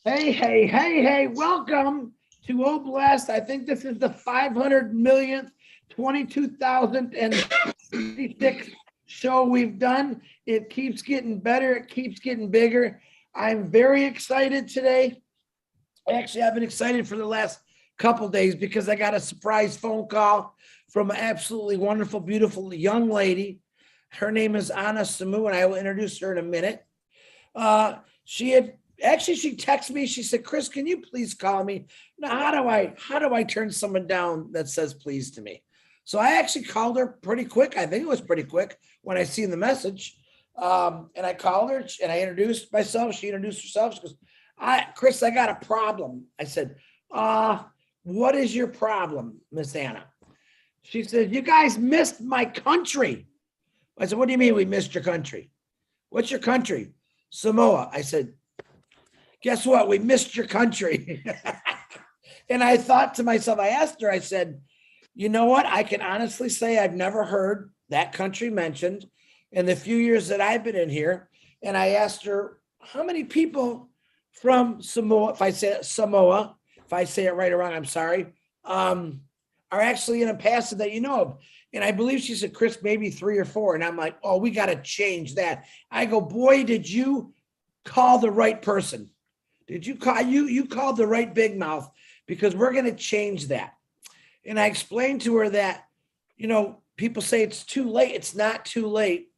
Hey, welcome to Oh Blessed. I think this is the 500 millionth, 22,066 show we've done. It keeps getting better. It keeps getting bigger. I'm very excited today. Actually, I've been excited for the last couple days because I got a surprise phone call from an absolutely wonderful, beautiful young lady. Her name is Anna Samu, and I will introduce her in a minute. She had actually she texted me. She said, "Chris, can you please call me?" Now, how do I turn someone down that says please to me? So I actually called her pretty quick. I think it was pretty quick when I seen the message. And I called her and I introduced myself. She introduced herself. She goes, Chris, I got a problem. I said, what is your problem, Miss Anna? She said, you guys missed my country. I said, what do you mean we missed your country? What's your country? Samoa. I said, guess what? We missed your country. And I thought to myself, I asked her, I said, you know what? I can honestly say I've never heard that country mentioned in the few years that I've been in here. And I asked her, how many people from Samoa, if I say it, Samoa, if I say it right or wrong, I'm sorry, are actually in ONPASSIVE that you know of? And I believe she said, Chris, maybe 3 or 4. And I'm like, oh, we got to change that. I go, boy, did you call the right person? Did you call you called the right big mouth, because we're going to change that. And I explained to her that, people say it's too late. It's not too late.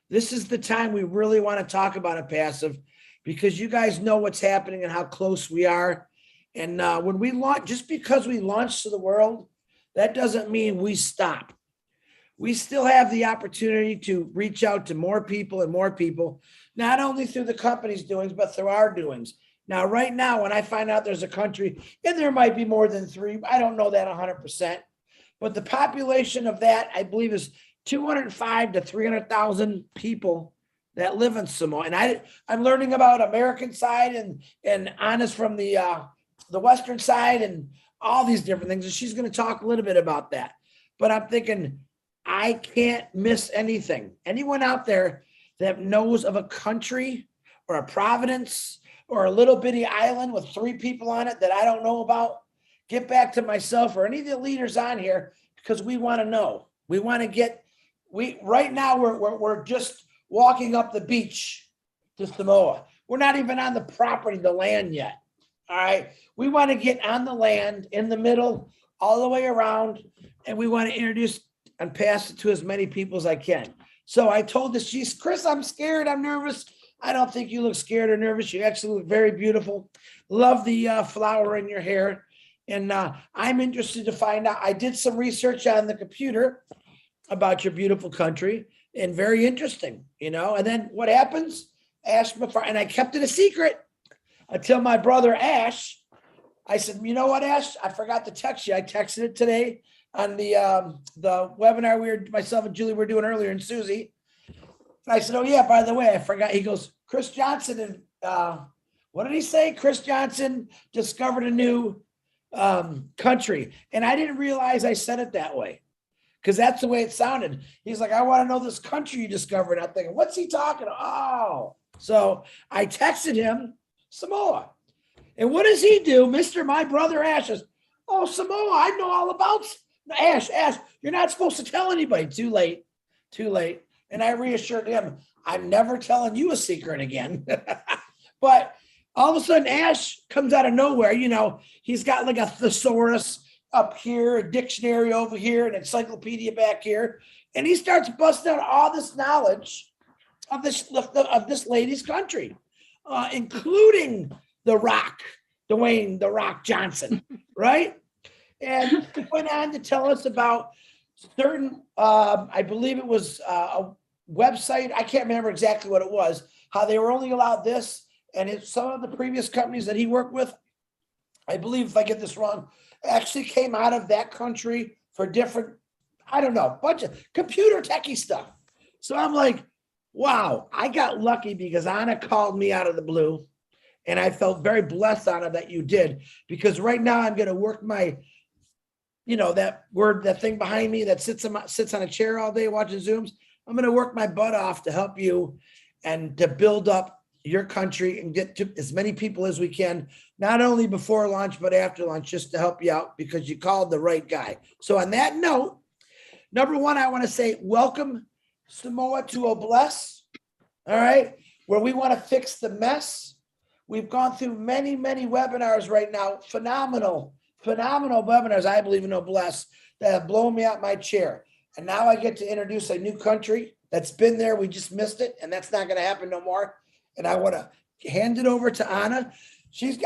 This is the time we really want to talk about ONPASSIVE, because you guys know what's happening and how close we are. And when we launch, just because we launch to the world, that doesn't mean we stop. We still have the opportunity to reach out to more people and more people, not only through the company's doings, but through our doings. Now, right now, when I find out there's a country, and there might be more than 3, I don't know that 100%, but the population of that, I believe, is 205 to 300,000 people that live in Samoa. And I'm learning about American side and Anna's from the Western side and all these different things. And she's going to talk a little bit about that. But I'm thinking, I can't miss anything. Anyone out there that knows of a country or a province or a little bitty island with 3 people on it that I don't know about, get back to myself or any of the leaders on here, because we want to know. We want to right now we're just walking up the beach to Samoa. We're not even on the property, the land yet. All right. We want to get on the land in the middle, all the way around, and we want to introduce and pass it to as many people as I can. So I told this, she's, Chris, I'm scared. I'm nervous. I don't think you look scared or nervous. You actually look very beautiful. Love the flower in your hair. And I'm interested to find out. I did some research on the computer about your beautiful country, and very interesting, And then what happens? Ash, and I kept it a secret until my brother Ash, I said, you know what, Ash? I forgot to text you. I texted it today on the webinar myself and Julie were doing earlier, and Susie. And I said, oh yeah, by the way, I forgot. He goes, Chris Johnson, and what did he say? Chris Johnson discovered a new country. And I didn't realize I said it that way, because that's the way it sounded. He's like, I want to know this country you discovered. I'm thinking, what's he talking about? Oh, so I texted him Samoa. And what does he do? My brother Ash says, oh, Samoa, I know all about Ash, you're not supposed to tell anybody. Too late. And I reassured him, I'm never telling you a secret again. But all of a sudden, Ash comes out of nowhere. He's got like a thesaurus up here, a dictionary over here, an encyclopedia back here. And he starts busting out all this knowledge of this lady's country, including The Rock, Dwayne The Rock Johnson, right? And he went on to tell us about certain, I believe it was a website. I can't remember exactly what it was, how they were only allowed this. And it's some of the previous companies that he worked with, I believe, if I get this wrong, actually came out of that country for different, I don't know, bunch of computer techie stuff. So I'm like, wow, I got lucky because Anna called me out of the blue. And I felt very blessed, Anna, that you did, because right now I'm going to work my, that thing behind me that sits on a chair all day watching Zooms. I'm going to work my butt off to help you and to build up your country and get to as many people as we can, not only before lunch, but after lunch, just to help you out because you called the right guy. So on that note, number one, I want to say welcome Samoa to a bless. All right. Where we want to fix the mess. We've gone through many, many webinars right now. Phenomenal webinars, I believe in Noblesse, that have blown me out my chair. And now I get to introduce a new country that's been there. We just missed it. And that's not going to happen no more. And I want to hand it over to Anna.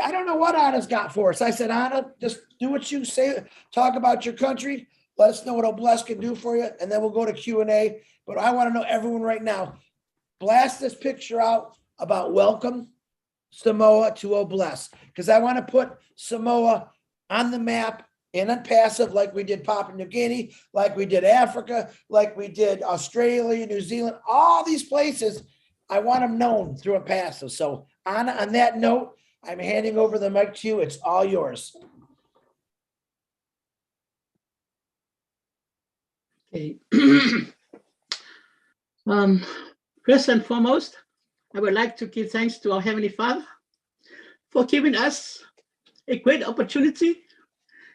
I don't know what Anna's got for us. I said, Anna, just do what you say. Talk about your country. Let us know what Noblesse can do for you. And then we'll go to Q&A. But I want to know everyone right now, blast this picture out about welcome Samoa to Noblesse, because I want to put Samoa on the map in ONPASSIVE, like we did Papua New Guinea, like we did Africa, like we did Australia, New Zealand, all these places. I want them known through ONPASSIVE. So Anna, on that note, I'm handing over the mic to you. It's all yours. Okay. First and foremost, I would like to give thanks to our Heavenly Father for giving us a great opportunity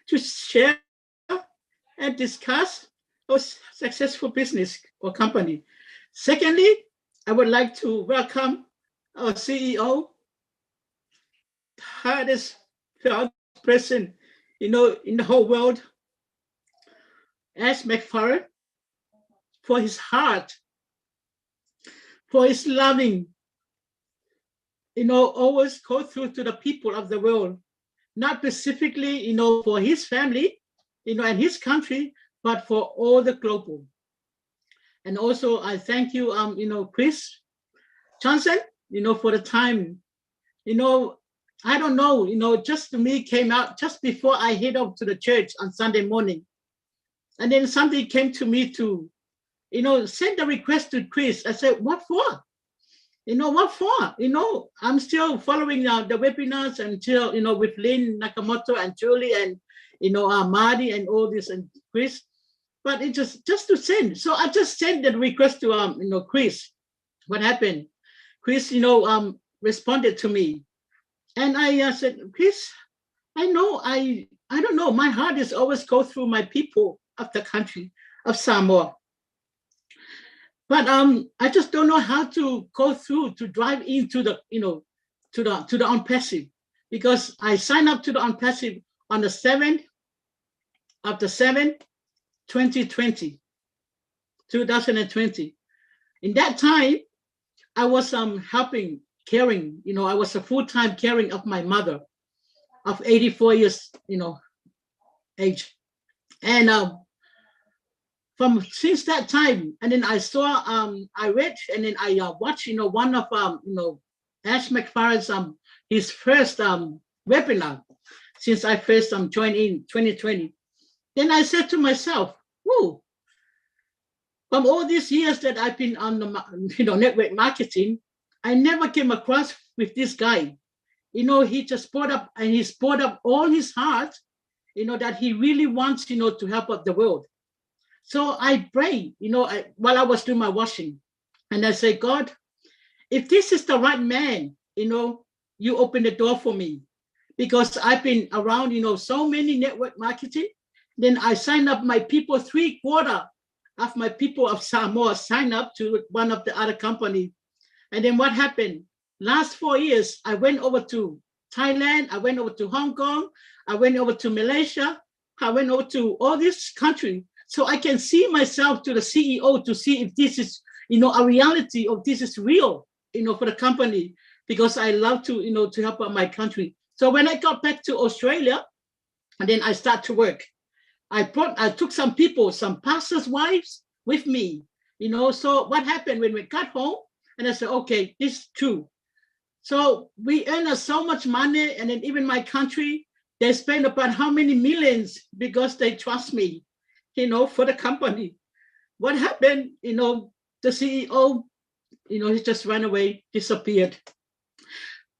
to share and discuss our successful business or company. Secondly, I would like to welcome our CEO, hardest person, in the whole world, Ash McFarland, for his heart, for his loving, always go through to the people of the world, not specifically, for his family, and his country, but for all the global. And also I thank you, Chris Johnson, for the time, I don't know, just to me came out just before I head up to the church on Sunday morning. And then somebody came to me to, send a request to Chris. I said, what for? What for? I'm still following the webinars until, with Lynn Nakamoto and Julie and, Marty and all this and Chris. But it just to send. So I just sent the request to, Chris. What happened? Chris, responded to me. And I said, Chris, I don't know. My heart is always go through my people of the country of Samoa. But I just don't know how to go through to drive into the, to the ONPASSIVE, because I signed up to the ONPASSIVE on the 7th of the 7th, 2020. In that time, I was helping, caring, I was a full-time caring of my mother of 84 years, age. And since that time, and then I saw, I read, and then I watched, one of, Ash McFarland's, his first webinar, since I first joined in 2020. Then I said to myself, whoa, from all these years that I've been on the, network marketing, I never came across with this guy. He just brought up, and he's brought up all his heart, that he really wants, to help out the world. So I prayed, while I was doing my washing, and I say, God, if this is the right man, you open the door for me, because I've been around, so many network marketing. Then I signed up my people, 3/4 of my people of Samoa signed up to one of the other company. And then what happened? Last 4 years, I went over to Thailand, I went over to Hong Kong, I went over to Malaysia, I went over to all this country. So I can see myself to the CEO to see if this is, a reality, or this is real, for the company, because I love to, to help out my country. So when I got back to Australia, and then I start to work, I took some people, some pastors' wives with me, so what happened when we got home, and I said, okay, this is true. So we earn so much money, and then even my country, they spend about how many millions because they trust me, for the company. What happened, the CEO, he just ran away, disappeared.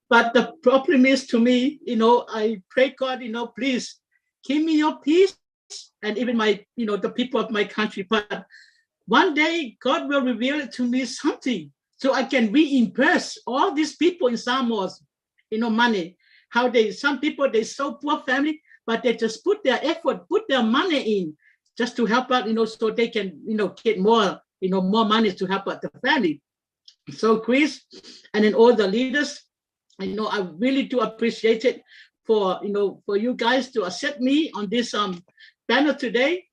But the problem is, to me, I pray God, please give me your peace, and even my, the people of my country. But one day God will reveal it to me something. so I can reimburse all these people in Samoa's, money. How some people, they so poor family, but they just put their effort, put their money in just to help out, so they can, get more, more money to help out the family. So Chris, and then all the leaders, I really do appreciate it for, for you guys to accept me on this panel today.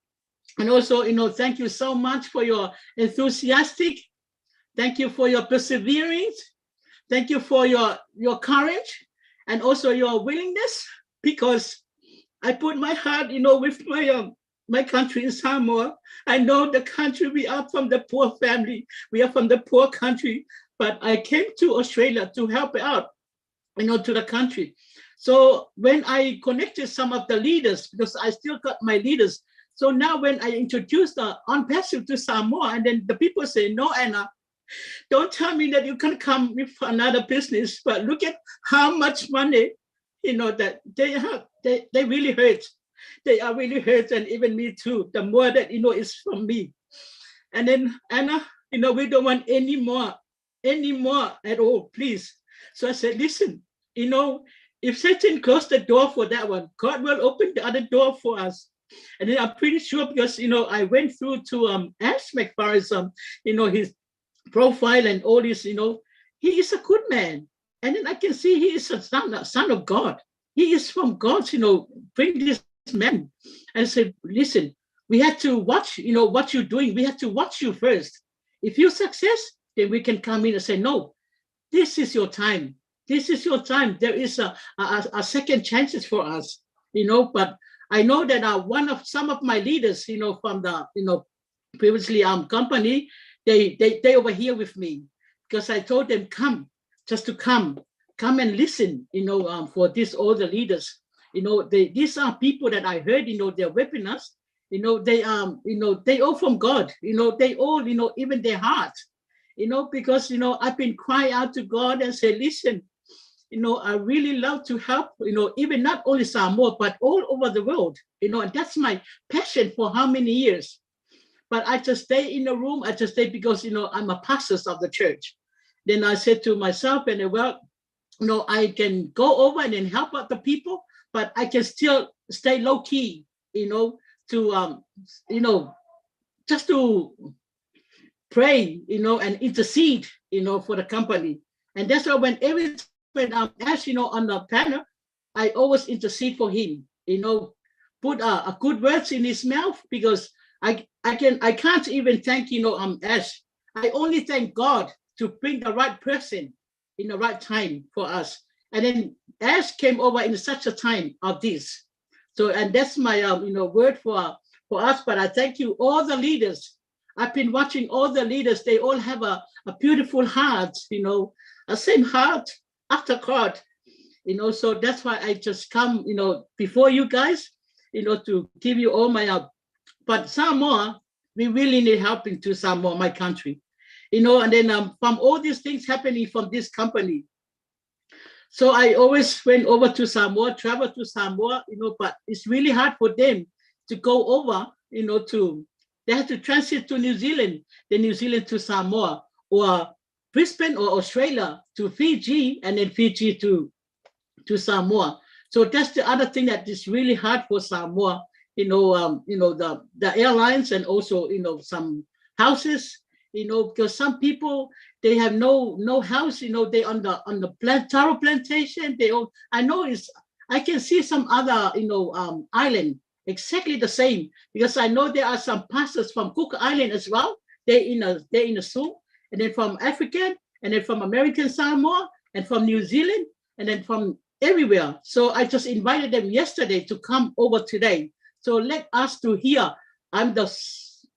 And also, thank you so much for your enthusiastic. Thank you for your perseverance. Thank you for your courage and also your willingness, because I put my heart, with my country in Samoa. I know the country, we are from the poor family. We are from the poor country, but I came to Australia to help out, to the country. So when I connected some of the leaders, because I still got my leaders. So now when I introduced the ONPASSIVE to Samoa, and then the people say, no, Anna, don't tell me that you can come with another business, but look at how much money, that they have. They really hurt. They are really hurt, and even me too. The more that, is from me. And then, Anna, we don't want any more at all, please. So I said, listen, if Satan closed the door for that one, God will open the other door for us. And then I'm pretty sure, because, I went through to Ash McFarland's, his profile and all this, he is a good man. And then I can see he is a son of God. He is from God, bring this man. And say, listen, we have to watch, what you're doing. We have to watch you first. If you're success, then we can come in and say, no, this is your time. This is your time. There is a second chances for us, but I know that some of my leaders, from the, previously company, they over here with me, because I told them, come and listen, for this, all the leaders, these are people that I heard, they're webinars, they they all from God, they all, even their heart, because, I've been crying out to God and say, listen, I really love to help, even not only Samoa, but all over the world, and that's my passion for how many years. But I just stay in the room. I just stay because, I'm a pastor of the church. Then I said to myself, and well, I can go over and then help out the people, but I can still stay low key, to, just to pray, and intercede, for the company. And that's why when Ash, on the panel, I always intercede for him, put a good words in his mouth, because I can't even thank, Ash. I only thank God to bring the right person in the right time for us. And then Ash came over in such a time of this. So, and that's my, word for us. But I thank you, all the leaders. I've been watching all the leaders. They all have a beautiful heart, a same heart after God, so that's why I just come, before you guys, to give you all my but Samoa, we really need help into Samoa, my country, and then from all these things happening from this company. So I always went over to Samoa, travel to Samoa, but it's really hard for them to go over, they have to transit to New Zealand, then New Zealand to Samoa, or Brisbane or Australia to Fiji, and then Fiji to Samoa. So that's the other thing that is really hard for Samoa, the airlines, and also, some houses, because some people, they have no house, they on the taro plantation, I can see some other, island, exactly the same, because I know there are some pastors from Cook Island as well. They're in the zoo, and then from African, and then from American Samoa, and from New Zealand, and then from everywhere. So I just invited them yesterday to come over today. So let us to hear. I'm the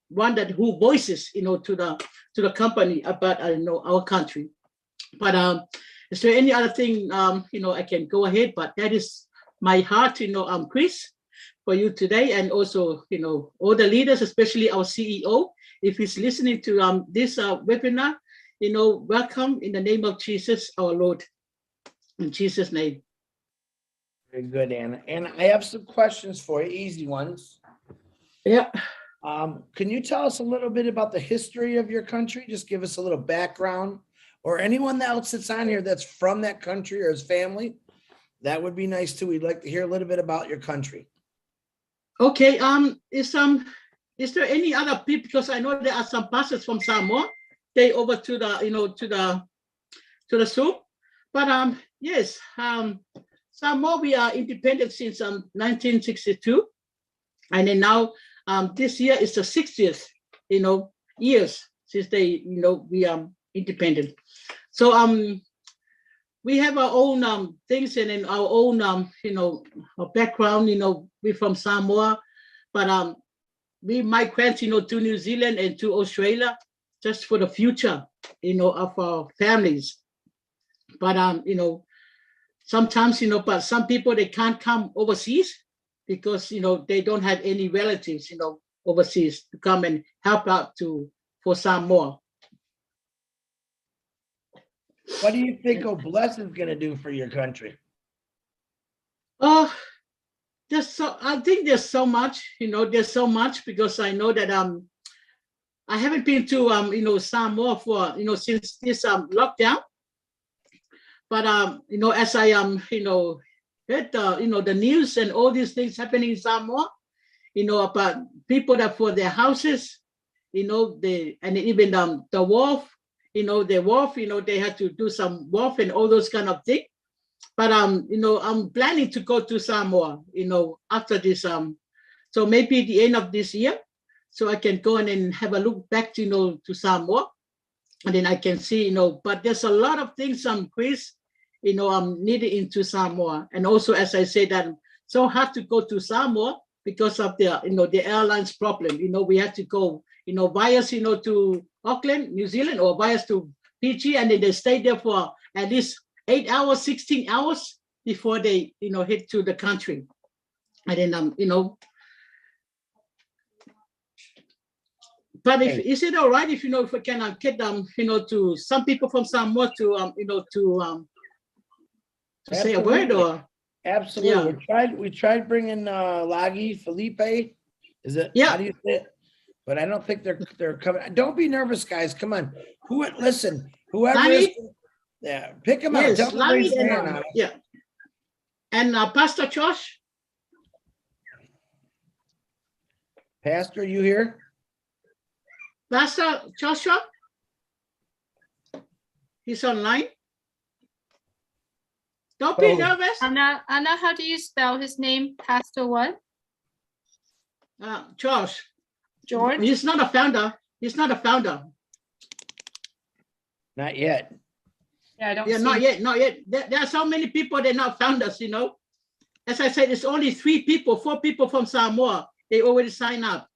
one who voices, to the company about, our country. But is there any other thing, I can go ahead, but that is my heart, Chris, for you today, and also, all the leaders, especially our CEO, if he's listening to this webinar, welcome in the name of Jesus, our Lord, in Jesus' name. Very good, Anna. And I have some questions for you, easy ones. Yeah. Can you tell us a little bit about the history of your country? Just give us a little background or anyone else that's on here that's from that country or his family, that would be nice too. We'd like to hear a little bit about your country. Okay, is there any other people? Because I know there are some pastors from Samoa. They over to the, to the Zoom. But yes, Samoa, we are independent since 1962, and then now this year is the 60th, years since they, we are independent. So we have our own things and in our own our background. We're from Samoa, but we migrate to New Zealand and to Australia just for the future of our families. But sometimes but some people, they can't come overseas because they don't have any relatives overseas to come and help out for Samoa. What do you think Bless is going to do for your country? I think there's so much, there's so much, because I know that I haven't been to Samoa for since this lockdown. But as I heard the news and all these things happening in Samoa, about people that for their houses, and even the wharf, the wharf, they had to do some wharf and all those kind of things. But I'm planning to go to Samoa, after this, so maybe the end of this year, so I can go and have a look back to Samoa, and then I can see, but there's a lot of things, Chris, needed into Samoa. And also, as I said, that so hard to go to Samoa because of the airlines problem. We had to go, via, to Auckland, New Zealand, or via to PG, and then they stayed there for at least 8 hours, 16 hours before they, hit to the country. And then, but is it all right if, if we can get to some people from Samoa to, to say a word, or? Absolutely. Yeah. We tried bringing Lagi Felipe. Is it? Yeah. How do you say it? But I don't think they're coming. Don't be nervous, guys. Come on. Listen, whoever Lagi? is, yeah, pick them Yes, out. Tell them to raise Lagi their and, hand out. yeah. And Pastor Josh? Pastor, you here? Pastor Joshua? He's online. Don't be nervous. Anna, how do you spell his name? Pastor what? Josh. George? He's not a founder. He's not a founder. Not yet. Yeah, I don't Yeah, see not yet, not yet. There are so many people, they're not founders, As I said, it's only 4 people from Samoa. They already signed up.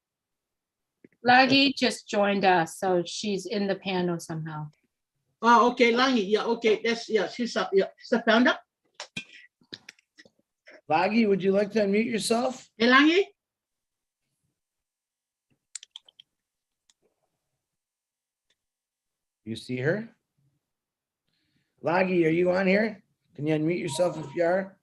Lagi just joined us, so she's in the panel somehow. Oh, okay, Langi. Yeah, okay. She's a founder. Lagi, would you like to unmute yourself? Hey, Langi? You see her? Lagi, are you on here? Can you unmute yourself if you are?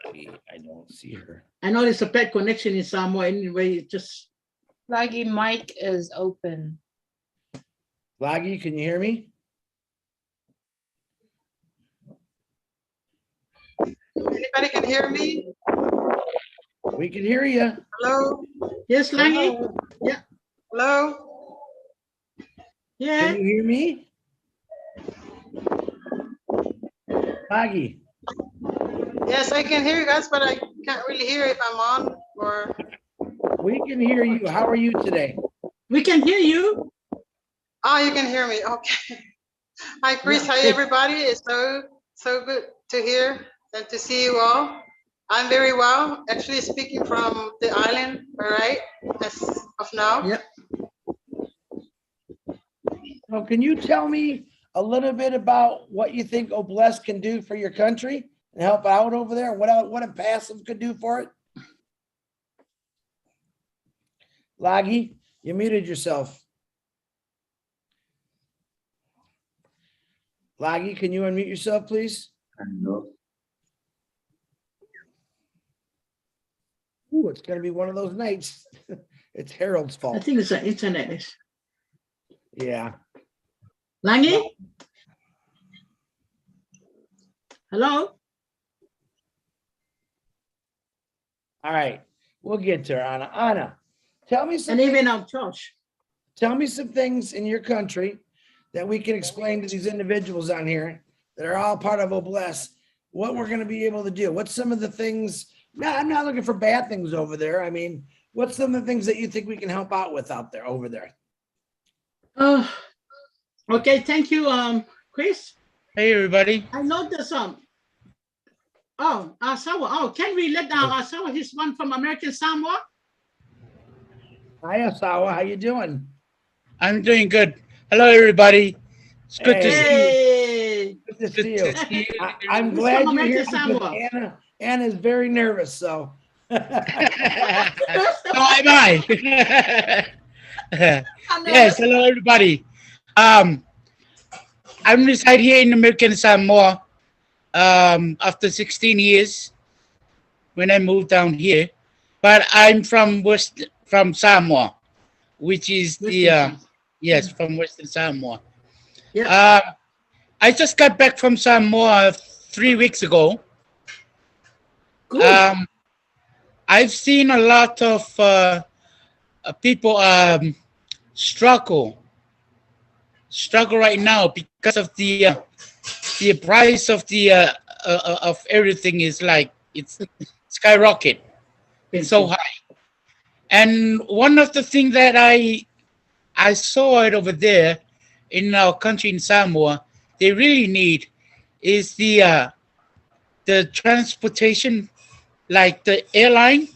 Lagi, I don't see her. I know there's a bad connection in Samoa anyway. It just. Lagi mic is open. Lagi, can you hear me? Anybody can hear me? We can hear you. Hello? Yes, Langi? Hello. Yeah. Hello? Yeah. Can you hear me? Lagi. Yes, I can hear you guys, but I can't really hear if I'm on or. We can hear you. How are you today? We can hear you. Oh, you can hear me. Okay. Hi, Chris. Yeah. Hi, everybody. It's so good to hear and to see you all. I'm very well. Actually, speaking from the island, all right, as of now. Yep. So can you tell me a little bit about what you think Bless can do for your country and help out over there? What ONPASSIVE could do for it? Lagi, you muted yourself. Lagi, can you unmute yourself, please? Ooh, it's going to be one of those nights. It's Harold's I fault. think it's the internet. Yeah. Langi? Hello? All right. We'll get to her, Anna. Anna, tell me And something. even Josh. Tell me some things in your country that we can explain to these individuals on here that are all part of OBLESS, what we're going to be able to do. What's some of the things? No, I'm not looking for bad things over there. I mean, what's some of the things that you think we can help out with out there, over there? Okay, thank you, Chris. Hey, everybody. I know there's Asawa. Oh, can we let Asawa? He's one from American Samoa. Hi, Asawa. How you doing? I'm doing good. Hello, everybody. It's good to see you. Hey, Good to Good see to you. see you. I'm He's glad from you're here American because Samoa. Anna is very nervous. So So am I. Yes, hello, everybody. I'm reside here in American Samoa after 16 years when I moved down here. But I'm from Samoa, which is the yes, from Western Samoa. Yeah. I just got back from Samoa 3 weeks ago. Cool. I've seen a lot of people struggle right now because of the price of the of everything is like it's skyrocket. It's so high. And one of the things that I saw it over there in our country in Samoa, they really need is the transportation, like the airline,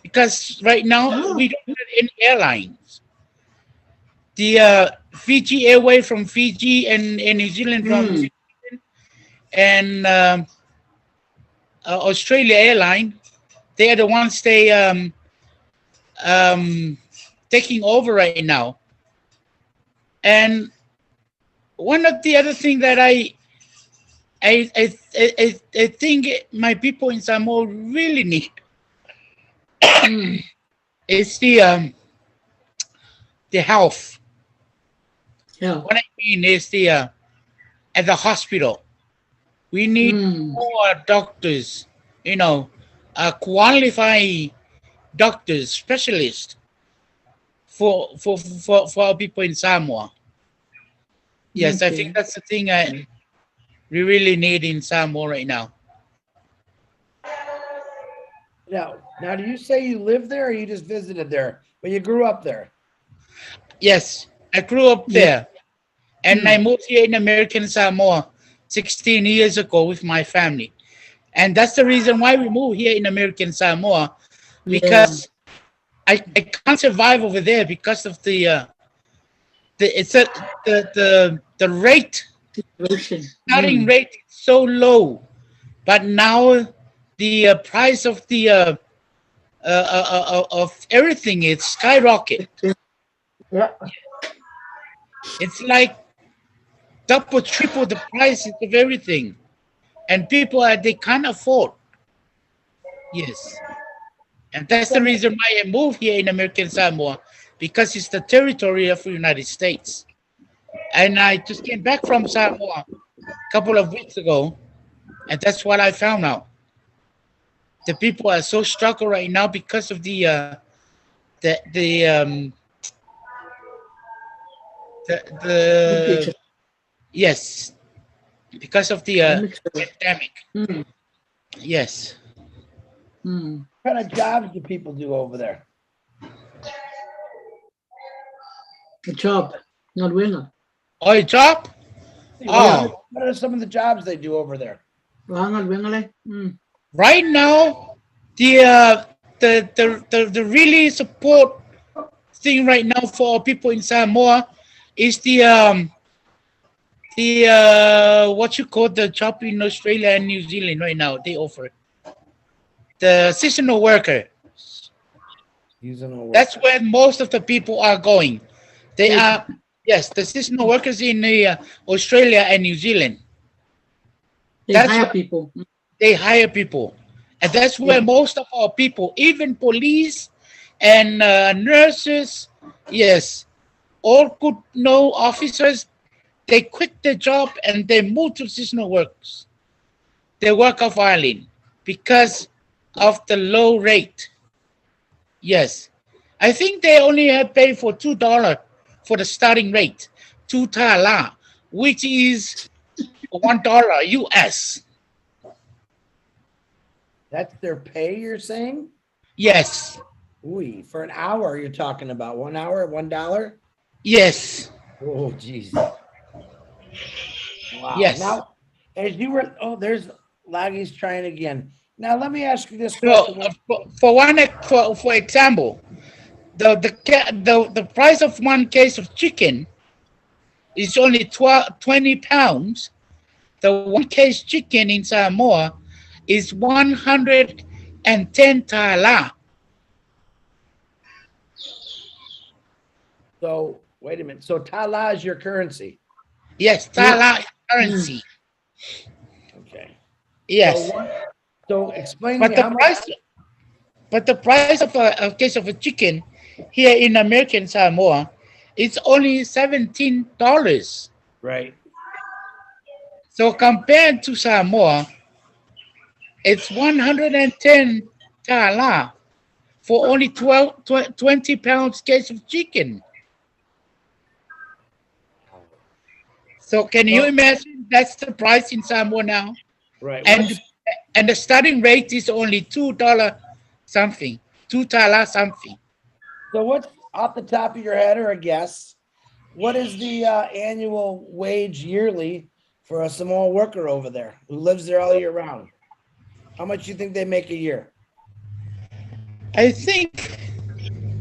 because right now we don't have any airlines. The Fiji Airway from Fiji and New Zealand from New Zealand, and Australia Airline, they are the ones taking over right now. And one of the other thing that I think my people in Samoa really need is the health. Yeah. What I mean is at the hospital, we need more doctors, qualified doctors, specialists for our people in Samoa. Yes, I think that's the thing we really need in Samoa right now. Now, do you say you live there or you just visited there, but you grew up there? Yes, I grew up there, and I moved here in American Samoa 16 years ago with my family, and that's the reason why we moved here in American Samoa, because I can't survive over there because of the rate, starting rate is so low, but now the price of the of everything is skyrocket. Yeah. It's like double, triple the prices of everything, and people they can't afford. Yes, and that's the reason why I moved here in American Samoa, because it's the territory of the United States. And I just came back from Samoa a couple of weeks ago, and that's what I found out. The people are so struggled right now because of the yes, because of the pandemic. Yes. What kind of jobs do people do over there? A job, not winner. Oh, a job? Oh, What are some of the jobs they do over there? right now, the really support thing right now for people in Samoa is the what you call the job in Australia and New Zealand right now. They offer the seasonal worker. That's where most of the people are going. They are, yes, the seasonal workers in Australia and New Zealand. They hire people. They hire people, and that's where most of our people, even police, and nurses, yes, all good no officers, they quit their job and they move to seasonal works. They work off island because of the low rate. Yes. I think they only have paid for $2 for the starting rate, 2 tala, which is $1 US. That's their pay, you're saying? Yes. Ooh, for an hour, you're talking about 1 hour, $1? Yes. Oh, geez. Wow. Yes. Now, as you were, oh, there's Laggy's trying again. Now, let me ask you this So question. for example, the price of one case of chicken is only 20 pounds. The one case chicken in Samoa is 110 tala. So, wait a minute. So, tala is your currency. Yes, tala currency. Okay. Yes. So explain to But me the how much. price, but the price of a case of a chicken here in American Samoa, it's only $17. Right. So compared to Samoa, it's 110 tala for only 20 pounds case of chicken. So can you So- imagine that's the price in Samoa now? Right. And the starting rate is only $2 something, 2 tala something. So what's off the top of your head or a guess? What is the annual wage yearly for a Samoa worker over there who lives there all year round? How much do you think they make a year? I think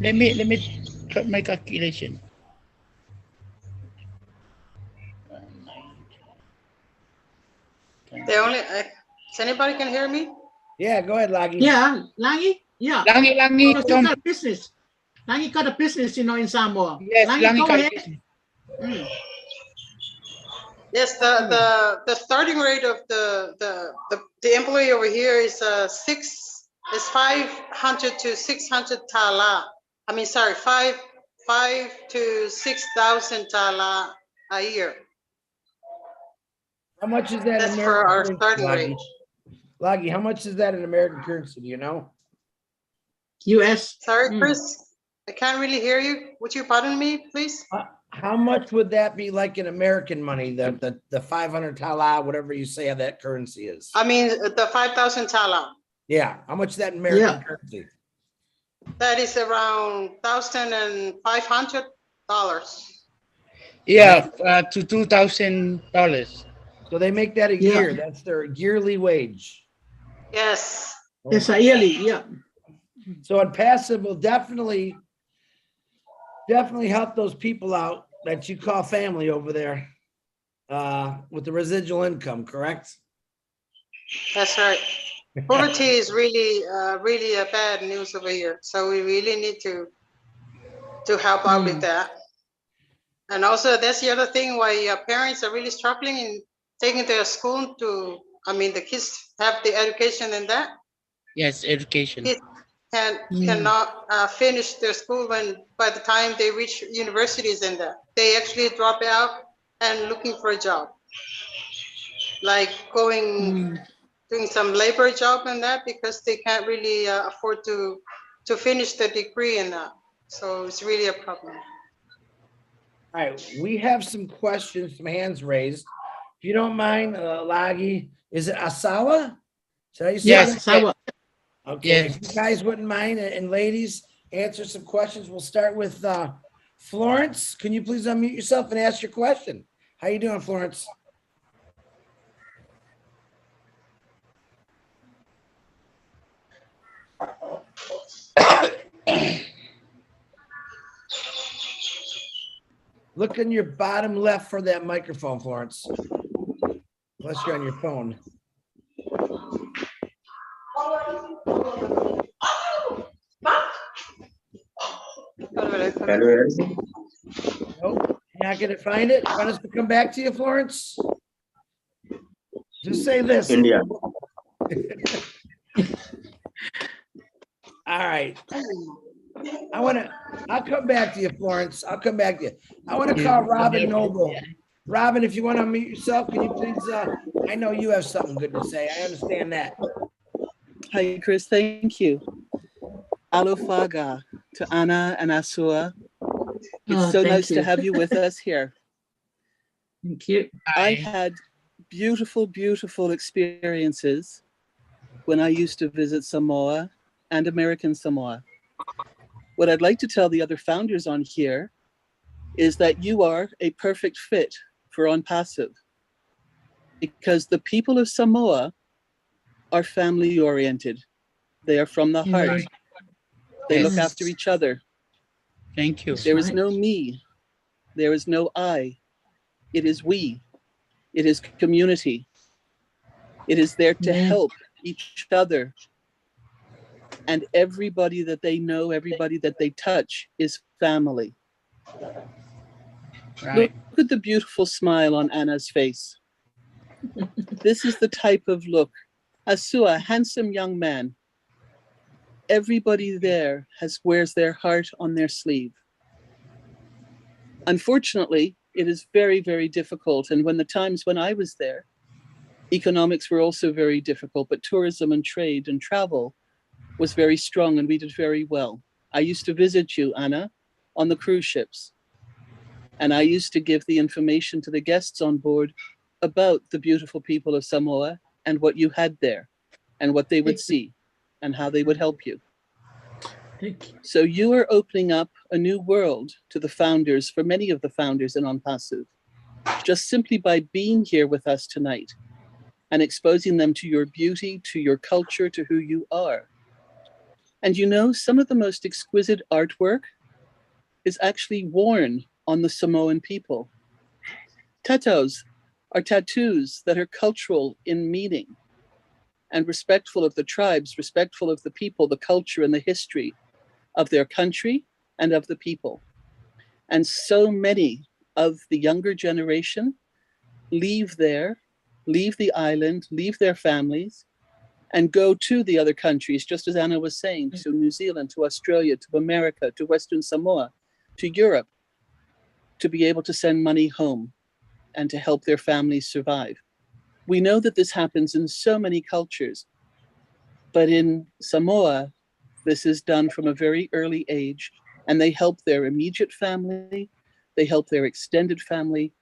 let me cut my calculation. They only, does anybody can hear me? Yeah, go ahead, Laggy. Yeah, Langi. Yeah. Langi, Because you got a business. Langi got a business, you know, in Samoa. yes, Langi, Langi go got ahead. business. Mm. Yes, the starting rate of the employee over here is 500 to 600 tala. I mean, sorry, five to 6,000 tala a year. How much is that in That's for American our currency, starting Laggy? rate. Laggy, how much is that in American currency? Do you know? US. Sorry, Mm. Chris, I can't really hear you. Would you pardon me, please? How much would that be like in American money? The 500 tala, whatever you say that currency is. I mean, the 5,000 tala. Yeah. How much is that in American Yeah. currency? That is around $1,500. Yeah, to $2,000. So they make that a Yeah. year. That's their yearly wage. Yes. It's a yearly, yeah. So ONPASSIVE will definitely help those people out that you call family over there with the residual income, correct? That's right. Poverty is really, really a bad news over here. So we really need to help out with that. And also, that's the other thing why parents are really struggling in taking their school to. I mean, the kids have the education and that Yes, education. kids cannot finish their school when by the time they reach universities and that they actually drop out and looking for a job, like doing some labor job and that because they can't really afford to finish the degree and that. So it's really a problem. All right, we have some questions, some hands raised. If you don't mind, Laggy, is it Asawa? Is that how you say Yes. it? Sawa. Okay, Yes. if you guys wouldn't mind, and ladies, answer some questions. We'll start with Florence. Can you please unmute yourself and ask your question? How you doing, Florence? Look in your bottom left for that microphone, Florence. Unless you're on your phone. Nope, you're not gonna find it. You want us to come back to you, Florence? Just say this. India. All right. I'll come back to you, Florence. I'll come back to you. I want to call Robin Noble. Robin, if you want to unmute yourself, can you please, I know you have something good to say. I understand that. Hi, Chris. Thank you. Alofaga to Anna and Asua. It's so thank nice you. to have you with us here. Thank you. I had beautiful, beautiful experiences when I used to visit Samoa and American Samoa. What I'd like to tell the other founders on here is that you are a perfect fit for ONPASSIVE, because the people of Samoa are family oriented. They are from the heart. Amen. They look Yes. after each other. Thank you. There is Right. no me. There is no I. It is we. It is community. It is there to Amen. help each other. And everybody that they know, everybody that they touch is family. Right. Look at the beautiful smile on Anna's face. This is the type of look. Asua, a handsome young man. Everybody there wears their heart on their sleeve. Unfortunately, it is very, very difficult. And when the times when I was there, economics were also very difficult, but tourism and trade and travel was very strong, and we did very well. I used to visit you, Anna, on the cruise ships. And I used to give the information to the guests on board about the beautiful people of Samoa and what you had there and what they would see and how they would help you. Thank you. So you are opening up a new world to the founders, for many of the founders in ONPASSIVE, just simply by being here with us tonight and exposing them to your beauty, to your culture, to who you are. And you know, some of the most exquisite artwork is actually worn on the Samoan people. Tatos are tattoos that are cultural in meaning and respectful of the tribes, respectful of the people, the culture, and the history of their country and of the people. And so many of the younger generation leave the island, leave their families, and go to the other countries, just as Anna was saying, to New Zealand, to Australia, to America, to Western Samoa, to Europe, to be able to send money home and to help their families survive. We know that this happens in so many cultures, but in Samoa, this is done from a very early age, and they help their immediate family, they help their extended family,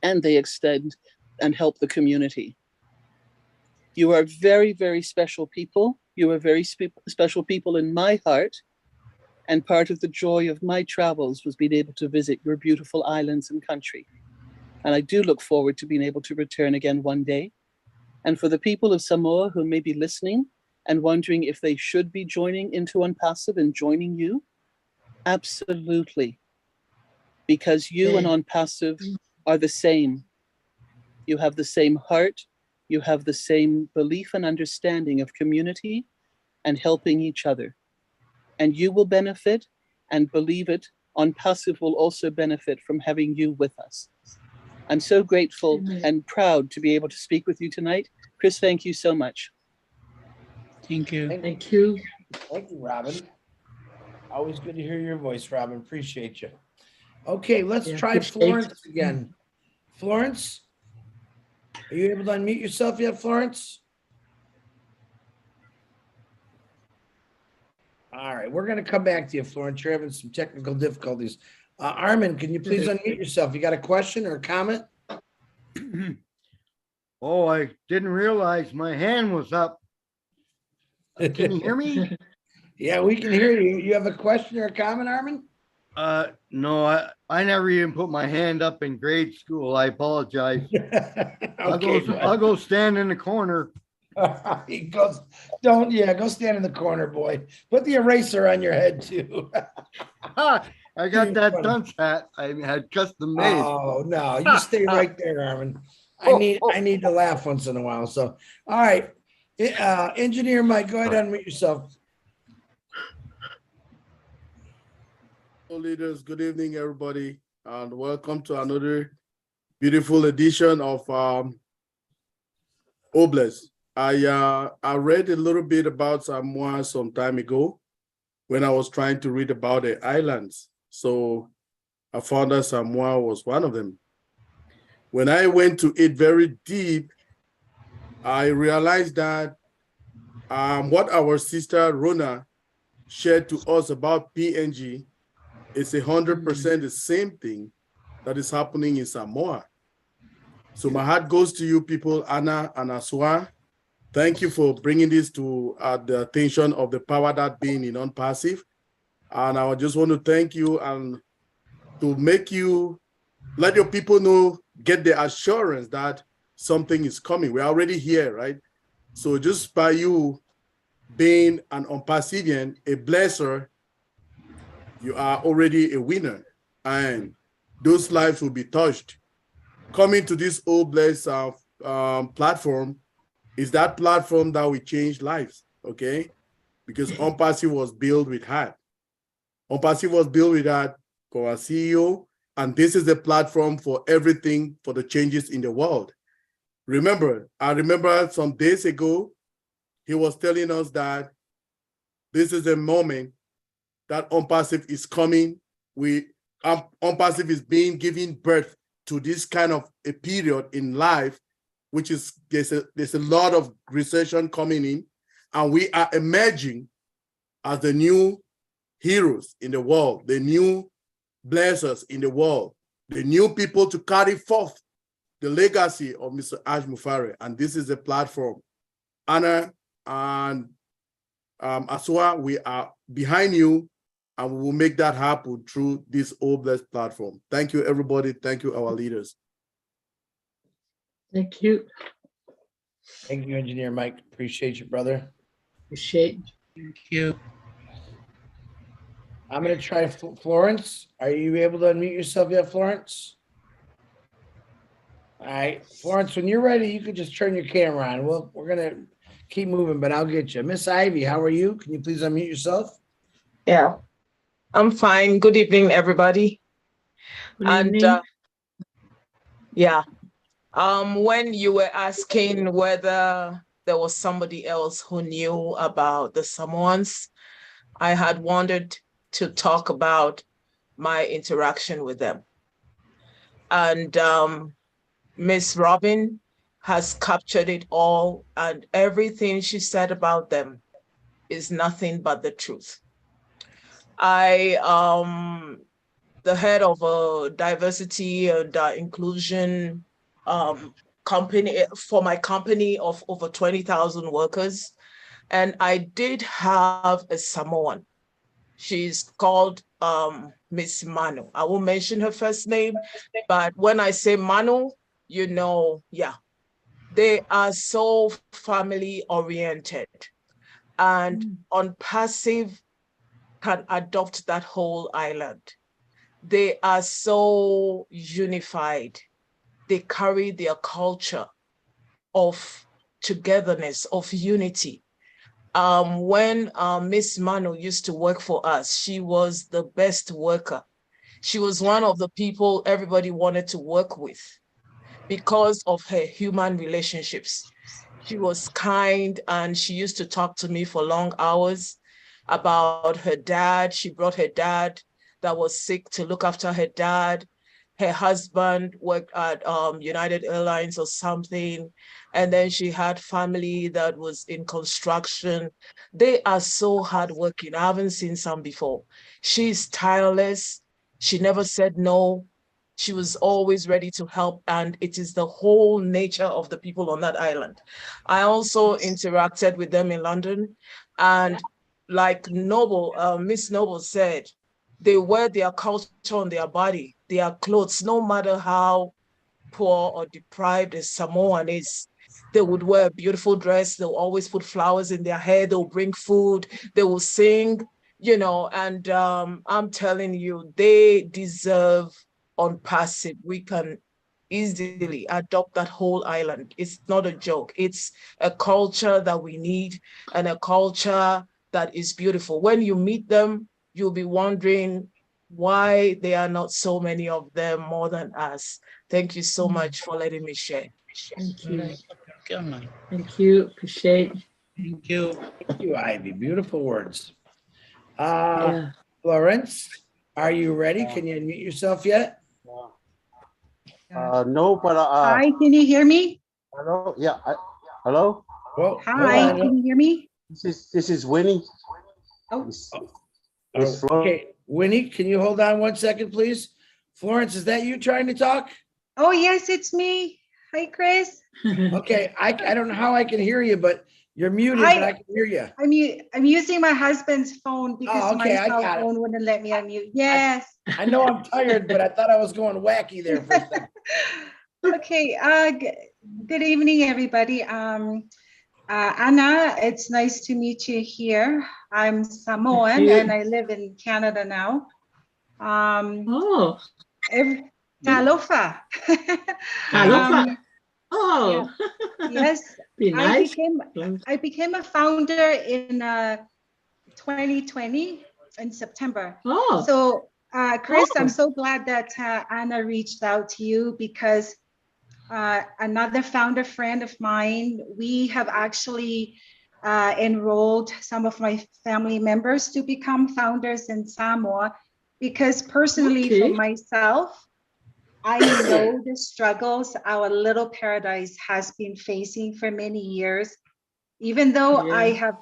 and they extend and help the community. You are very, very special people. You are very special people in my heart. And part of the joy of my travels was being able to visit your beautiful islands and country. And I do look forward to being able to return again one day. And for the people of Samoa who may be listening and wondering if they should be joining into ONPASSIVE and joining you, absolutely. Because you and ONPASSIVE are the same. You have the same heart. You have the same belief and understanding of community and helping each other. And you will benefit, and believe it, ONPASSIVE will also benefit from having you with us. I'm so grateful and proud to be able to speak with you tonight. Chris, thank you so much. Thank you. Thank you. Thank you, Robin. Always good to hear your voice, Robin. Appreciate you. Okay, let's Yeah, try appreciate Florence again. Florence, are you able to unmute yourself yet, Florence? All right, we're going to come back to you, Florence. You're having some technical difficulties. Armin, can you please unmute yourself? You got a question or a comment? Oh, I didn't realize my hand was up. Can you hear me? Yeah, we can hear you. You have a question or a comment, Armin? No, I never even put my hand up in grade school. I apologize. I'll go stand in the corner. He goes, go stand in the corner, boy. Put the eraser on your head too. I got that dunce hat I had custom made. Oh no, you stay right there, Armin. I need to laugh once in a while. So, all right, engineer Mike, go ahead and unmute yourself. Leaders, good evening, everybody, and welcome to another beautiful edition of Oblast. I read a little bit about Samoa some time ago, when I was trying to read about the islands. So I found that Samoa was one of them. When I went to it very deep, I realized that what our sister Rona shared to us about PNG is 100% the same thing that is happening in Samoa. So my heart goes to you people, Anna and Aswa. Thank you for bringing this to the attention of the power that being in ONPASSIVE. And I just want to thank you and to make you, let your people know, get the assurance that something is coming. We're already here, right? So just by you being an ONPASSIVian, a blesser, you are already a winner. And those lives will be touched. Coming to this old blessed platform is that platform that will change lives, okay? Because ONPASSIVE was built with heart. ONPASSIVE was built with heart for our CEO, and this is the platform for everything for the changes in the world. Remember, I remember some days ago, he was telling us that this is a moment that ONPASSIVE is coming. ONPASSIVE is being given birth to this kind of a period in life, which is there's a lot of recession coming in, and we are emerging as the new heroes in the world, the new blessers in the world, the new people to carry forth the legacy of Mr. Ash Mufare. And this is the platform. Anna and Aswa, we are behind you, and we will make that happen through this all blessed platform. Thank you, everybody. Thank you, our leaders. Thank you. Thank you, Engineer Mike. Appreciate you, brother. Appreciate. Thank you. I'm going to try Florence. Are you able to unmute yourself yet, Florence? All right, Florence, when you're ready, you can just turn your camera on. We're going to keep moving, but I'll get you. Miss Ivy, how are you? Can you please unmute yourself? Yeah, I'm fine. Good evening, everybody. Good And evening. yeah, when you were asking whether there was somebody else who knew about the Samoans, I had wanted to talk about my interaction with them. And Miss Robin has captured it all, and everything she said about them is nothing but the truth. The head of a diversity and inclusion company for my company of over 20,000 workers. And I did have a Samoan. She's called Miss Manu. I won't mention her first name, but when I say Manu, you know, yeah, they are so family oriented, and ONPASSIVE can adopt that whole island. They are so unified. They carry their culture of togetherness, of unity. When Miss Mano used to work for us, she was the best worker. She was one of the people everybody wanted to work with because of her human relationships. She was kind, and she used to talk to me for long hours about her dad. She brought her dad that was sick to look after her dad. Her husband worked at United Airlines or something. And then she had family that was in construction. They are so hardworking. I haven't seen some before. She's tireless. She never said no. She was always ready to help. And it is the whole nature of the people on that island. I also interacted with them in London. And like Miss Noble said, they wear their culture on their body, their clothes, no matter how poor or deprived a Samoan is. They would wear a beautiful dress. They'll always put flowers in their hair. They'll bring food. They will sing, you know, and I'm telling you, they deserve ONPASSIVE. We can easily adopt that whole island. It's not a joke. It's a culture that we need, and a culture that is beautiful. When you meet them, you'll be wondering why there are not so many of them more than us. Thank you so much for letting me share. Thank you. Come on. Thank you. Appreciate. Thank you. Thank you, Ivy. Beautiful words. Yeah. Florence, are you ready? Can you unmute yourself yet? No, but Hi, can you hear me? hello. Yeah. Hello. Well, hold Hi, on. can you hear me? This is Winnie. Oh. Is Flo- Okay, Winnie, can you hold on 1 second, please? Florence, is that you trying to talk? Oh, yes, it's me. Hi, Chris. Okay, I don't know how I can hear you, but you're muted, but I Hi, can hear you. I'm using my husband's phone because Oh, okay, my I cell got it. phone wouldn't let me unmute. Yes. I know I'm tired, but I thought I was going wacky there for a second. Okay, good evening, everybody. Anna, it's nice to meet you here. I'm Samoan you. and I live in Canada now. Oh, Talofa. Talofa. Yeah, Oh, yes, be nice. I became a founder in 2020 in September. Oh, So, Chris, Oh. I'm so glad that Anna reached out to you because another founder friend of mine, we have actually enrolled some of my family members to become founders in Samoa because personally for Okay. myself, I know the struggles our little paradise has been facing for many years. Even though I Yeah. have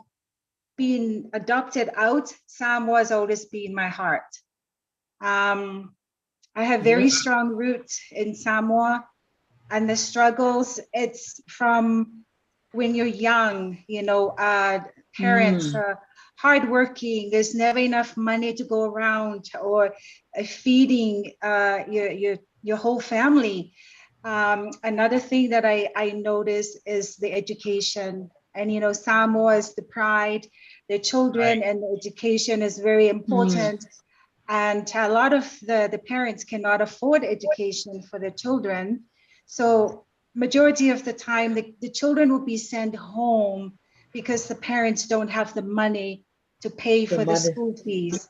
been adopted out, Samoa's always been my heart. I have very Yeah. strong roots in Samoa, and the struggles, it's from when you're young, parents are hardworking, there's never enough money to go around, or feeding your whole family. Another thing that I notice is the education. And Samoa is the pride, the children and the education is very important. And a lot of the parents cannot afford education for their children. So majority of the time, the children will be sent home because the parents don't have the money to pay for the school fees.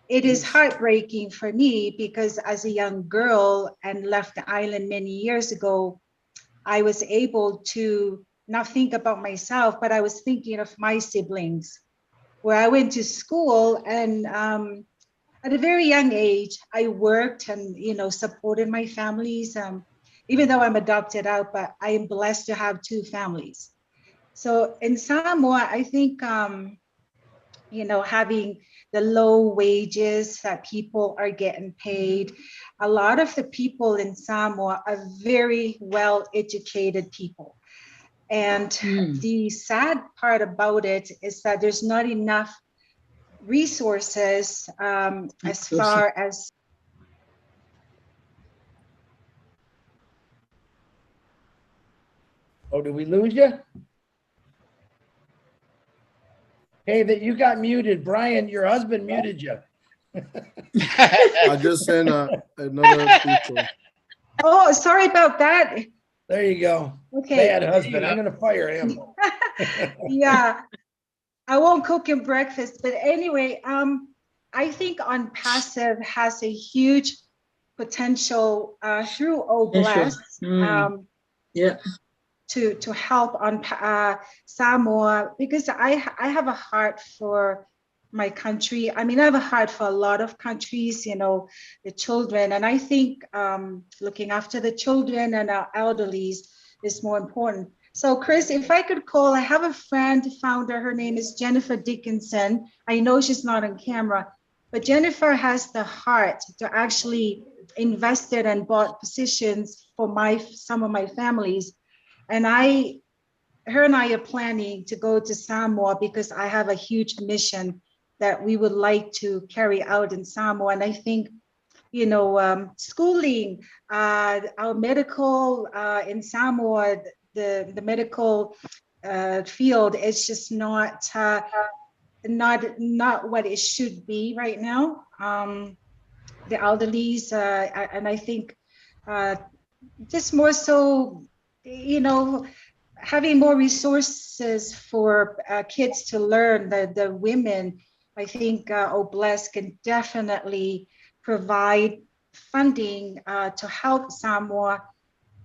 It is heartbreaking for me because as a young girl and left the island many years ago, I was able to not think about myself, but I was thinking of my siblings, where I went to school and at a very young age, I worked and supported my families. Even though I'm adopted out, but I am blessed to have two families. So in Samoa, I think having the low wages that people are getting paid, a lot of the people in Samoa are very well educated people. And the sad part about it is that there's not enough resources as far as Oh, did we lose you? Hey, that you got muted. Brian, your husband muted you. I just sent another picture. Oh, sorry about that. There you go. Okay. Bad husband. I'm gonna fire him. Yeah, I won't cook him breakfast, but anyway, I think ONPASSIVE has a huge potential through OBLESS Yeah. to help on Samoa, because I have a heart for my country. I mean, I have a heart for a lot of countries, the children. And I think looking after the children and our elderlies is more important. So Chris, if I could call, I have a friend, founder, her name is Jennifer Dickinson. I know she's not on camera, but Jennifer has the heart to actually invest in and bought positions for some of my families. And her and I are planning to go to Samoa because I have a huge mission that we would like to carry out in Samoa. And I think, schooling, our medical in Samoa, the medical field is just not what it should be right now. The elderlies, and I think just more so, having more resources for kids to learn, the women, I think OBLESS can definitely provide funding to help Samoa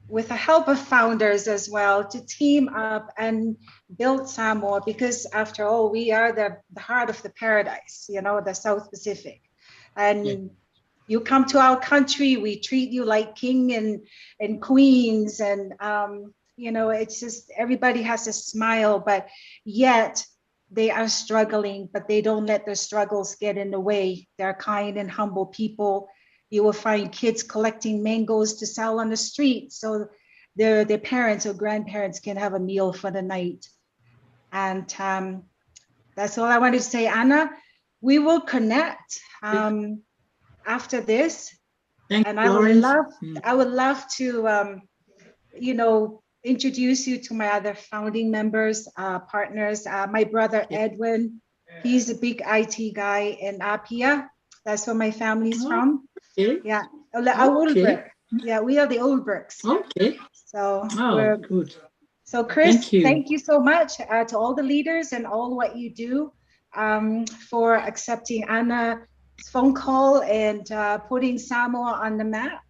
with the help of founders as well, to team up and build Samoa, because after all, we are the heart of the paradise, you know, the South Pacific. And you come to our country, we treat you like king and queens. And, you know, it's just, everybody has a smile, but yet they are struggling, but they don't let their struggles get in the way. They're kind and humble people. You will find kids collecting mangoes to sell on the street, so their parents or grandparents can have a meal for the night. And that's all I wanted to say, Anna. We will connect after this. Thanks, And Florence. I would love to, you know, introduce you to my other founding members, partners. My brother Edwin, he's a big IT guy in Apia. That's where my family's from. Okay. Yeah, Okay. yeah, we are the Oldbrooks. Okay. So Oh, good. So Chris, Thank you. thank you so much to all the leaders and all what you do for accepting Anna's phone call and putting Samoa on the map.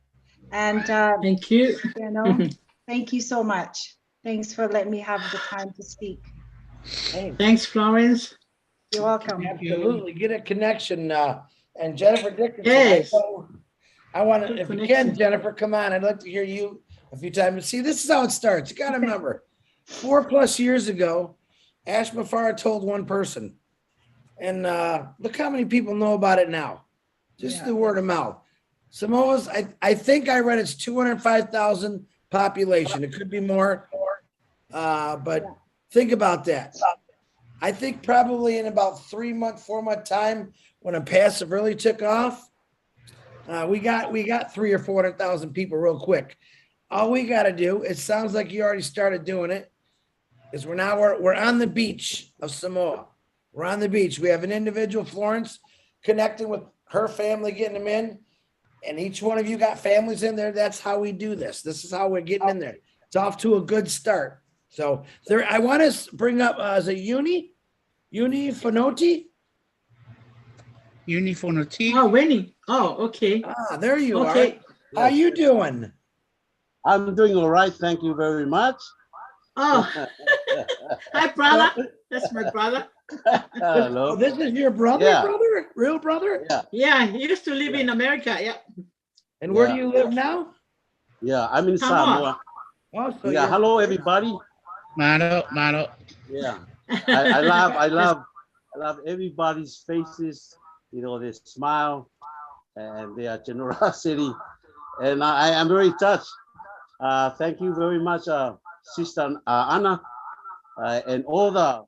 And thank you. You know, thank you so much. Thanks for letting me have the time to speak. Thanks, Florence. You're welcome. Absolutely. Get a connection. And Jennifer Dickinson, Yes. I want to, Good if you connection. can, Jennifer, come on. I'd like to hear you a few times. See, this is how it starts. You got to remember, 4+ years ago, Ash Mafara told one person. And look how many people know about it now. Just the word of mouth. Samoa's, I think I read it's 205,000 population. It could be more. But think about that. I think probably in about 4 month time, when ONPASSIVE really took off, we got 300,000 or 400,000 people real quick. All we got to do, it sounds like you already started doing it, is we're on the beach of Samoa. We're on the beach. We have an individual, Florence, connecting with her family, getting them in, and each one of you got families in there. That's how we do this. This is how we're getting in there. It's off to a good start. So there, I want to bring up as a Uni Fonoti. Uniformity. Oh, Winnie. Oh, okay. There you Okay. are. How you doing? I'm doing all right. Thank you very much. Oh, hi, brother. That's my brother. Hello. This is your brother, Yeah. brother? Real brother? Yeah. Yeah, he used to live in America. Yeah. And where do Yeah. you live now? Yeah, I'm in Samoa. Samoa. Oh, so Yeah, you're- hello everybody. Mano. Yeah, I love everybody's faces. You know, they smile and their generosity, and I am very touched. Thank you very much, Sister Anna, and all the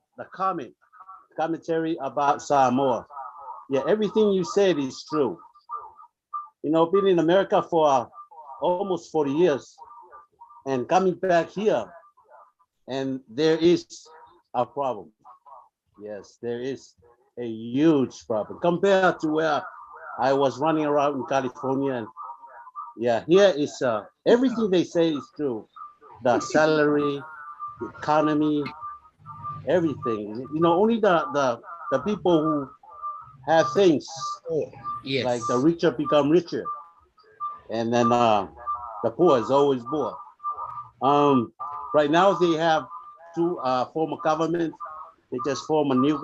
commentary about Samoa. Yeah, everything you said is true. You know, been in America for almost 40 years, and coming back here, and there is a problem. Yes, there is a huge problem compared to where I was running around in California. And yeah, here is everything they say is true. The salary, the economy, everything. You know, only the people who have things Yes. like the richer become richer, and then the poor is always poor. Right now they have two form of government. They just form a new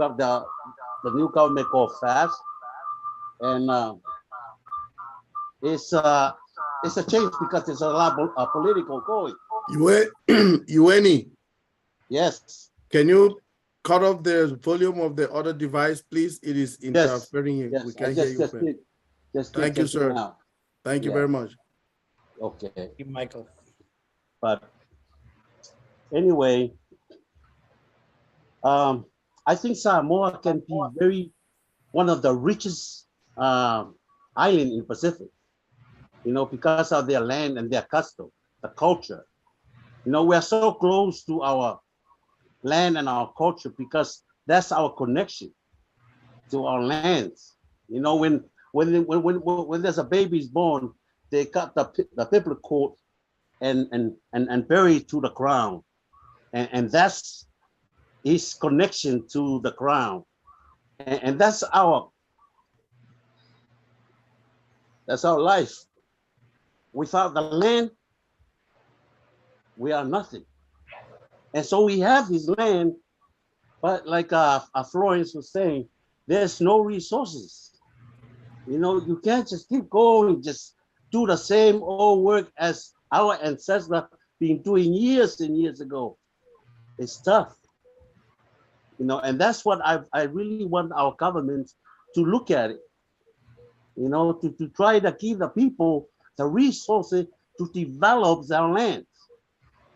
the new government called FAST, and it's a change because there's a lot of political going. Ueni, Yes. can you cut off the volume of the other device, please? It is interfering. Yes. We I can't hear you. Thank you, sir. Now. Thank you Yeah. very much. Okay. Thank you, Michael. But anyway, I think Samoa can be one of the richest island in Pacific. You know, because of their land and their custom, the culture. You know, we are so close to our land and our culture because that's our connection to our lands. You know, when there's a baby's born, they cut the piplet cord and bury it to the ground, and that's his connection to the ground, and that's our life. Without the land, We are nothing. And so we have this land, but like Florence was saying, there's no resources. You know, you can't just keep going, just do the same old work as our ancestors been doing years and years ago. It's tough. You know, and that's what I really want our government to look at it, you know, to try to give the people the resources to develop their lands.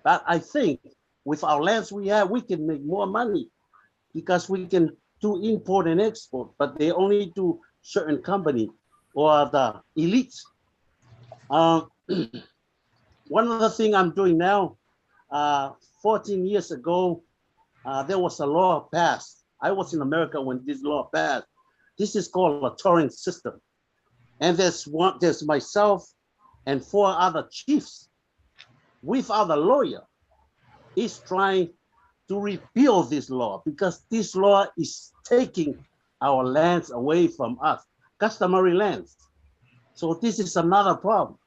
But I think with our lands we have, we can make more money because we can do import and export, but they only do certain company or the elites. One of the things I'm doing now, 14 years ago, there was a law passed. I was in America when this law passed. This is called a torrent system. And there's myself and 4 other chiefs without a lawyer is trying to repeal this law because this law is taking our lands away from us, customary lands. So this is another problem.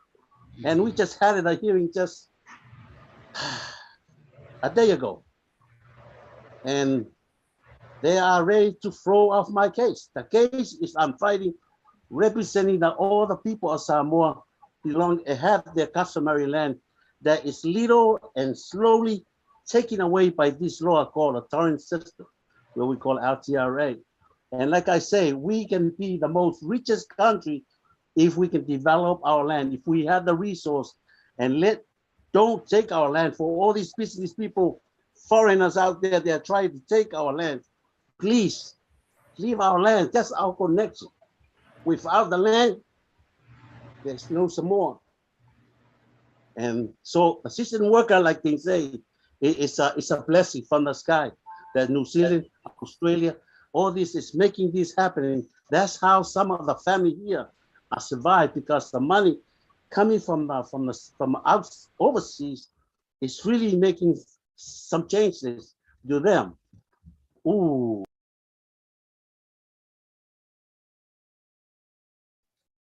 And we just had a hearing just a day ago. And they are ready to throw off my case. The case is I'm fighting, representing all the people of Samoa have their customary land that is little and slowly taken away by this law called a torrent system, what we call LTRA. And like I say, we can be the most richest country if we can develop our land, if we have the resource and don't take our land for all these business people, foreigners out there, they're trying to take our land. Please leave our land. That's our connection. Without the land, there's no Samoa. And so assistant worker, like they say, it's a blessing from the sky that New Zealand, Australia, all this is making this happening. That's how some of the family here are survived because the money coming from overseas is really making some changes to them. Ooh.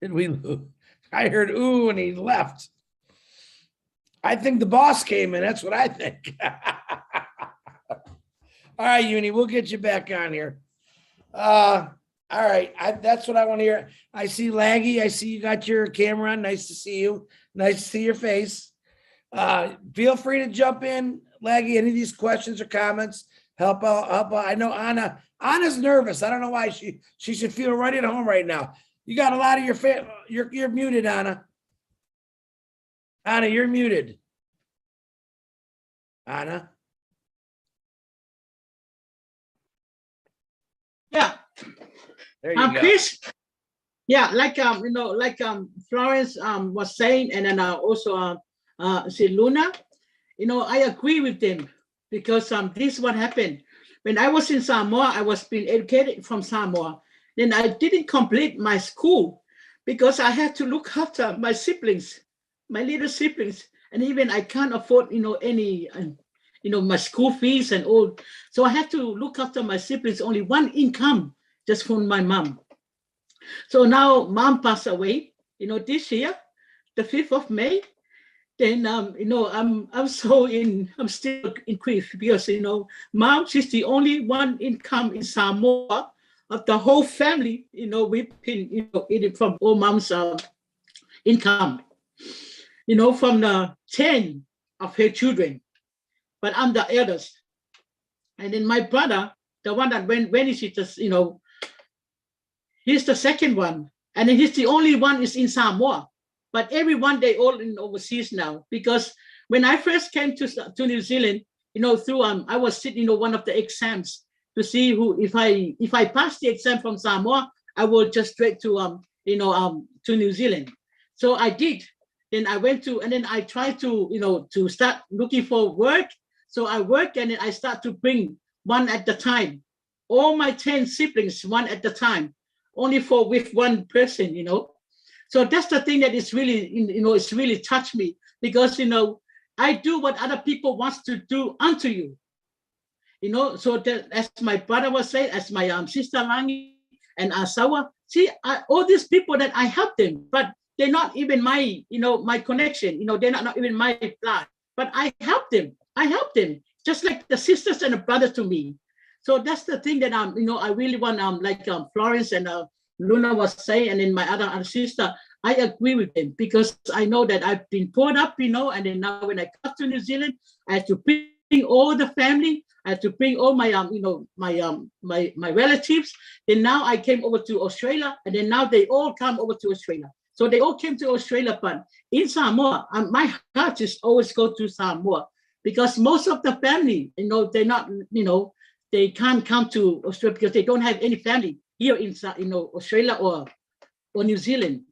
Did we lose? I heard ooh and he left. I think the boss came in. That's what I think. All right, Uni, we'll get you back on here. All right, that's what I want to hear. I see Laggy. I see you got your camera on. Nice to see you. Nice to see your face. Feel free to jump in, Laggy. Any of these questions or comments, help out. I know Anna's nervous. I don't know why she should feel right at home right now. You got a lot of your you're muted, Anna. Anna, you're muted. Anna. Yeah. There you go. Chris, yeah, like Florence was saying, and then also say Luna, I agree with them because this is what happened. When I was in Samoa, I was being educated from Samoa. Then I didn't complete my school because I had to look after my siblings, my little siblings, and even I can't afford, any, my school fees and all. So I had to look after my siblings, only one income, just from my mom. So now mom passed away, this year, the 5th of May. Then, I'm still in grief because, mom, she's the only one income in Samoa of the whole family. We've been, eating from all mom's income, from the 10 of her children, but I'm the eldest. And then my brother, the one that when is it just, he's the second one. And then he's the only one is in Samoa. But everyone, they all in overseas now. Because when I first came to New Zealand, through I was sitting, one of the exams to see if I pass the exam from Samoa, I will just straight to New Zealand. So I did. Then I went to, and then I tried to, to start looking for work. So I work and then I start to bring one at the time. All my 10 siblings, one at the time, only with one person, So that's the thing that is really, it's really touched me because, I do what other people wants to do unto you. So that, as my brother was saying, as my sister Langi and Asawa, see, all these people that I help them, but they're not even my, my connection, they're not even my blood. but I helped them. I helped them just like the sisters and the brothers to me. So that's the thing that I really want like Florence and Luna was saying, and then my other sister, I agree with them because I know that I've been brought up, and then now when I come to New Zealand, I had to bring all the family, I had to bring all my my relatives. And now I came over to Australia, and then now they all come over to Australia. So they all came to Australia, but in Samoa, my heart is always go to Samoa because most of the family, they're not, they can't come to Australia because they don't have any family here in Australia or New Zealand.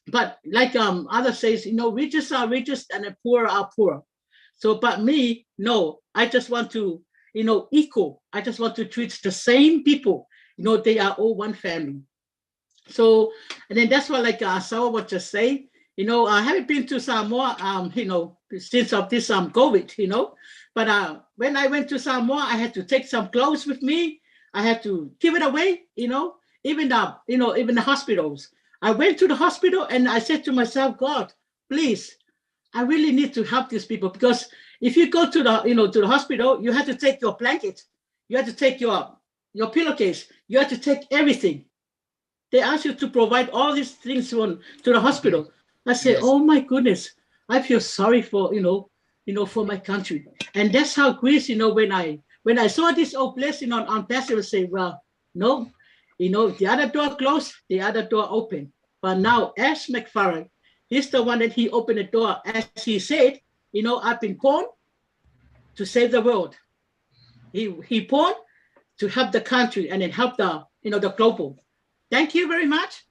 But like others says, richest are richest and the poor are poor. So, but me, no, I just want to, equal. I just want to treat the same people. They are all one family. So, and then that's what like Sawa would just say. I haven't been to Samoa, since of this COVID, but when I went to Samoa, I had to take some clothes with me. I had to give it away, even the hospitals. I went to the hospital and I said to myself, God, please, I really need to help these people because if you go to the, to the hospital, you have to take your blanket, you have to take your pillowcase, you have to take everything. They ask you to provide all these things to the hospital. I say, Yes. oh my goodness, I feel sorry for, for my country. And that's how Greece, when I saw this old blessing on Pastor say, well, no, the other door closed, the other door open. But now Ash McFarland, he's the one that he opened the door. As he said, I've been born to save the world. He born to help the country and then help the, the global. Thank you very much.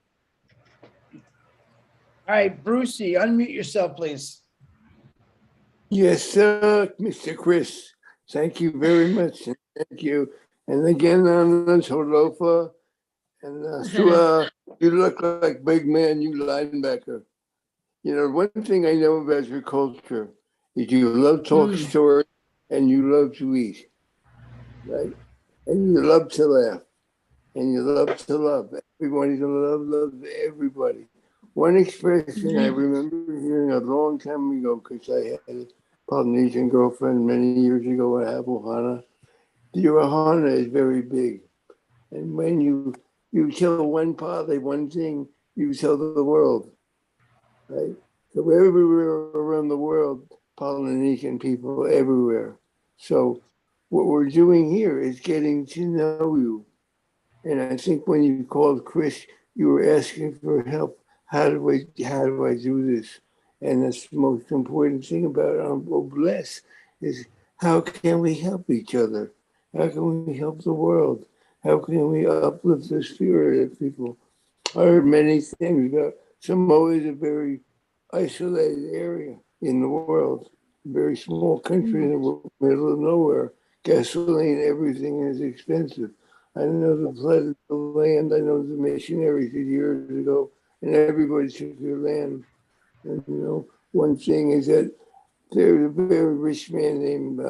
All right, Brucey, unmute yourself, please. Yes, sir, Mr. Chris. Thank you very much. Thank you. And again, Tolofa and Sua, you look like big man, you linebacker. One thing I know about your culture is you love talk stories and you love to eat, right? And you love to laugh and you love to love. Everybody to love everybody. One expression I remember hearing a long time ago because I had a Polynesian girlfriend many years ago at Ohana. The ohana is very big. And when you tell one poly one thing, you tell the world, right? So everywhere around the world, Polynesian people everywhere. So what we're doing here is getting to know you. And I think when you called Chris, you were asking for help. How do I do this? And that's the most important thing about Bless is how can we help each other? How can we help the world? How can we uplift the spirit of people? I heard many things about Samoa is a very isolated area in the world, a very small country in the middle of nowhere. Gasoline, everything is expensive. I know the flood of the land. I know the missionaries did years ago, and everybody took their land. And one thing is that there's a very rich man named,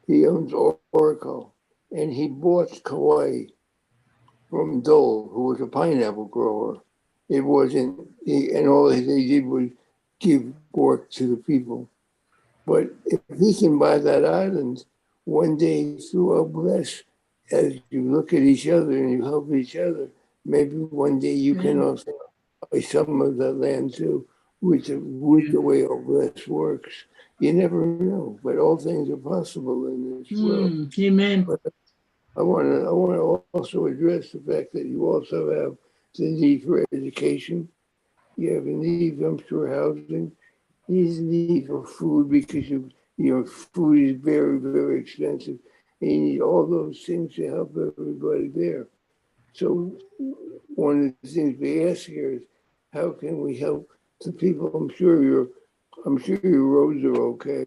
he owns Oracle, and he bought Kauai from Dole, who was a pineapple grower. It wasn't, and all they did was give work to the people. But if he can buy that island, one day through a bless, as you look at each other and you help each other, maybe one day you can also buy some of that land too, with the way all bless works. You never know, but all things are possible in this world. Amen. But I want to also address the fact that you also have the need for education. You have a need, I'm sure, housing. You need for food because your food is very, very expensive. And you need all those things to help everybody there. So one of the things we ask here is how can we help the people? I'm sure your roads are okay.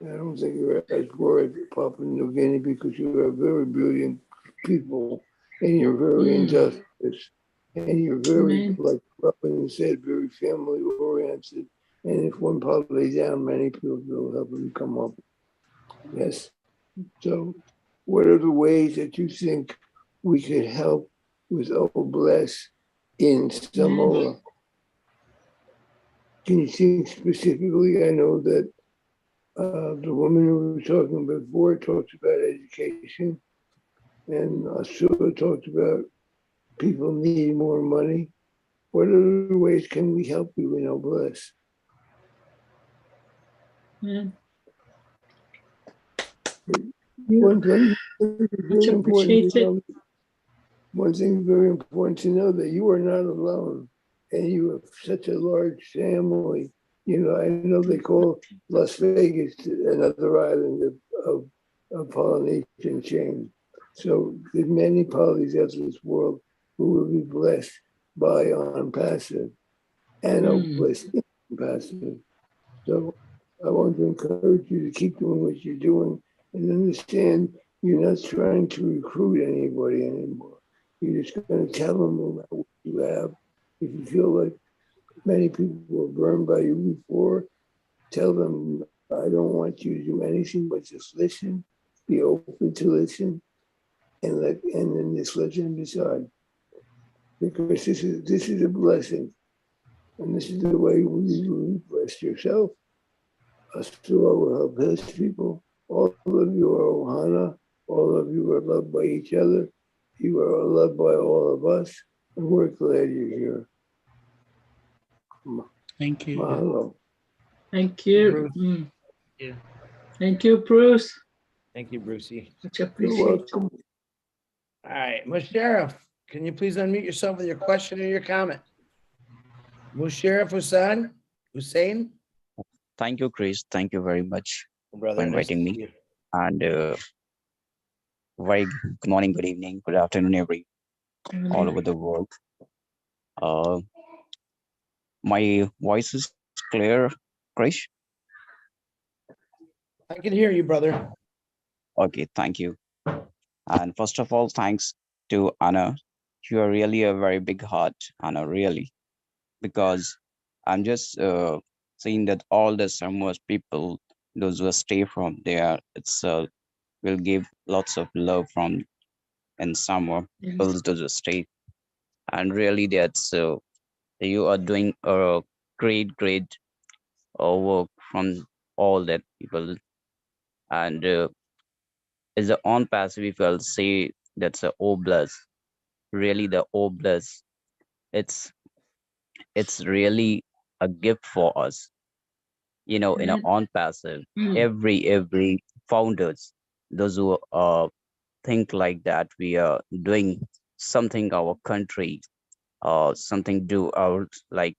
I don't think you're as worried Papua New Guinea because you are very brilliant people and you're very industrious and you're very, like Robin said, very family oriented. And if one part lays down, many people will help them come up. Yes. So what are the ways that you think we could help with Old Bless in Samoa? Can you think specifically? I know that The woman who was talking before talked about education, and Asura talked about people needing more money. What other ways can we help you in Oblast? One thing very important to know, one thing very important to know, that you are not alone, and you have such a large family. You know, I know they call Las Vegas another island of Polynesian chain. So there's many polys out of this world who will be blessed by ONPASSIVE and Oblast passive. So I want to encourage you to keep doing what you're doing and understand you're not trying to recruit anybody anymore. You're just going to tell them about what you have. If you feel like many people were burned by you before, tell them, I don't want you to do anything but just listen, be open to listen, and then just let them decide. Because this is a blessing. And this is the way you bless yourself. Asura will help his people. All of you are Ohana. All of you are loved by each other. You are loved by all of us. And we're glad you're here. Thank you. Mahalo. Thank you. Yeah. Thank you, Bruce. Thank you, Brucey. Much You're appreciated. welcome. All right, Musharraf, can you please unmute yourself with your question or your comment? Musharraf Hussain? Thank you, Chris. Thank you very much Brother, for nice to inviting see me. you. And very good morning, good evening, good afternoon, all over the world. My voice is clear, Chris? I can hear you, brother. Okay, thank you. And first of all, thanks to Anna. You are really a very big heart, Anna, really. Because I'm just seeing that all the Samoa's people, those who stay from there, it's will give lots of love from in Samoa, people to the state. And really that's you are doing a great work from all that people. And as a on passive, if I'll say that's a oblast, really the oblast, it's really a gift for us. You know, in an on passive, every founders, those who think like that, we are doing something our country, something to our like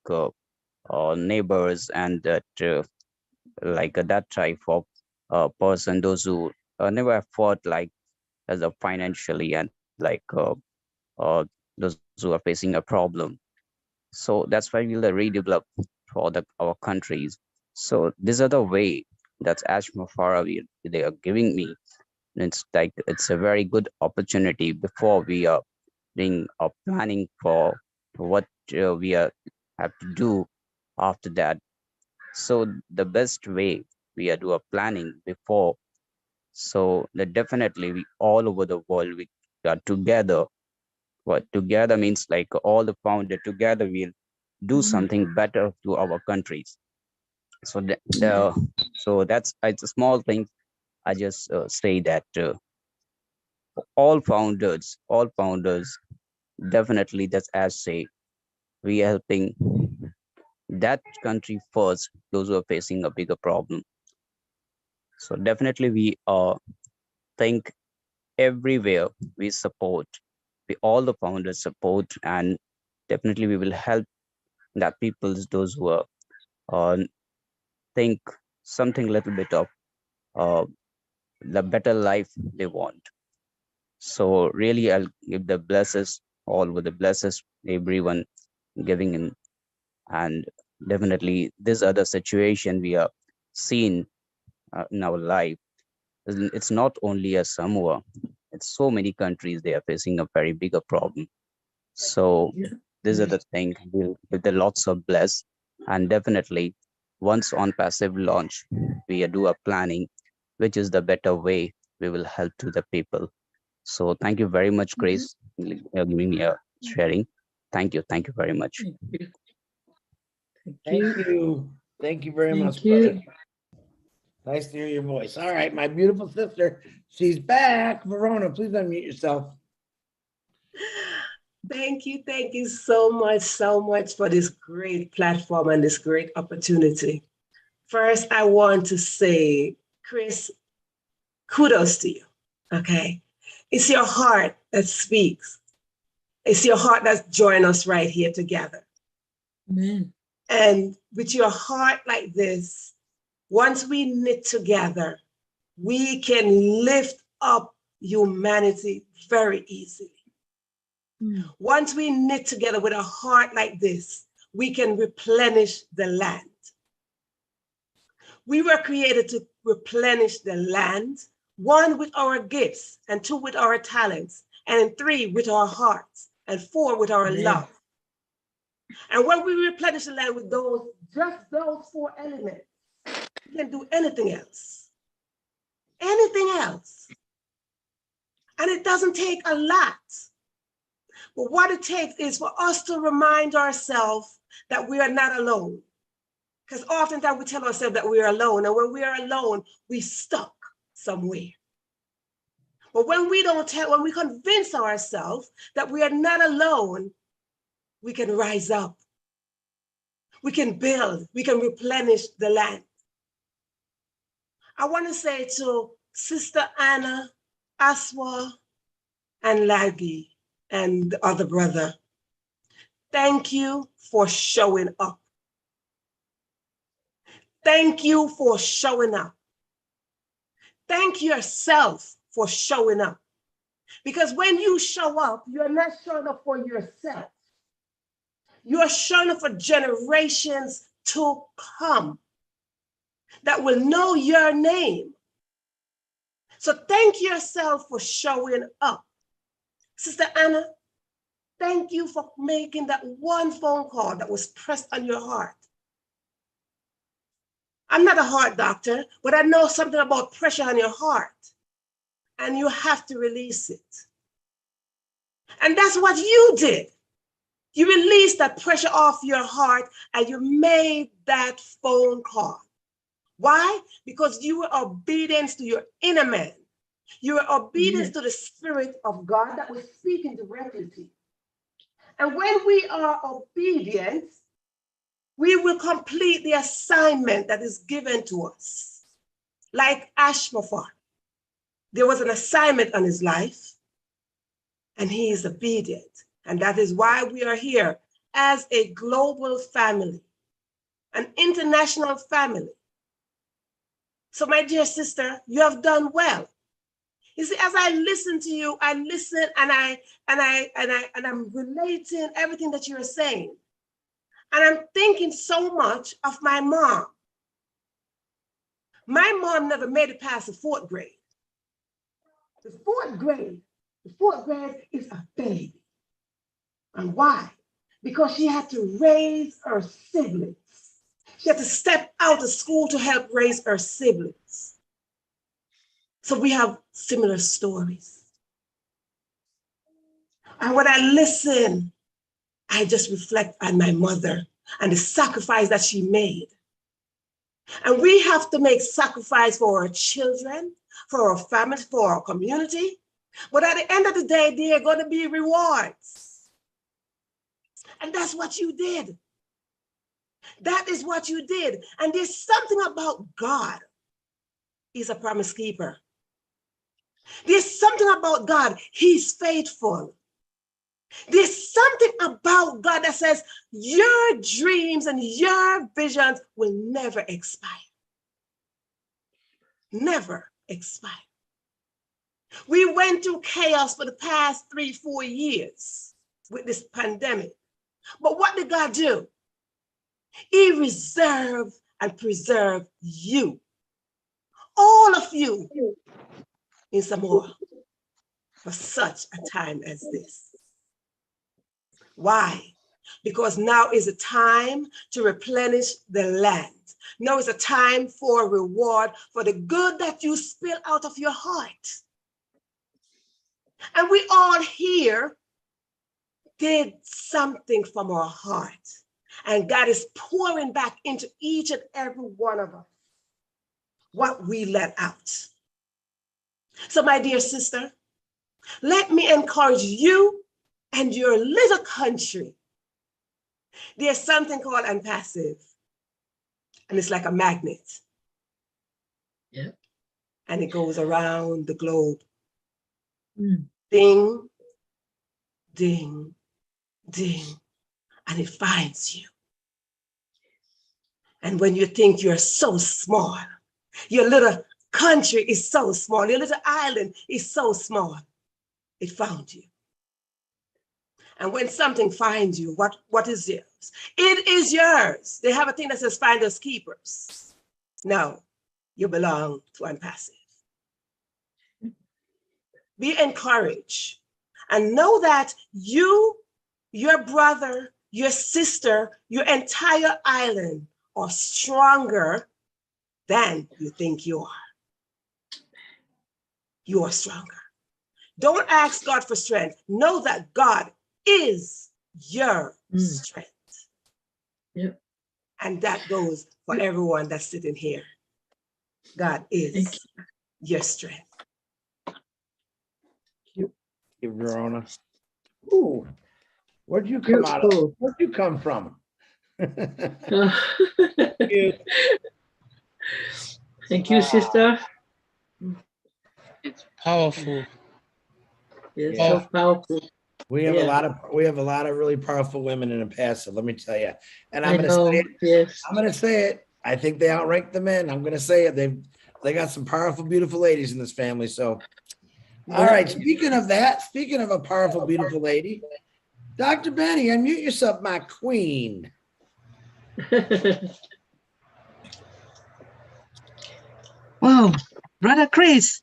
neighbors, and that like that type of person, those who never fought like as a financially, and like those who are facing a problem. So that's why we'll redevelop for our countries. So these are the way that's Ashmafara they are giving me. And it's like it's a very good opportunity before we are doing planning for what we are have to do after that. So the best way we are do a planning before, so that definitely we all over the world we are together. What together means like all the founder together we'll do something better to our countries. So so that's it's a small thing. I just say that all founders definitely, that's as say we are helping that country first, those who are facing a bigger problem. So definitely we think everywhere we support, we all the founders support, and definitely we will help that people, those who are uh, think something little bit of uh, the better life they want. So really I'll give the blesses all with the blesses everyone giving in. And definitely this other situation we are seeing in our life, it's not only a Samoa, it's so many countries they are facing a very bigger problem. So these are the things with the lots of bless. And definitely once on passive launch, we do a planning, which is the better way we will help to the people. So thank you very much, Grace, giving me a sharing. Thank you. Thank you very much. Thank you. Thank you very much, you. brother. Nice to hear your voice. All right, my beautiful sister, she's back. Verona, please unmute yourself. Thank you so much for this great platform and this great opportunity. First, I want to say, Chris, kudos to you, okay? It's your heart that speaks. It's your heart that's joined us right here together. Amen. And with your heart like this, once we knit together, we can lift up humanity very easily. Once we knit together with a heart like this, we can replenish the land. We were created to replenish the land, 1, with our gifts, and 2, with our talents, and 3, with our hearts, and 4, with our love. And when we replenish the land with just those 4 elements, we can do anything else. Anything else. And it doesn't take a lot. But what it takes is for us to remind ourselves that we are not alone. Because oftentimes we tell ourselves that we are alone, and when we are alone, we stuck somewhere. But when we when we convince ourselves that we are not alone, we can rise up. We can build, we can replenish the land. I want to say to Sister Anna, Aswa, and Lagi, and the other brother, thank you for showing up. Thank you for showing up. Thank yourself for showing up. Because when you show up, you're not showing up for yourself. You're showing up for generations to come that will know your name. So thank yourself for showing up. Sister Anna, thank you for making that one phone call that was pressed on your heart. I'm not a heart doctor, but I know something about pressure on your heart, and you have to release it. And that's what you did. You released that pressure off your heart and you made that phone call. Why? Because you were obedient to your inner man. You were obedient to the Spirit of God that was speaking directly to you. And when we are obedient, we will complete the assignment that is given to us. Like Ashmafar, there was an assignment on his life, and he is obedient. And that is why we are here as a global family, an international family. So my dear sister, you have done well. You see, as I listen to you, I listen and I'm relating everything that you're saying. And I'm thinking so much of my mom. My mom never made it past the 4th grade. The fourth grade is a baby. And why? Because she had to raise her siblings. She had to step out of school to help raise her siblings. So we have similar stories. And when I listen, I just reflect on my mother and the sacrifice that she made. And we have to make sacrifice for our children, for our family, for our community. But at the end of the day, there are going to be rewards. And that's what you did. That is what you did. And there's something about God. He's a promise keeper. There's something about God. He's faithful. There's something about God that says your dreams and your visions will never expire. Never expire. We went through chaos for the past 3-4 years with this pandemic. But what did God do? He reserved and preserved you. All of you in Samoa for such a time as this. Why? Because now is a time to replenish the land. Now is a time for reward for the good that you spill out of your heart. And we all here did something from our heart. And God is pouring back into each and every one of us. what we let out. So my dear sister, let me encourage you and your little country. There's something called ONPASSIVE, and it's like a magnet. Yeah. And it goes around the globe. Mm. Ding, ding, ding, and it finds you. And when you think you're so small, your little country is so small, your little island is so small, it found you. And when something finds you, what is yours? It is yours. They have a thing that says finders keepers. No, you belong to ONPASSIVE. Be encouraged and know that you, your brother, your sister, your entire island are stronger than you think you are. You are stronger. Don't ask God for strength. Know that God is your strength. Yep. And that goes for everyone that's sitting here. God is your strength. Thank you, Verona. Ooh, where'd you come out of? Where'd you come from? Thank you, sister. It's powerful. It's Yeah. so powerful. We have Yeah. a lot of really powerful women in ONPASSIVE, let me tell you. And I'm I gonna know, say it. yes. I'm gonna say it. I think they outrank the men. I'm gonna say it. They got some powerful, beautiful ladies in this family. So, all right. Speaking of that, speaking of a powerful, beautiful lady, Dr. Benny, unmute yourself, my queen. Wow, Brother Chris,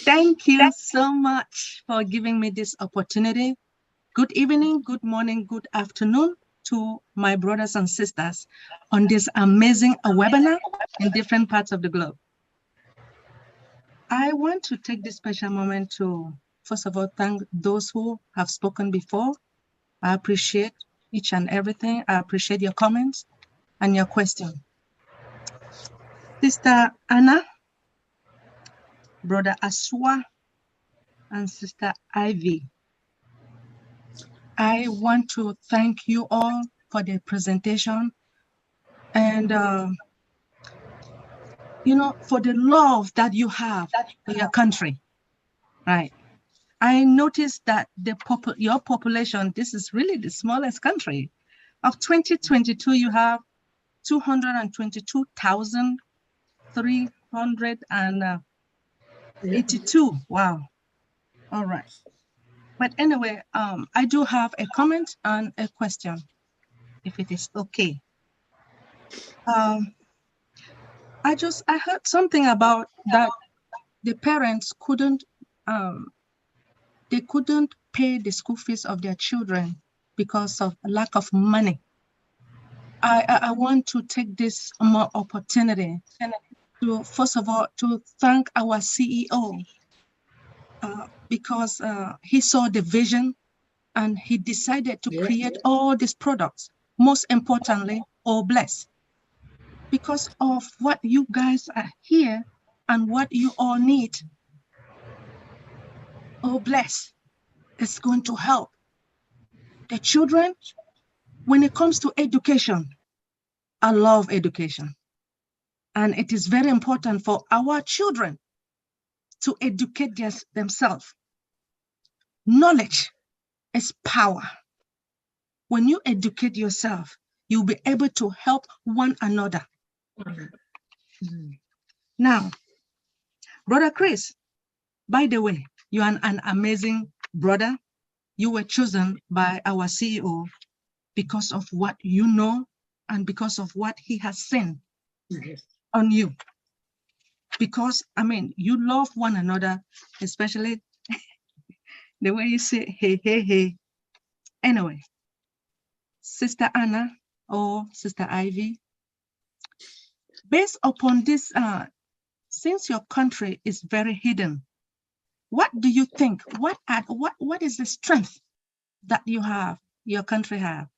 thank you so much for giving me this opportunity. Good evening, good morning, good afternoon to my brothers and sisters on this amazing webinar in different parts of the globe. I want to take this special moment to, first of all, thank those who have spoken before. I appreciate each and everything. I appreciate your comments and your question. Sister Anna, Brother Aswa, and Sister Ivy, I want to thank you all for the presentation and, for the love that you have for your country, right? I noticed that your population, this is really the smallest country. Of 2022, you have 222,382. Wow. All right. But anyway, I do have a comment and a question, if it is okay. I heard something about that the parents couldn't pay the school fees of their children because of lack of money. I want to take this more opportunity to, first of all, to thank our CEO because he saw the vision and he decided to create all these products. Most importantly, All Bless. Because of what you guys are here and what you all need, All Bless is going to help the children. When it comes to education, I love education. And it is very important for our children to educate themselves. Knowledge is power. When you educate yourself, you'll be able to help one another. Now, Brother Chris, by the way, you are an amazing brother. You were chosen by our CEO because of what you know and because of what he has seen on you. Because, you love one another, especially the way you say, hey, hey, hey. Anyway, Sister Anna or Sister Ivy, based upon this, since your country is very hidden, what do you think? What is the strength that your country have?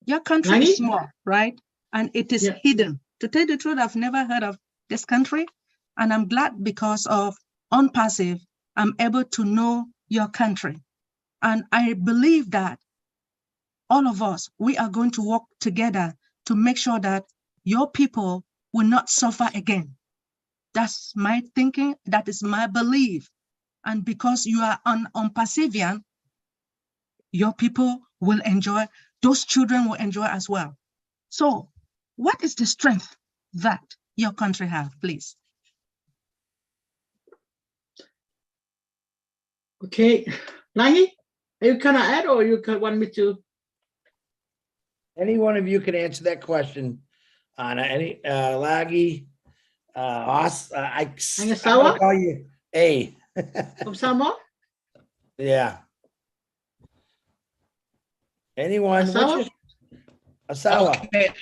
Your country is small, right? And it is hidden. To tell the truth, I've never heard of this country. And I'm glad because of ONPASSIVE, I'm able to know your country. And I believe that all of us, we are going to work together to make sure that your people will not suffer again. That's my thinking. That is my belief. And because you are on ONPASSIVIAN, your people will enjoy, those children will enjoy as well. So what is the strength that your country have, please? Okay, Langi, are you gonna add or you want me to? Any one of you can answer that question. Anna, any Lagi, I'm gonna call you A. From Samoa? Yeah. Anyone? Asawa? Asawa. Okay.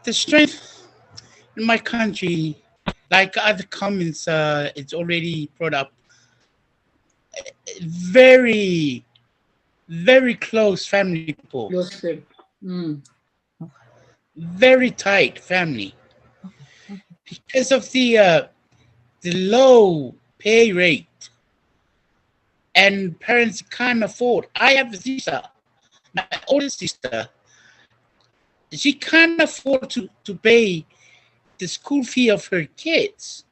The strength in my country, like other comments, it's already brought up. Very, very close family people. Very tight family. Because of the low pay rate, and parents can't afford. I have a sister, my older sister. She can't afford to pay the school fee of her kids.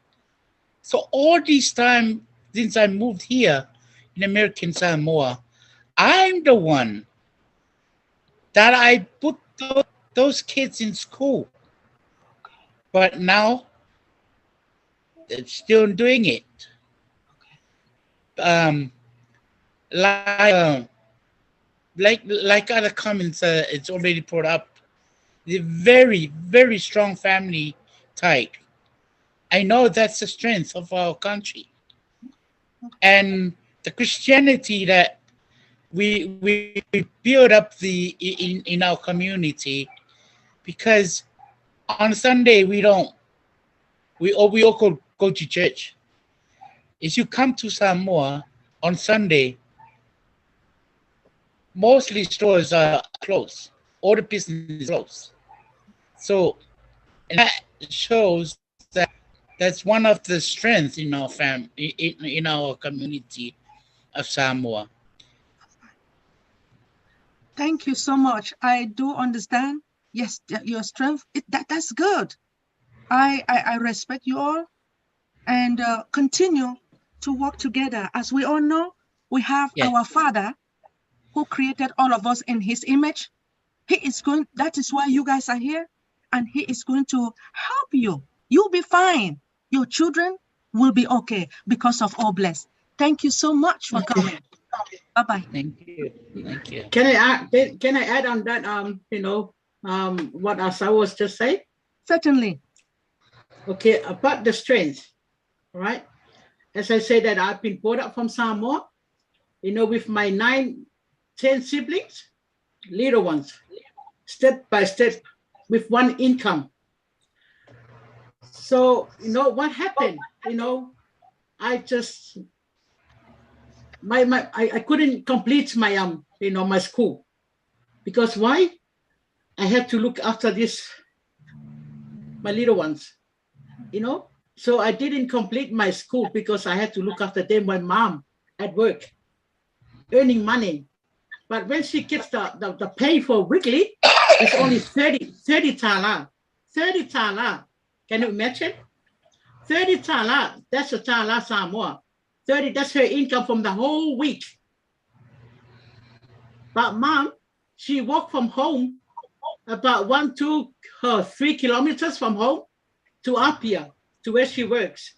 So all this time since I moved here in American Samoa, I'm the one that I put those kids in school. But now they're still doing it. Like other comments, it's already brought up. The very, very strong family type. I know that's the strength of our country. And the Christianity that we build up in our community, because on Sunday we all go to church. If you come to Samoa on Sunday, mostly stores are closed. All the business is closed. So and that shows that that's one of the strengths in our in our community of Samoa. Thank you so much. I do understand. Yes, your strength, that's good. I respect you all and continue to work together. As we all know, we have our Father who created all of us in his image. That is why you guys are here, and he is going to help you. You'll be fine. Your children will be okay because of all blessed. Thank you so much for coming. Bye-bye. Thank you. Thank you. Can I add on that, what Asa was just saying? Certainly. Okay, about the strength, right? As I said that I've been brought up from Samoa, with my 9, 10 siblings, little ones, step by step, with one income. So, what happened, I just, I couldn't complete my, my school. Because why? I had to look after my little ones, So I didn't complete my school because I had to look after them, my mom at work, earning money. But when she gets the pay for weekly, it's only 30 tala. 30 tala. Can you imagine? 30 tala, that's a tala Samoa. 30, that's her income from the whole week. But mom, she walked from home about 1, 2, 3 kilometers from home to Apia, to where she works.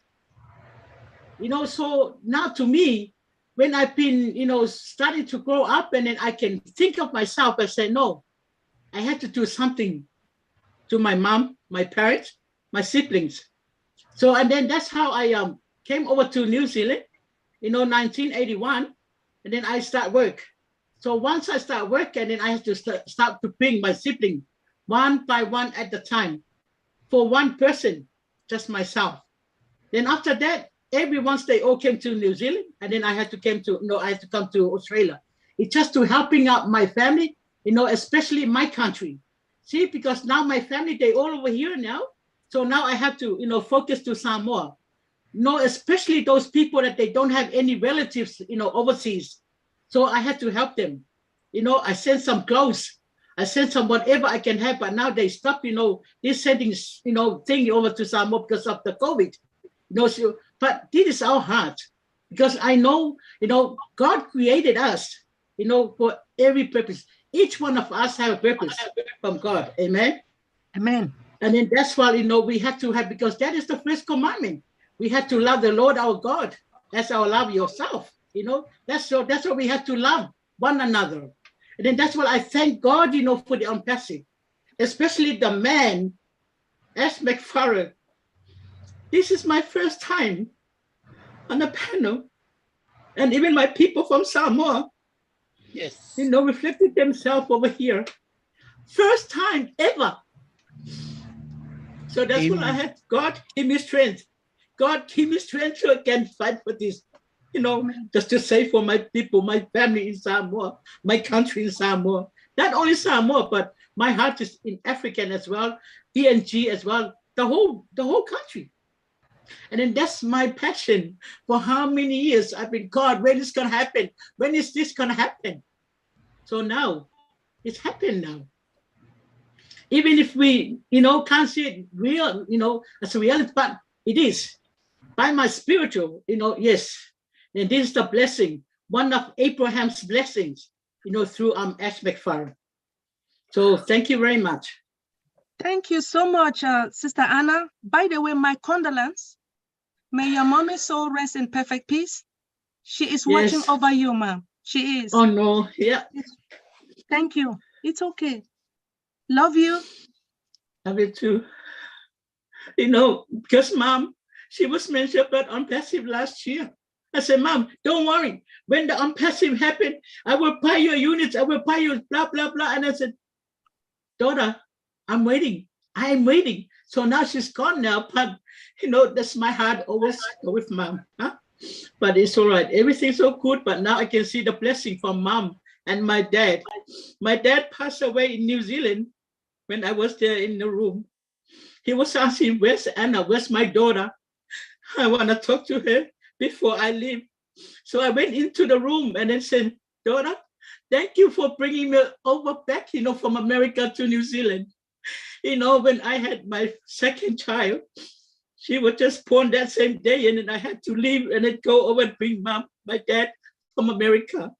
So now to me, when I've been, starting to grow up, and then I can think of myself and say, no, I had to do something to my mom, my parents, my siblings. So, and then that's how I came over to New Zealand, 1981, and then I start work. So once I start work, and then I have to start to bring my sibling one by one at the time for one person, just myself. Then after that, every once they all came to New Zealand, and then I had to come to Australia It's just to helping out my family, especially my country. See, because now my family, they all over here now. So now I have to, focus to Samoa. Especially those people that they don't have any relatives, overseas. So I had to help them. I sent some clothes. I sent some whatever I can have, but now they stop, this sending, thing over to Samoa because of the COVID. But this is our heart, because I know, God created us, for every purpose. Each one of us have a purpose from God. Amen. Amen. And then that's why, we have to have, because that is the first commandment. We have to love the Lord our God as our love yourself. That's why we have to love one another. And then that's why I thank God, for the ONPASSIVE, especially the man, S. McFarland. This is my first time on the panel. And even my people from Samoa, yes, reflected themselves over here. First time ever. So that's what I had. God give me strength. God give me strength so I can fight for this. Just to say for my people, my family in Samoa, my country in Samoa. Not only Samoa, but my heart is in African as well, PNG as well, the whole country. And then that's my passion for how many years I've been, God, when is going to happen? When is this going to happen? So now, it's happened now. Even if we, can't see it real, as a reality, but it is. By my spiritual, yes. And this is the blessing, one of Abraham's blessings, through S. McFarland. So thank you very much. Thank you so much, Sister Anna. By the way, my condolence. May your mommy's soul rest in perfect peace. She is watching over you, ma'am. She is. Oh, no. Yeah. Thank you. It's okay. Love you. Love you too. Because Mom, she was mentioned about ONPASSIVE last year. I said, Mom, don't worry. When the ONPASSIVE happened, I will buy your units. I will buy you blah, blah, blah. And I said, daughter, I'm waiting. I am waiting. So now she's gone now. But, that's my heart always go with Mom. Huh? But it's all right. Everything's so good. But now I can see the blessing from Mom and my dad. My dad passed away in New Zealand when I was there in the room. He was asking, where's Anna? Where's my daughter? I want to talk to her before I leave. So I went into the room and then said, daughter, thank you for bringing me over back, from America to New Zealand. When I had my second child, she was just born that same day, and then I had to leave and then go over and bring Mom, my dad, from America.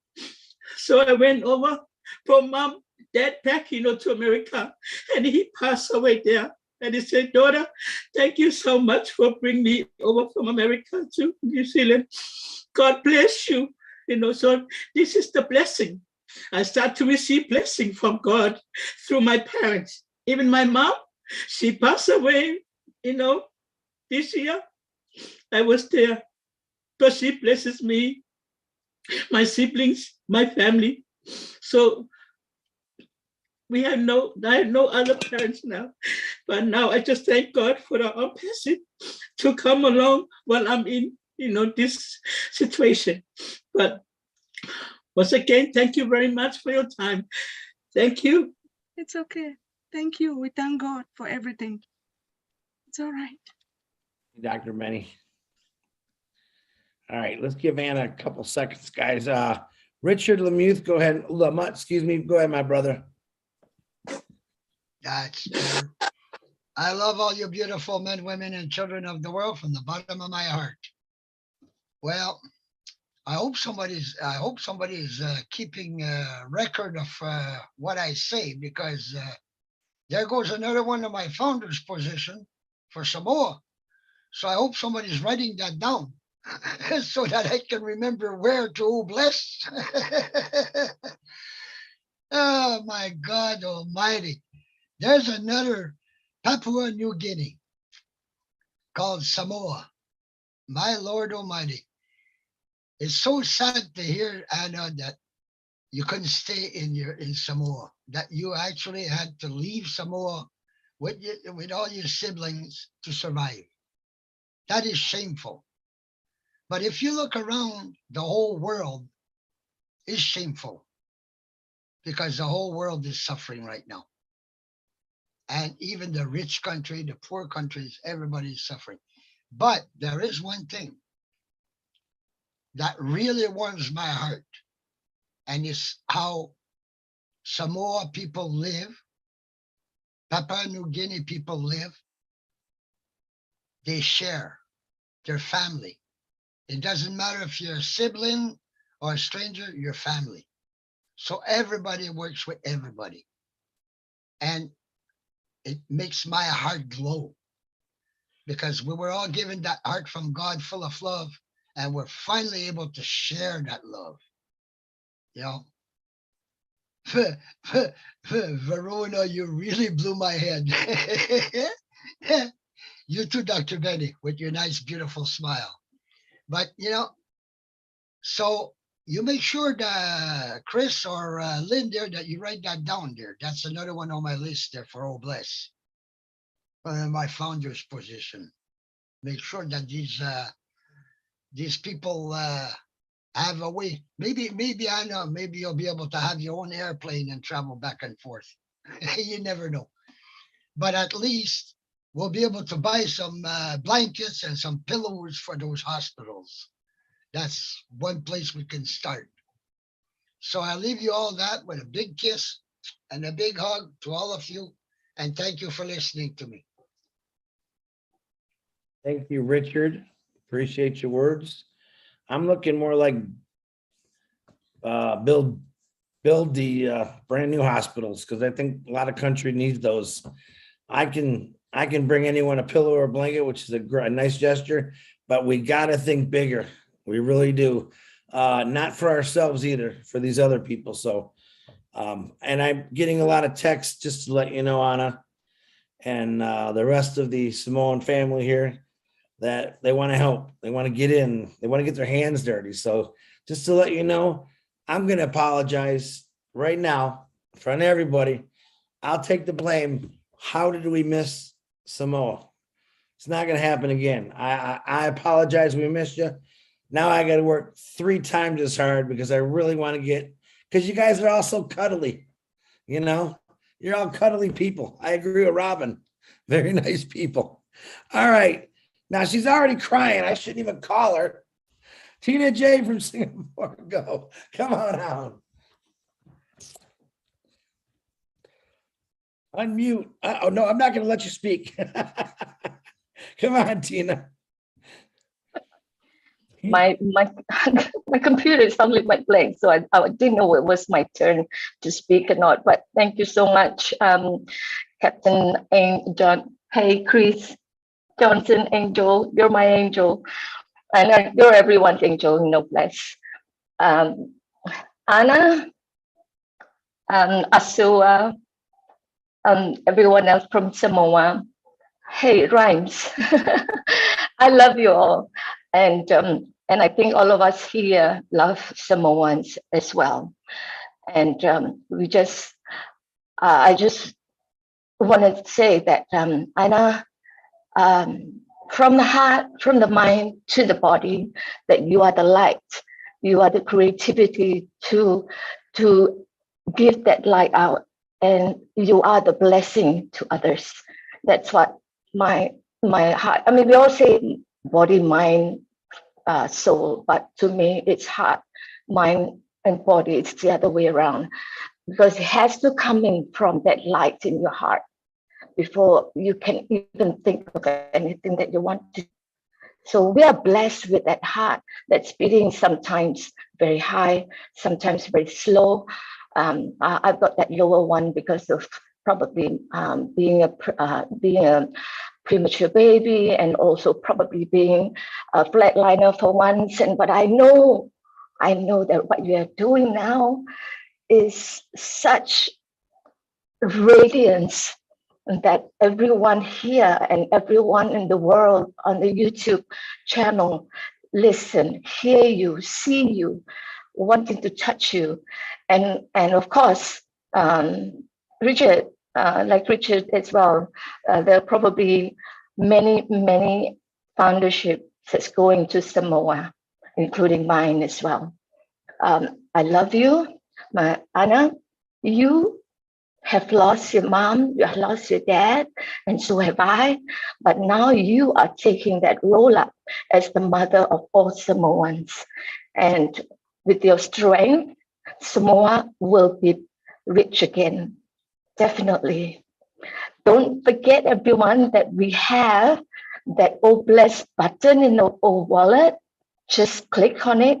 So I went over from Mom, Dad back, to America, and he passed away there. And he said, daughter, thank you so much for bringing me over from America to New Zealand. God bless you. So this is the blessing. I start to receive blessing from God through my parents. Even my mom, she passed away, this year. I was there, but she blesses me, my siblings, my family. So I have no other parents now, but now I just thank God for the ONPASSIVE to come along while I'm in, this situation. But once again, thank you very much for your time. Thank you. It's okay. Thank you. We thank God for everything. It's all right. Dr. Benny. All right, let's give Anna a couple seconds, guys. Richard Lemuth, go ahead. Lamont, excuse me. Go ahead, my brother. I love all you beautiful men, women, and children of the world from the bottom of my heart. Well, I hope somebody's keeping a record of what I say, because there goes another one of my founder's position for Samoa. So I hope somebody's writing that down so that I can remember where to bless. Oh my God Almighty. There's another Papua New Guinea called Samoa. My Lord Almighty. It's so sad to hear, Anna, that you couldn't stay in Samoa, that you actually had to leave Samoa with all your siblings to survive. That is shameful. But if you look around, the whole world is shameful. because the whole world is suffering right now. And even the rich country, the poor countries, everybody is suffering. But there is one thing that really warms my heart, and it's how Samoa people live, Papua New Guinea people live. They share their family. It doesn't matter if you're a sibling or a stranger, you're family. So everybody works with everybody. And it makes my heart glow because we were all given that heart from God full of love, and we're finally able to share that love. You know, Verona, you really blew my head. You too, Dr. Benny, with your nice, beautiful smile. But, you know, so you make sure that Chris or Lynn there, that you write that down there. That's another one on my list there for Oh Bless. My founder's position. Make sure that these people have a way. Maybe I know, maybe you'll be able to have your own airplane and travel back and forth. You never know. But at least we'll be able to buy some blankets and some pillows for those hospitals. That's one place we can start. So I leave you all that with a big kiss and a big hug to all of you. And thank you for listening to me. Thank you, Richard. Appreciate your words. I'm looking more like build the brand new hospitals, because I think a lot of country needs those. I can bring anyone a pillow or a blanket, which is a nice gesture, but we got to think bigger. We really do. Not for ourselves either, for these other people. So, and I'm getting a lot of texts, just to let you know, Anna, and the rest of the Samoan family here, that they want to help. They want to get in. They want to get their hands dirty. So just to let you know, I'm going to apologize right now in front of everybody. I'll take the blame. How did we miss Samoa? It's not going to happen again. I apologize. We missed you. Now I got to work 3 times as hard because I really want to get, because you guys are all so cuddly. You know, you're all cuddly people. I agree with Robin. Very nice people. All right. Now she's already crying. I shouldn't even call her. Tina J from Singapore, go. Come on out. Unmute. Oh, no, I'm not going to let you speak. Come on, Tina. My my computer suddenly went blank, so I didn't know it was my turn to speak or not. But thank you so much, Captain John. Hey, Chris Johnson, angel, you're my angel, and you're everyone's angel. No bless. Anna, Asua, everyone else from Samoa. Hey, it rhymes. I love you all, and I think all of us here love Samoans as well. And we just, I just want to say that Anna, from the heart, from the mind to the body, that you are the light, you are the creativity to give that light out, and you are the blessing to others. That's what my heart. I mean, we all say body, mind, soul, but to me, it's heart, mind, and body. It's the other way around, because it has to come in from that light in your heart before you can even think of anything that you want to. So we are blessed with that heart that's beating sometimes very high, sometimes very slow. I've got that lower one because of probably being a premature baby, and also probably being a flatliner for once. But I know that what you are doing now is such radiance that everyone here and everyone in the world on the YouTube channel listen, hear you, see you, wanting to touch you. And of course, Richard, like Richard as well, there are probably many founderships that's going to Samoa, including mine as well. I love you, my Anna. You have lost your mom, you have lost your dad, and so have I. But now you are taking that role up as the mother of all Samoans. And with your strength, Samoa will be rich again. Definitely. Don't forget, everyone, that we have that O Bless button in the O wallet. Just click on it.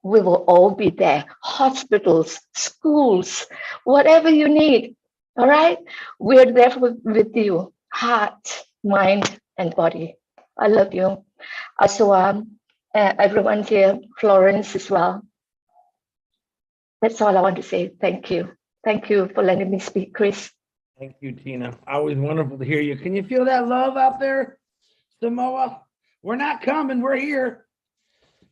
We will all be there. Hospitals, schools, whatever you need. All right? We're there with you. Heart, mind, and body. I love you. Also, everyone here, Florence as well. That's all I want to say. Thank you. Thank you for letting me speak, Chris. Thank you, Tina. Always wonderful to hear you. Can you feel that love out there, Samoa? We're not coming. We're here.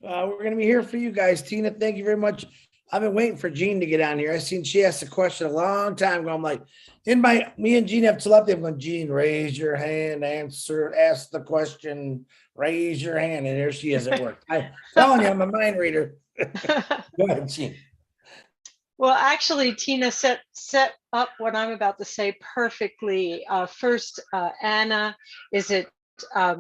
We're going to be here for you guys. Tina, thank you very much. I've been waiting for Jean to get on here. I seen she asked a question a long time ago. I'm like, me and Jean have telepathy. I'm going, Jean, raise your hand, ask the question, raise your hand. And there she is at work. I'm telling you, I'm a mind reader. Go ahead, Jean. Well, actually, Tina set up what I'm about to say perfectly. First, Anna, is it I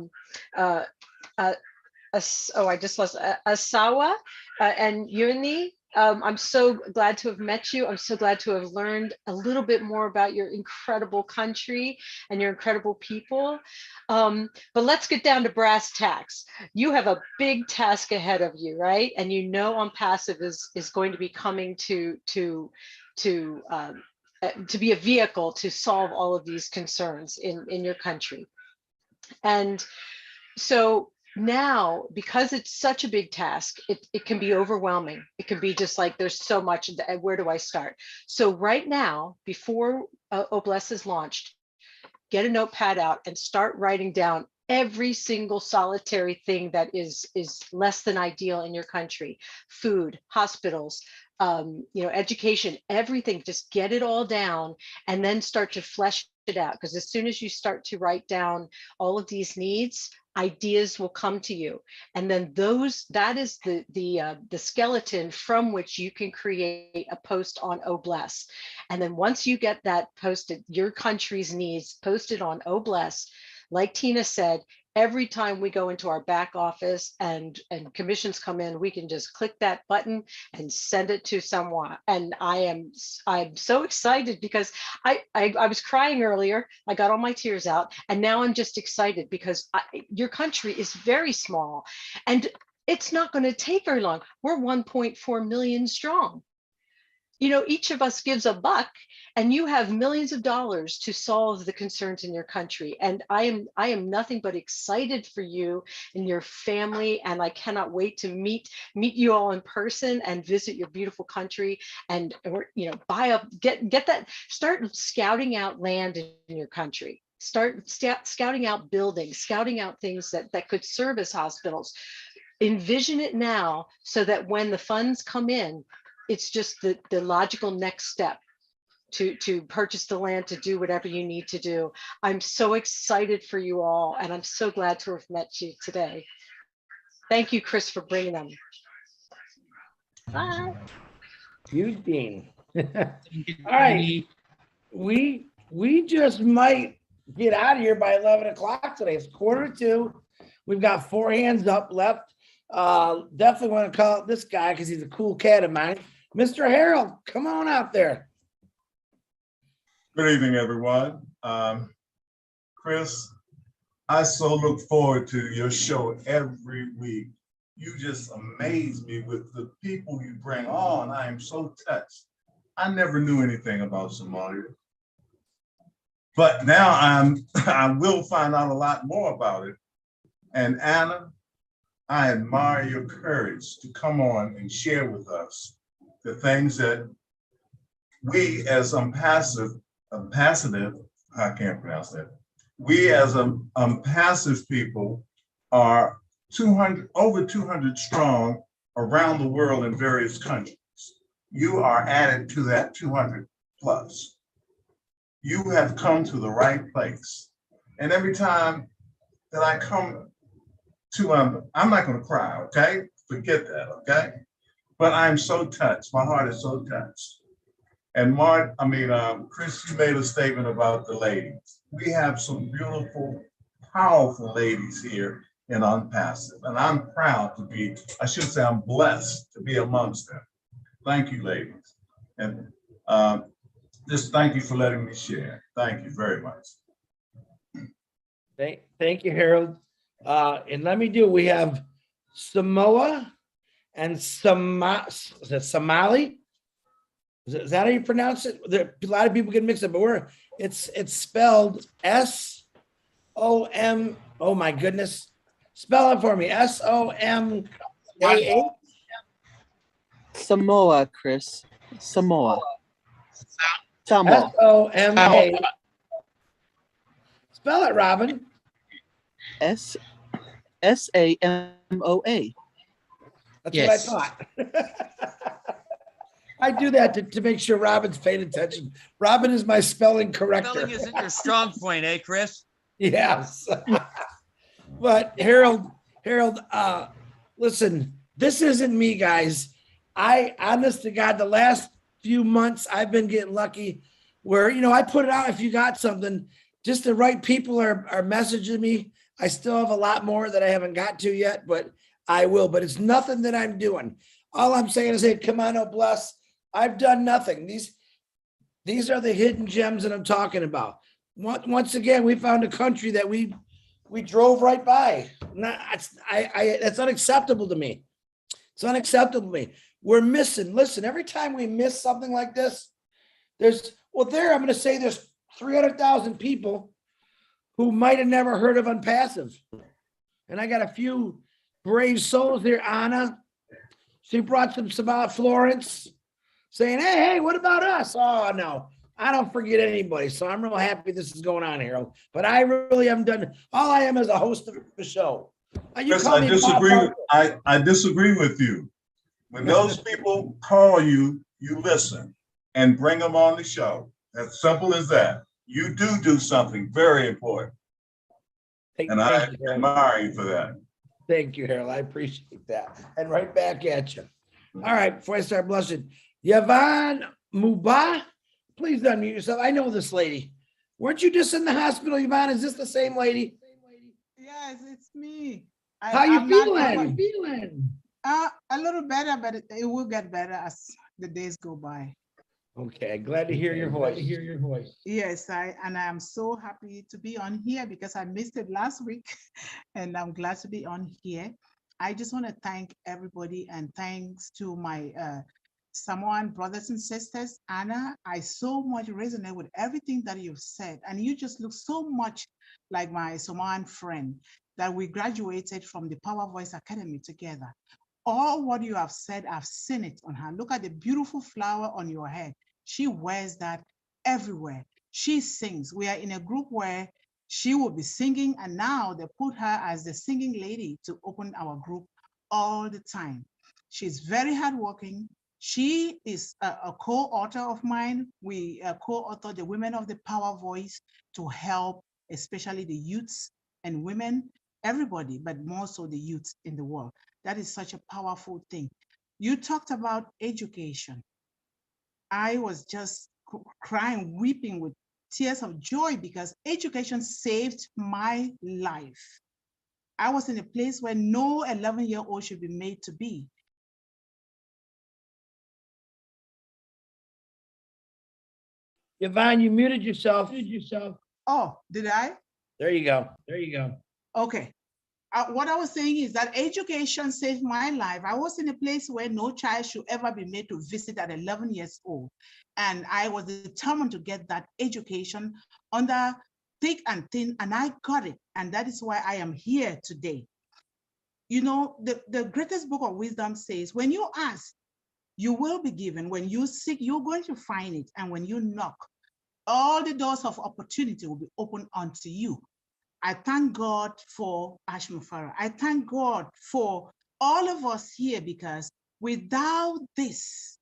just lost Asawa and Yuni. I'm so glad to have met you. I'm so glad to have learned a little bit more about your incredible country and your incredible people. But let's get down to brass tacks. You have a big task ahead of you, right? And you know ONPASSIVE is going to be coming to be a vehicle to solve all of these concerns in your country. And so now, because it's such a big task, it can be overwhelming. It can be just like, there's so much, where do I start? So right now, before OBLESS is launched, get a notepad out and start writing down every single solitary thing that is less than ideal in your country. Food, hospitals, education, everything. Just get it all down and then start to flesh it out. Because as soon as you start to write down all of these needs, ideas will come to you, and then that is the skeleton from which you can create a post on OBLESS. And then once you get that posted, your country's needs posted on OBLESS, like Tina said, every time we go into our back office and commissions come in, we can just click that button and send it to someone. And I'm so excited because I was crying earlier. I got all my tears out, and now I'm just excited because your country is very small, and it's not going to take very long. We're 1.4 million strong. Each of us gives $1, and you have millions of dollars to solve the concerns in your country. And I am nothing but excited for you and your family. And I cannot wait to meet you all in person and visit your beautiful country and, buy up, get that, start scouting out land in your country. Start scouting out buildings, scouting out things that could serve as hospitals. Envision it now so that when the funds come in, it's just the logical next step to purchase the land, to do whatever you need to do. I'm so excited for you all, and I'm so glad to have met you today. Thank you, Chris, for bringing them. Bye. Eugene. All right. We just might get out of here by 11 o'clock today. It's 1:45. We've got 4 hands up left. Definitely want to call out this guy because he's a cool cat of mine. Mr. Harold, come on out there. Good evening, everyone. Chris, I so look forward to your show every week. You just amaze me with the people you bring on. I am so touched. I never knew anything about Somalia, but now I will find out a lot more about it. And Anna, I admire your courage to come on and share with us the things that we as ONPASSIVE, I can't pronounce that. We as ONPASSIVE people are over 200 strong around the world in various countries. You are added to that 200 plus. You have come to the right place. And every time that I come to, I'm not gonna cry, okay? Forget that, okay? But I'm so touched, my heart is so touched. And Chris, you made a statement about the ladies. We have some beautiful, powerful ladies here in ONPASSIVE, and I'm proud to be, I should say I'm blessed to be amongst them. Thank you, ladies. And just thank you for letting me share. Thank you very much. Thank you, Harold. And let me we have Samoa and Somali. Is that how you pronounce it? There, a lot of people get mixed up, but it's spelled S-O-M. Oh my goodness. Spell it for me. S-O-M-A-A. Samoa, Chris. Samoa. Samoa. S-O-M-A. Spell it, Robin. S-A-M-O-A. That's what I thought. I do that to make sure Robin's paying attention. Robin is my spelling corrector. Spelling isn't your strong point, eh, Chris? Yes. But Harold, listen, this isn't me, guys. Honest to God, the last few months, I've been getting lucky where, I put it out. If you got something, just the right people are messaging me. I still have a lot more that I haven't got to yet, but I will. But it's nothing that I'm doing. All I'm saying is, hey, come on, oh bless. I've done nothing. These are the hidden gems that I'm talking about. Once again, we found a country that we drove right by. That's unacceptable to me. It's unacceptable to me. We're missing. Listen, every time we miss something like this, I'm going to say there's 300,000 people who might have never heard of ONPASSIVE. And I got a few brave souls here. Anna, she brought some about Florence saying, hey, what about us? Oh, no, I don't forget anybody. So I'm real happy this is going on, Harold. But I really haven't done, all I am is a host of the show. Chris, I disagree with you. When those people call you, you listen and bring them on the show. As simple as that. You do something very important. And I admire you for that. Thank you, Harold. I appreciate that. And right back at you. All right, before I start blushing, Yavan Mubah, please unmute yourself. I know this lady. Weren't you just in the hospital, Yavan? Is this the same lady? Yes, it's me. How you feeling? A little better, but it will get better as the days go by. Okay, glad to hear your voice. Yes, I am so happy to be on here because I missed it last week, and I'm glad to be on here. I just want to thank everybody, and thanks to my Samoan brothers and sisters. Anna, I so much resonate with everything that you've said, and you just look so much like my Samoan friend that we graduated from the Power Voice Academy together. All what you have said, I've seen it on her. Look at the beautiful flower on your head. She wears that everywhere. She sings. We are in a group where she will be singing, and now they put her as the singing lady to open our group all the time. She's very hardworking. She is a co-author of mine. We co-authored the Women of the Power Voice to help, especially the youths and women, everybody, but more so the youths in the world. That is such a powerful thing. You talked about education. I was just crying, weeping with tears of joy because education saved my life. I was in a place where no 11-year-old should be made to be. Yvonne, you muted yourself. Oh, did I? There you go. Okay. What I was saying is that education saved my life. I was in a place where no child should ever be made to visit at 11 years old. And I was determined to get that education under thick and thin, and I got it. And that is why I am here today. You know, the greatest book of wisdom says, when you ask, you will be given. When you seek, you're going to find it. And when you knock, all the doors of opportunity will be opened unto you. I thank God for Ashmafara. I thank God for all of us here, because without this,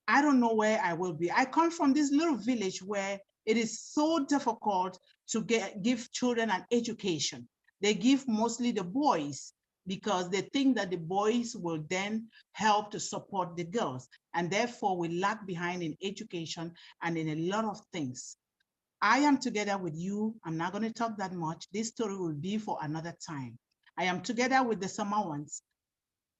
I don't know where I will be. I come from this little village where it is so difficult to give children an education. They give mostly the boys because they think that the boys will then help to support the girls. And therefore we lag behind in education and in a lot of things. I am together with you. I'm not going to talk that much. This story will be for another time. I am together with the Samoans.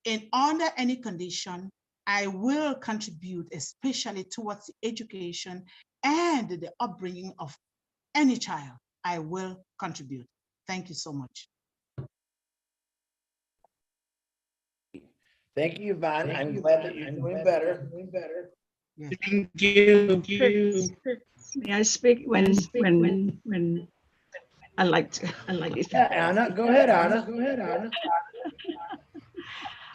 And under any condition, I will contribute, especially towards the education and the upbringing of any child. I will contribute. Thank you so much. Thank you, Yvonne. I'm glad that you're doing better. Thank you. May I speak when I like to? Yeah, Anna, go ahead, Anna.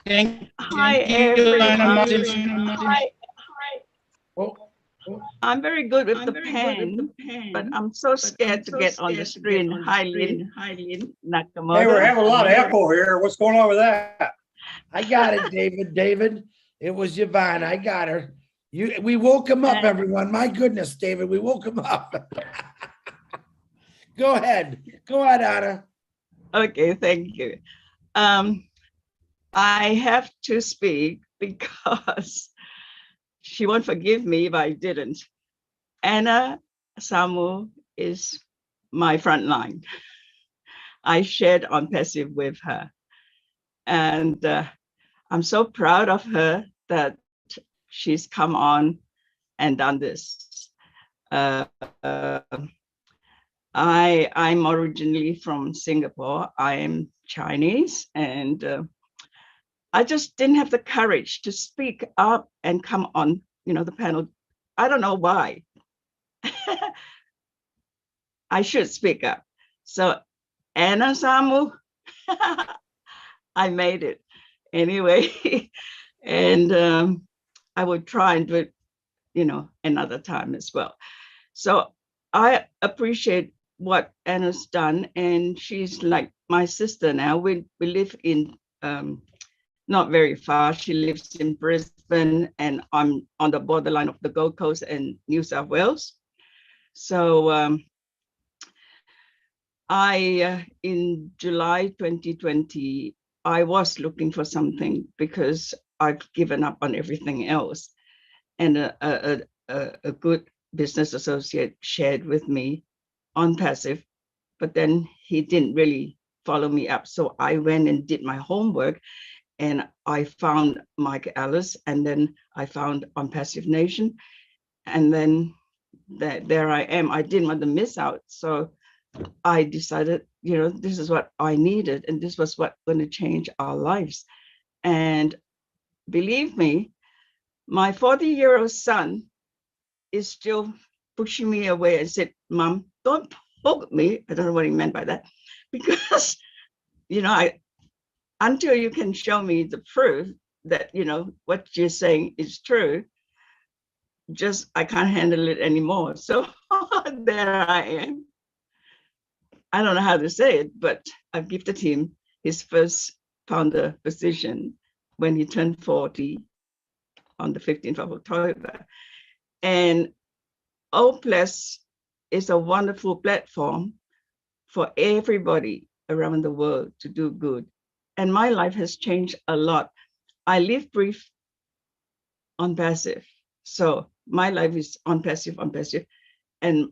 Thank Hi, you, Anna everyone. Martin. I'm very good with the pen, but I'm so scared to get on the screen. Hi, Lynn Nakamoto. Hey, we're having a lot of echo here. What's going on with that? I got it, David. David, it was Yvonne. I got her. We woke him up, everyone. My goodness, David, we woke him up. Go ahead, Anna. Okay, thank you. I have to speak because she won't forgive me if I didn't. Anna Samu is my front line. I shared ONPASSIVE with her. And I'm so proud of her that she's come on and done this. I'm originally from Singapore. I am Chinese, and I just didn't have the courage to speak up and come on, the panel. I don't know why. I should speak up. So Anna Samu, I made it anyway. And I would try and do it, another time as well. So I appreciate what Anna's done, and she's like my sister now. We live in not very far. She lives in Brisbane, and I'm on the borderline of the Gold Coast and New South Wales. So in July 2020, I was looking for something because I've given up on everything else. And a good business associate shared with me ONPASSIVE, but then he didn't really follow me up. So I went and did my homework, and I found Mike Ellis, and then I found ONPASSIVE Nation. And then there I am. I didn't want to miss out. So I decided, this is what I needed, and this was what's going to change our lives. And believe me, my 40-year-old son is still pushing me away and said, Mom, don't poke me. I don't know what he meant by that, because, until you can show me the proof that, what you're saying is true, I can't handle it anymore. So there I am. I don't know how to say it, but I've gifted him his first founder position when he turned 40 on the 15th of October. And OPLES is a wonderful platform for everybody around the world to do good. And my life has changed a lot. I live, breathe ONPASSIVE. So my life is ONPASSIVE. And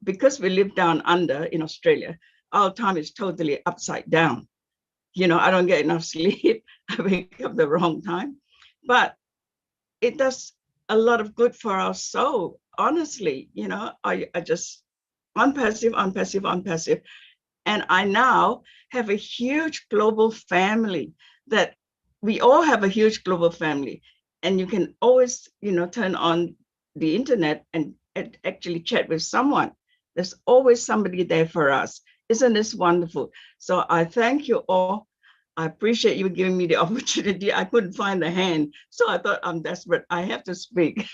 because we live down under in Australia, our time is totally upside down. I don't get enough sleep. I wake up the wrong time. But it does a lot of good for our soul. Honestly, I just ONPASSIVE. And I now have a huge global family that we all have a huge global family. And you can always, turn on the internet and actually chat with someone. There's always somebody there for us. Isn't this wonderful? So I thank you all. I appreciate you giving me the opportunity. I couldn't find the hand, so I thought I'm desperate. I have to speak.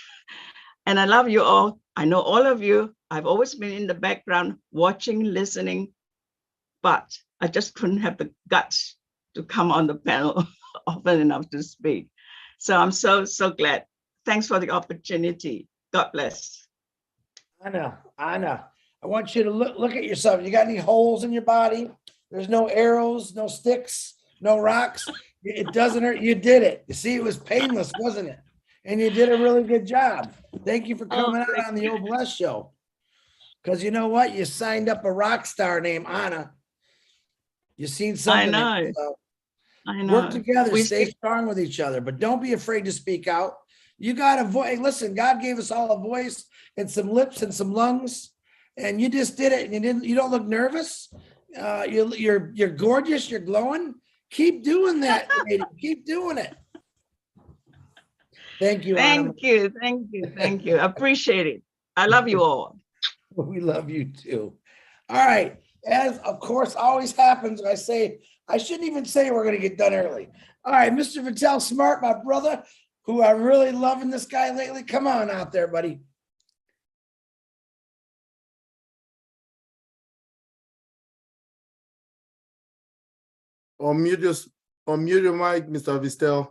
And I love you all. I know all of you. I've always been in the background, watching, listening, but I just couldn't have the guts to come on the panel often enough to speak. So I'm so glad. Thanks for the opportunity. God bless. Anna, I want you to look at yourself. You got any holes in your body? There's no arrows, no sticks. no rocks. It doesn't hurt. You did it. You see, it was painless, wasn't it? And you did a really good job. Thank you for coming out on the Old Bless show. Because you know what? You signed up a rock star named Anna. You seen something. I know. Work together, We stay speak- strong with each other, but don't be afraid to speak out. You got a voice. Listen, God gave us all a voice and some lips and some lungs, and you just did it. And you don't look nervous. You're gorgeous. You're glowing. Keep doing that, lady. Keep doing it. Thank you, Anna. Thank you. Appreciate it. I love you all. We love you too. All right. As of course always happens, I shouldn't even say we're going to get done early. All right, Mr. Vittel Smart, my brother, who I'm really loving this guy lately. Come on out there, buddy. Unmute your mic, Mr. Vistel.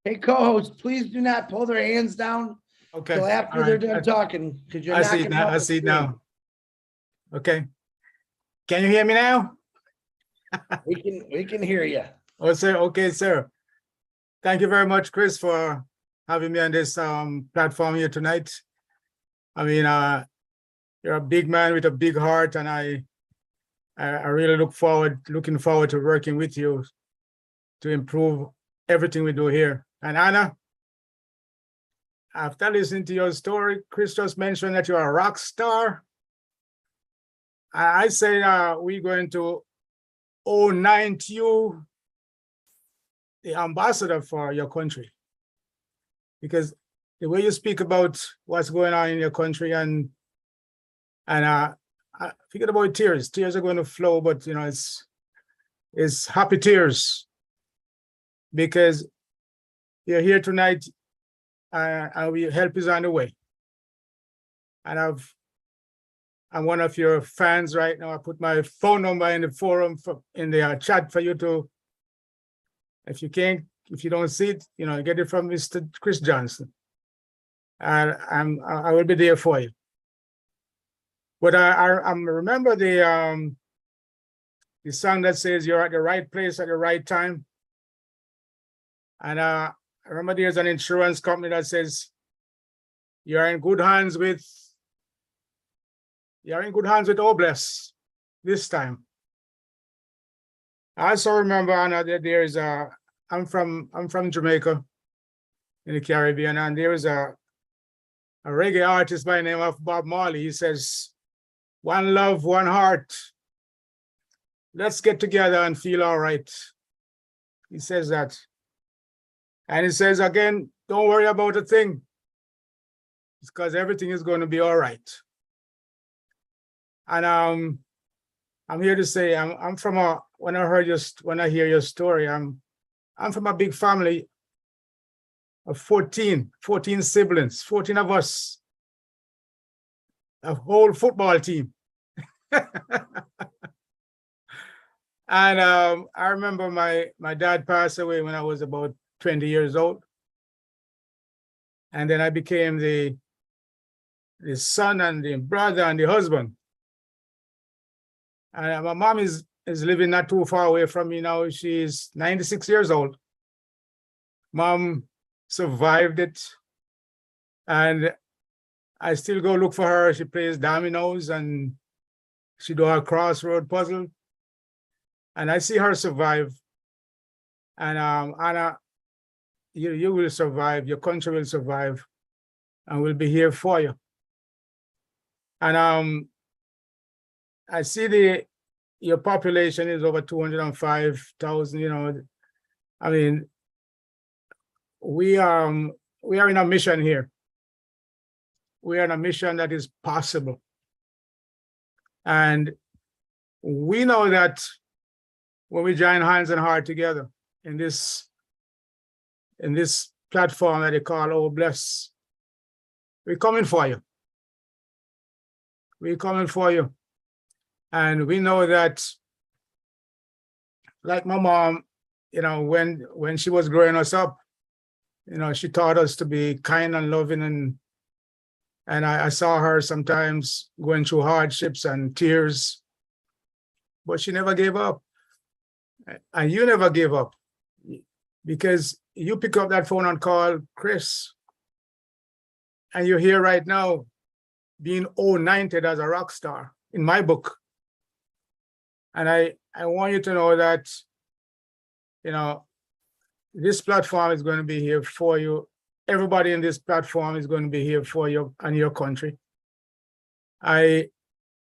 Hey, co-host, please do not pull their hands down until after they're done talking, because you're I not see going it now. I see it now. Okay. Can you hear me now? We can hear you. Oh, sir. Okay, sir. Thank you very much, Chris, for having me on this platform here tonight. I mean, you're a big man with a big heart, and I really looking forward to working with you to improve everything we do here. And Anna, after listening to your story, Chris just mentioned that you're a rock star. I say we're going to anoint you the ambassador for your country, because the way you speak about what's going on in your country, and I forget about tears. Tears are going to flow, but you know it's happy tears, because you're here tonight, and we help is on the way. And I'm one of your fans right now. I put my phone number in the forum in the chat for you to, if you don't see it, you know, get it from Mr. Chris Johnson. And I will be there for you. But I remember the song that says you're at the right place at the right time. And I remember there's an insurance company that says you're in good hands with Obless this time. I also remember, Anna, that there is I'm from Jamaica in the Caribbean, and there is a reggae artist by the name of Bob Marley. He says, "One love, one heart. Let's get together and feel all right." He says that. And he says again, don't worry about a thing, because everything is going to be all right. And I'm here to say I'm from when I hear your story, I'm from a big family of 14 siblings, 14 of us, a whole football team. And I remember my dad passed away when I was about 20 years old. And then I became the son and the brother and the husband. And my mom is living not too far away from me now. She's 96 years old. Mom survived it. And I still go look for her. She plays dominoes and she do her crossword puzzle. And I see her survive. And Anna, you will survive. Your country will survive, and we'll be here for you. And I see your population is over 205,000. You know, I mean, we are in a mission here. We are in a mission that is possible, and we know that when we join hands and heart together in this platform that they call Oh Bless, we're coming for you. We're coming for you. And we know that, like my mom, you know, when she was growing us up, you know, she taught us to be kind and loving, and I saw her sometimes going through hardships and tears, but she never gave up. And you never gave up because you pick up that phone and call Chris. And you're here right now being anointed as a rock star in my book. And I want you to know that, you know, this platform is going to be here for you. Everybody in this platform is going to be here for you and your country. I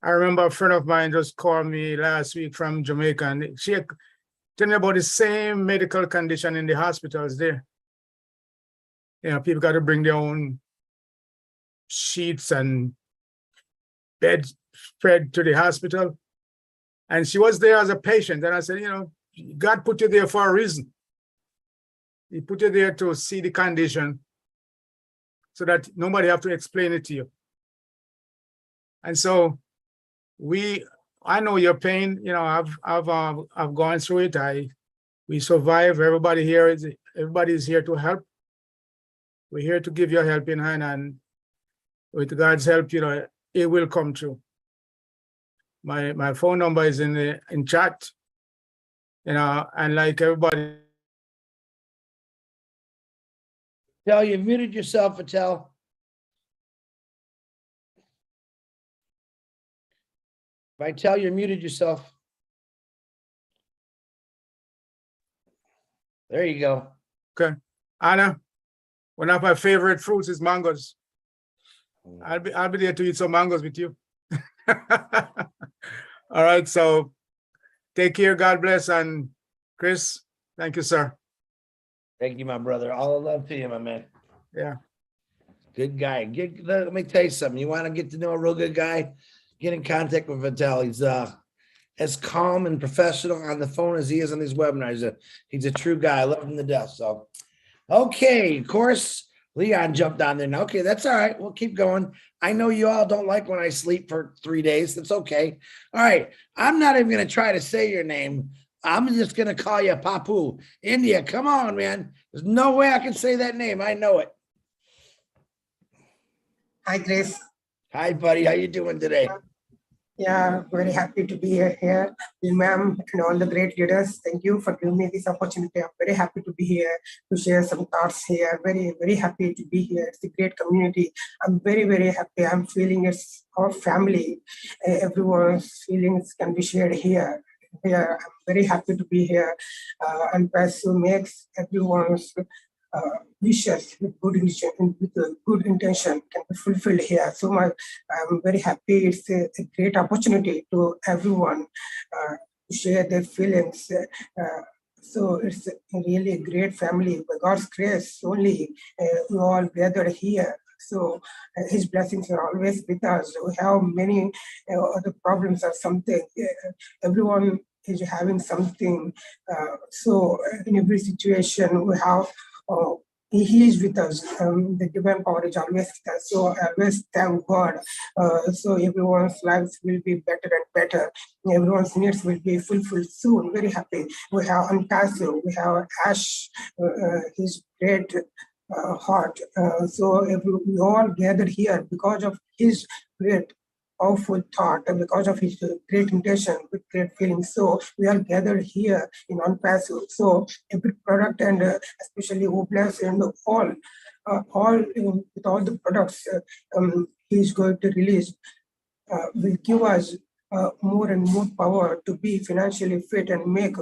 remember a friend of mine just called me last week from Jamaica, and she told me about the same medical condition in the hospitals there. You know, people got to bring their own sheets and bed spread to the hospital. And she was there as a patient. And I said, you know, God put you there for a reason. He put you there to see the condition so that nobody have to explain it to you. And so I know your pain, you know, I've gone through it. We survive. Everybody is here to help. We're here to give you a helping hand, and with God's help, you know, it will come true. My phone number is in chat, you know, and like everybody. Patel, you muted yourself, Patel. Vital, you muted yourself. There you go. Okay. Anna, one of my favorite fruits is mangoes. I'll be there to eat some mangoes with you. All right, so take care, God bless, and Chris, thank you, sir. Thank you, my brother. All the love to you, my man. Yeah. Good guy. Let me tell you something. You want to get to know a real good guy? Get in contact with Vital. He's as calm and professional on the phone as he is on these webinars. He's a true guy. I love him to death. So, okay, of course, Leon jumped on there. Now, okay, that's all right. We'll keep going. I know you all don't like when I sleep for 3 days. That's okay. All right. I'm not even going to try to say your name. I'm just going to call you Papu. India, come on, man. There's no way I can say that name. I know it. Hi, Chris. Hi, buddy. How you doing today? Yeah, very happy to be here, ma'am, and all the great leaders. Thank you for giving me this opportunity. I'm very happy to be here to share some thoughts here. Very, very happy to be here. It's a great community. I'm very, very happy. I'm feeling it's our family. Everyone's feelings can be shared here. I'm very happy to be here. ONPASSIVE makes everyone's wishes with good intention can be fulfilled here. So I'm very happy. It's a great opportunity to everyone to share their feelings. So it's really a great family. By God's grace, only we all gathered here. So His blessings are always with us. We have many other problems or something. Everyone is having something. So in every situation, we have. He is with us. The divine power is always with us. So I always thank God. So everyone's lives will be better and better. Everyone's needs will be fulfilled soon. Very happy. We have ONPASSIVE. We have Ash. His great heart. So we all gathered here because of his great powerful thought and because of his great intention with great feelings. So we are gathered here in ONPASSIVE. So every product and especially OPLUS and all with all the products he's going to release will give us more and more power to be financially fit and make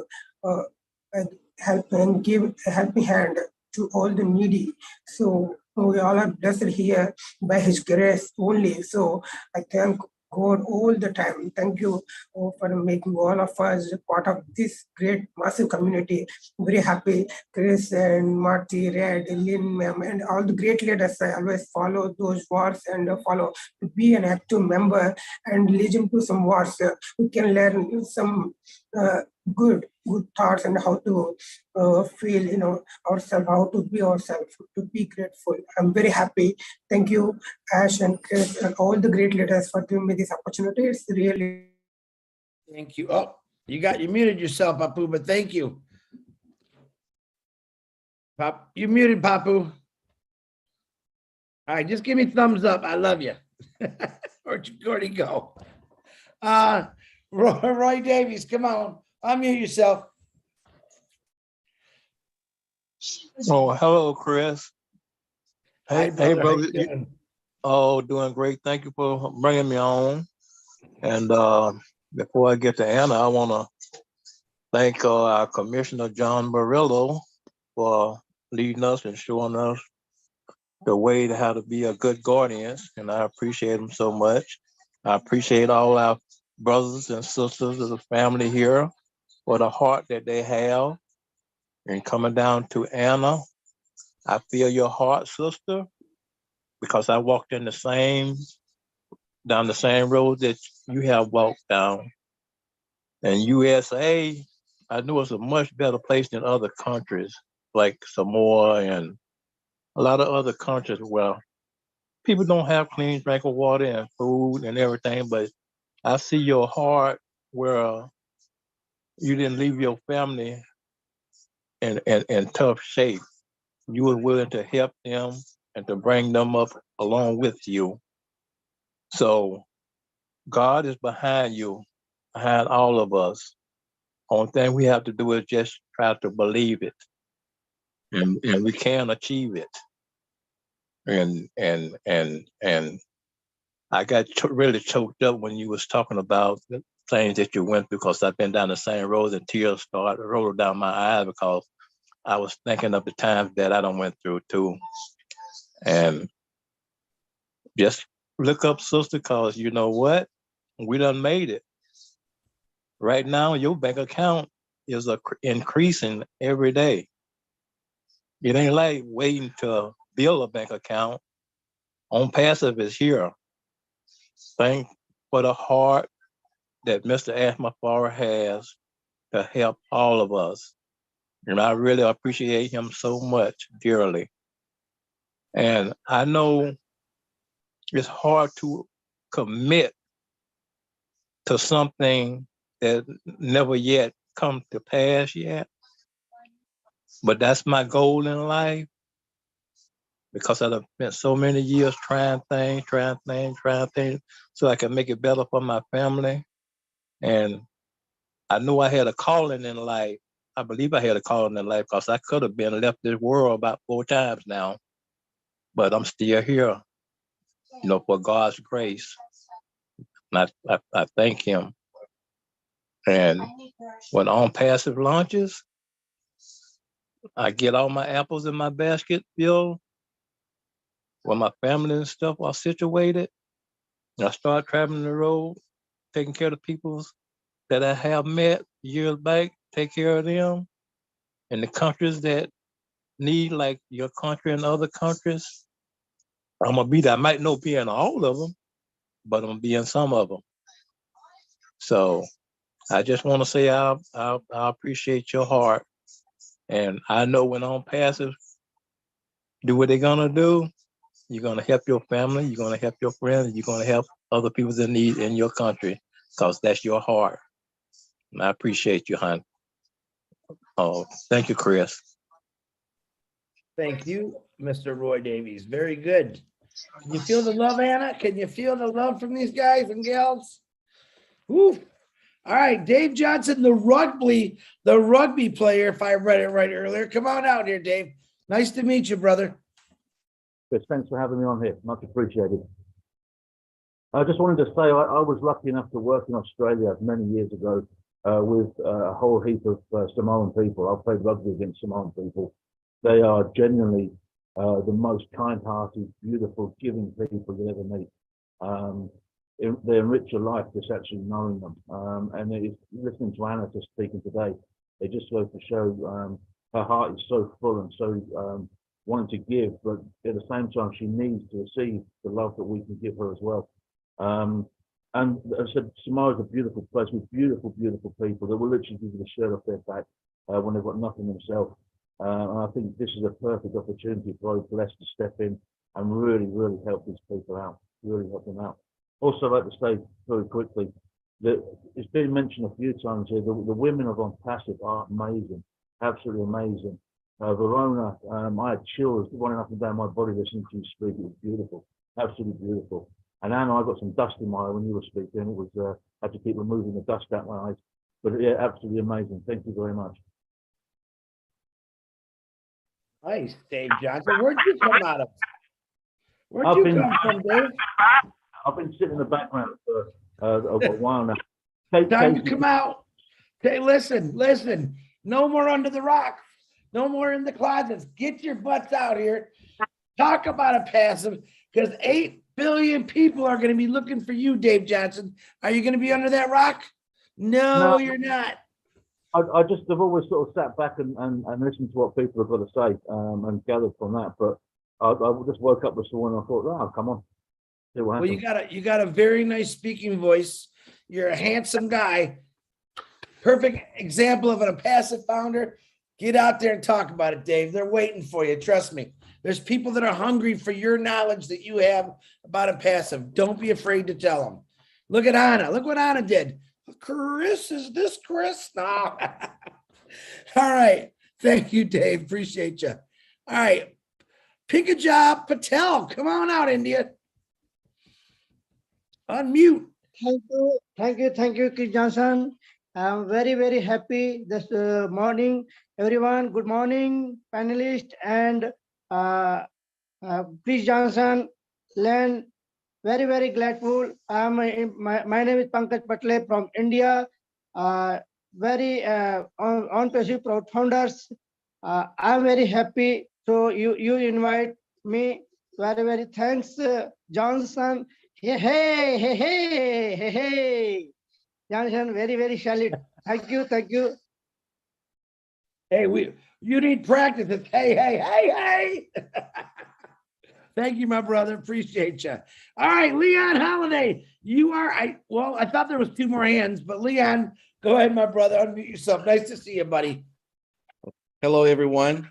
help and give a helping hand to all the needy. So we all are blessed here by His grace only. So I thank God all the time. Thank you for making all of us part of this great, massive community. Very happy. Chris and Marty, Red, Lynn, ma'am, and all the great leaders. I always follow those words and follow to be an active member and listen to some words. We can learn some good thoughts and how to feel, ourselves, how to be ourselves, to be grateful. I'm very happy. Thank you, Ash and Chris, and all the great leaders for giving me this opportunity. It's really. Thank you. Oh, you muted yourself, Papu, but thank you. You muted, Papu. All right, just give me thumbs up. I love you. Where'd you go? Roy Davies, come on. Unmute yourself. Oh, hello, Chris. Hi, Hey, brother. How brother. you doing? Oh, doing great. Thank you for bringing me on. And before I get to Anna, I want to thank our Commissioner John Murillo for leading us and showing us the way to how to be a good guardian. And I appreciate him so much. I appreciate all our brothers and sisters of the family here for the heart that they have. And coming down to Anna, I feel your heart, sister, because I walked in down the same road that you have walked down. And USA, I knew it's a much better place than other countries like Samoa and a lot of other countries where people don't have clean drinking water and food and everything. But I see your heart where you didn't leave your family in tough shape. You were willing to help them and to bring them up along with you. So God is behind you, behind all of us. Only thing we have to do is just try to believe it, and we can achieve it. And I got really choked up when you was talking about the things that you went through, because I've been down the same road and tears started rolling down my eyes because I was thinking of the times that I done went through too. And just look up, sister, because you know what? We done made it. Right now, your bank account is increasing every day. It ain't like waiting to build a bank account. ONPASSIVE is here. Thank for the heart that Mr. Ashmafara has to help all of us. And I really appreciate him so much, dearly. And I know it's hard to commit to something that never yet come to pass yet. But that's my goal in life, because I've spent so many years trying things, so I can make it better for my family. And I knew I had a calling in life. I believe I had a calling in life, because I could have been left this world about 4 times now, but I'm still here, for God's grace. And I thank him. And when ONPASSIVE launches, I get all my apples in my basket filled, when my family and stuff are situated, and I start traveling the road, taking care of the people that I have met years back, take care of them. In the countries that need, like your country and other countries, I'm gonna be there. I might not be in all of them, but I'm gonna be in some of them. So I just want to say I appreciate your heart, and I know when ONPASSIVE do what they're gonna do, you're gonna help your family, you're gonna help your friends, you're gonna help other people in need in your country, because that's your heart. And I appreciate you, hon. Oh, thank you, Chris. Thank you, Mr. Roy Davies. Very good. Can you feel the love, Anna? Can you feel the love from these guys and gals? Woo. All right, Dave Johnson, the rugby player, if I read it right earlier. Come on out here, Dave. Nice to meet you, brother. Chris, thanks for having me on here. Much appreciated. I just wanted to say I was lucky enough to work in Australia many years ago with a whole heap of Samoan people. I played rugby against Samoan people. They are genuinely the most kind-hearted, beautiful, giving people you'll ever meet. They enrich your life just actually knowing them. And it is, listening to Anna just speaking today, it just goes to show her heart is so full and so wanting to give, but at the same time, she needs to receive the love that we can give her as well. And as I said, Samoa is a beautiful place with beautiful, beautiful people that will literally give you the shirt off their back when they've got nothing themselves. And I think this is a perfect opportunity for those blessed to step in and really, really help these people out, really help them out. Also, I'd like to say very quickly that it's been mentioned a few times here, the women of ONPASSIVE are amazing, absolutely amazing. Verona, I had chills running up and down my body listening to you speak. It was beautiful, absolutely beautiful. And Anna, I got some dust in my eye when you were speaking. It was, I had to keep removing the dust out my eyes. But yeah, absolutely amazing. Thank you very much. Nice, Dave Johnson. Where'd you come out of? Where'd I've you been- come from, Dave? I've been sitting in the background for a while now. Time to Casey- come out. Okay, listen. No more under the rock. No more in the closets. Get your butts out here. Talk about a passive, because 8 billion people are going to be looking for you, Dave Johnson. Are you going to be under that rock? No, you're not. I just have always sort of sat back and listened to what people have got to say and gathered from that. But I just woke up this morning and I thought, oh, come on. See what Well, happens. you got a very nice speaking voice. You're a handsome guy. Perfect example of a passive founder. Get out there and talk about it, Dave. They're waiting for you. Trust me. There's people that are hungry for your knowledge that you have about a passive. Don't be afraid to tell them. Look at Anna. Look what Anna did. Chris, is this Chris? No. All right. Thank you, Dave. Appreciate you. All right. Pick a job. Patel, come on out, India. Unmute. Thank you, Chris Johnson. I'm very happy this morning, everyone. Good morning, panelists and Chris Johnson. Learn very grateful. My name is Pankaj Patle from India. Very ONPASSIVE proud founders. I'm very happy. So you invite me. Very thanks, Johnson. Hey. Johnson, very salute. Thank you. Hey, you need practice. It's hey. Thank you, my brother. Appreciate you. All right, Leon Holiday. I thought there was 2 more hands, but Leon, go ahead, my brother. Unmute yourself. Nice to see you, buddy. Hello, everyone.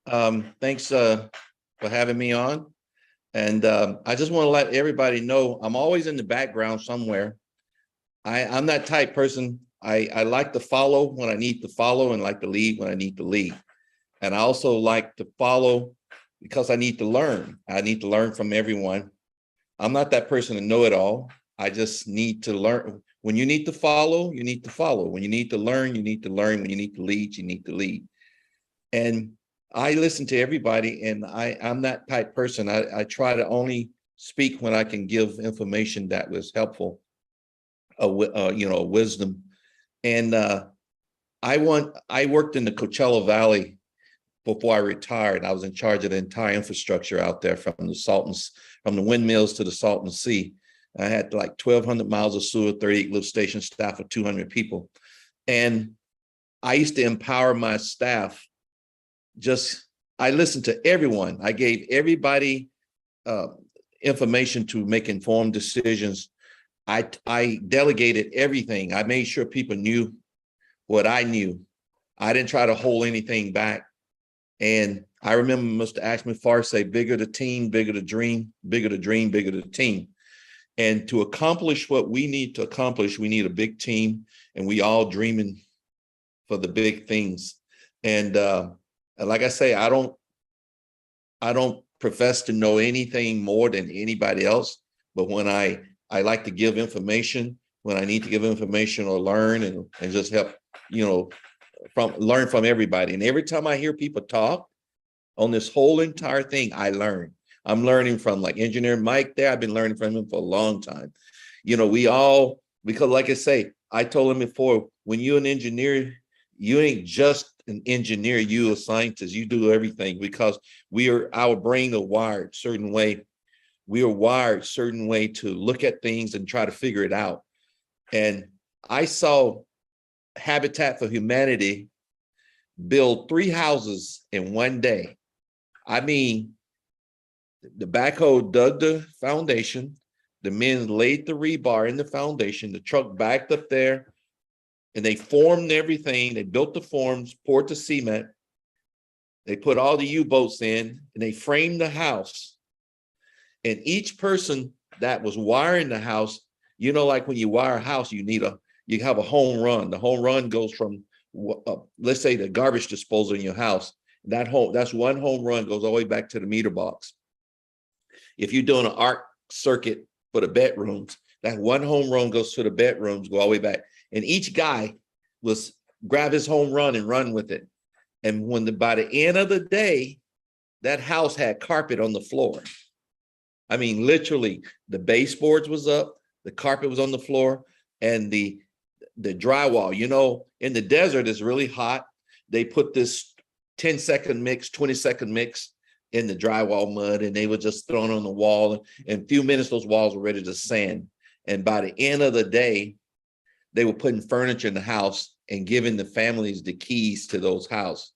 Thanks for having me on. And I just want to let everybody know I'm always in the background somewhere. I'm that type person. I like to follow when I need to follow and like to lead when I need to lead. And I also like to follow because I need to learn. I need to learn from everyone. I'm not that person to know it all. I just need to learn. When you need to follow, you need to follow. When you need to learn, you need to learn. When you need to lead, you need to lead. And I listen to everybody, and I'm that type person. I try to only speak when I can give information that was helpful, wisdom. And I worked in the Coachella Valley before I retired. I was in charge of the entire infrastructure out there from the windmills to the Salton Sea. I had like 1,200 miles of sewer, 38 lift station, staff of 200 people. And I used to empower my staff. I listened to everyone. I gave everybody information to make informed decisions. I delegated everything. I made sure people knew what I knew. I didn't try to hold anything back. And I remember Mr. Ashman Farr say, bigger the team, bigger the dream, bigger the dream, bigger the team. And to accomplish what we need to accomplish, we need a big team, and we all dreaming for the big things. And like I say, I don't profess to know anything more than anybody else, but when I like to give information when I need to give information or learn and just help, learn from everybody. And every time I hear people talk on this whole entire thing, I learn. I'm learning from like Engineer Mike there. I've been learning from him for a long time. Because like I say, I told him before, when you're an engineer, you ain't just an engineer, you a scientist, you do everything, because our brain are wired certain way. We are wired certain way to look at things and try to figure it out. And I saw Habitat for Humanity build 3 houses in one day. I mean, the backhoe dug the foundation, the men laid the rebar in the foundation, the truck backed up there, and they formed everything. They built the forms, poured the cement. They put all the U-boats in, and they framed the house. And each person that was wiring the house, like when you wire a house, you have a home run. The home run goes from, let's say, the garbage disposal in your house. That's one home run, goes all the way back to the meter box. If you're doing an arc circuit for the bedrooms, that one home run goes to the bedrooms, go all the way back. And each guy grab his home run and run with it. And by the end of the day, that house had carpet on the floor. I mean, literally, the baseboards was up, the carpet was on the floor, and the drywall. You know, in the desert, it's really hot. They put this 10-second mix, 20-second mix in the drywall mud, and they were just thrown on the wall. And in a few minutes, those walls were ready to sand. And by the end of the day, they were putting furniture in the house and giving the families the keys to those houses.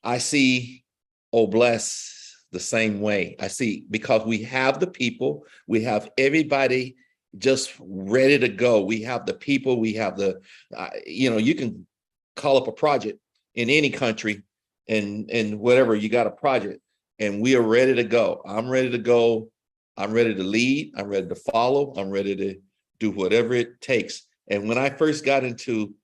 I see, oh, bless, the same way. I see, because we have the people, we have everybody just ready to go. We have the people, we have the, you know, you can call up a project in any country and whatever, you got a project and we are ready to go. I'm ready to go. I'm ready to lead. I'm ready to follow. I'm ready to do whatever it takes. And when I first got into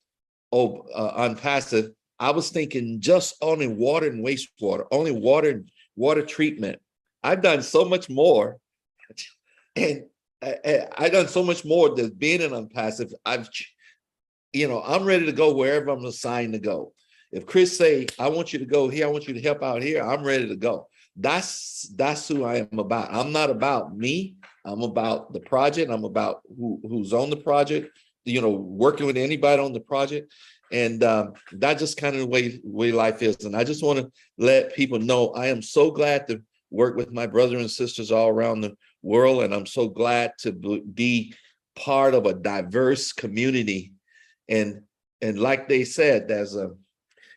ONPASSIVE, I was thinking just only water and wastewater, only water and water treatment. I've done so much more, and I've done so much more than being an ONPASSIVE. You know, I'm ready to go wherever I'm assigned to go. If Chris say, I want you to go here, I want you to help out here, I'm ready to go. That's who I am about. I'm not about me. I'm about the project. I'm about who's on the project, you know, working with anybody on the project. And that's just kind of the way life is. And I just want to let people know I am so glad to work with my brothers and sisters all around the world. And I'm so glad to be part of a diverse community. And like they said,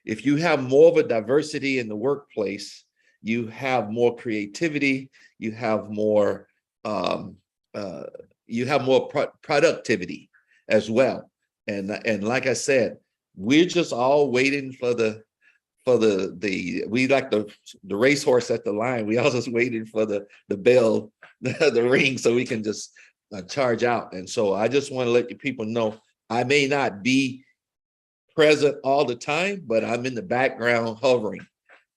if you have more of a diversity in the workplace, you have more creativity, you have more productivity as well. And like I said, we're just all waiting for we like the racehorse at the line. We all just waiting for the bell, the ring, so we can just charge out. And so I just want to let you people know, I may not be present all the time, but I'm in the background hovering,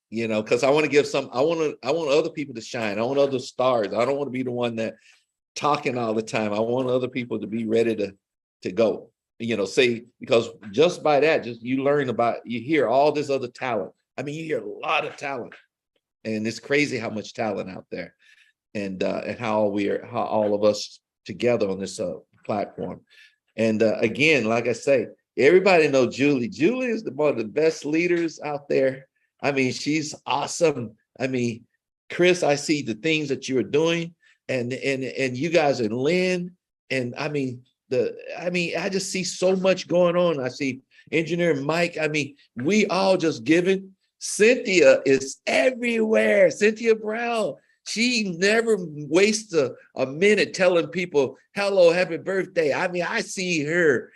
you know, because I want to give I want other people to shine. I want other stars. I don't want to be the one that talking all the time. I want other people to be ready to go, you know, because just by that, just you hear all this other talent. I mean, you hear a lot of talent, and it's crazy how much talent out there, and how all of us together on this platform. And again, like I say, everybody know Julie. Julie is one of the best leaders out there. I mean, she's awesome. I mean, Chris, I see the things that you're doing, and you guys and Lynn, and I mean, I just see so much going on. I see Engineer Mike. I mean, we all just giving. Cynthia is everywhere. Cynthia Brown. She never wastes a minute telling people, hello, happy birthday. I mean, I see her.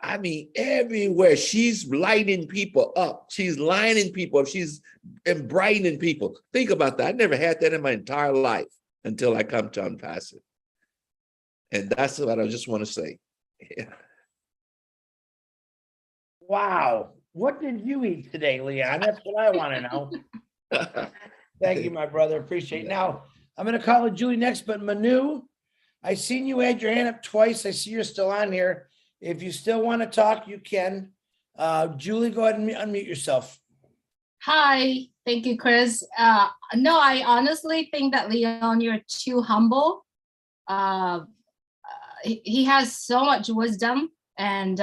I mean, everywhere. She's lighting people up. She's lining people up. She's brightening people. Think about that. I never had that in my entire life until I come to ONPASSIVE. And that's what I just want to say. Yeah. Wow. What did you eat today, Leon? That's what I want to know. Thank you, my brother. Appreciate it. Now, I'm going to call it Julie next, but Manu, I seen you had your hand up twice. I see you're still on here. If you still want to talk, you can. Julie, go ahead and unmute yourself. Hi, thank you, Chris. No, I honestly think that Leon, you're too humble. He has so much wisdom, and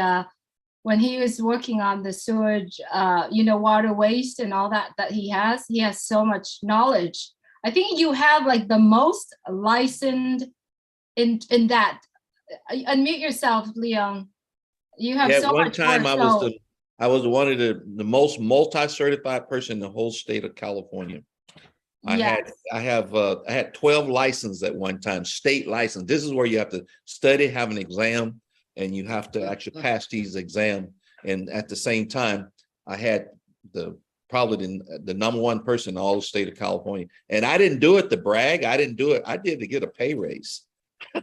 when he was working on the sewage, water waste and all that he has so much knowledge. I think you have like the most licensed in that. Unmute yourself, Leon. You have so much time work, I was one of the most multi-certified person in the whole state of California. I had 12 licenses at one time, state license. This is where you have to study, have an exam, and you have to actually pass these exams. And at the same time, I had probably the number one person in all the state of California. And I didn't do it to brag. I didn't do it. I did to get a pay raise.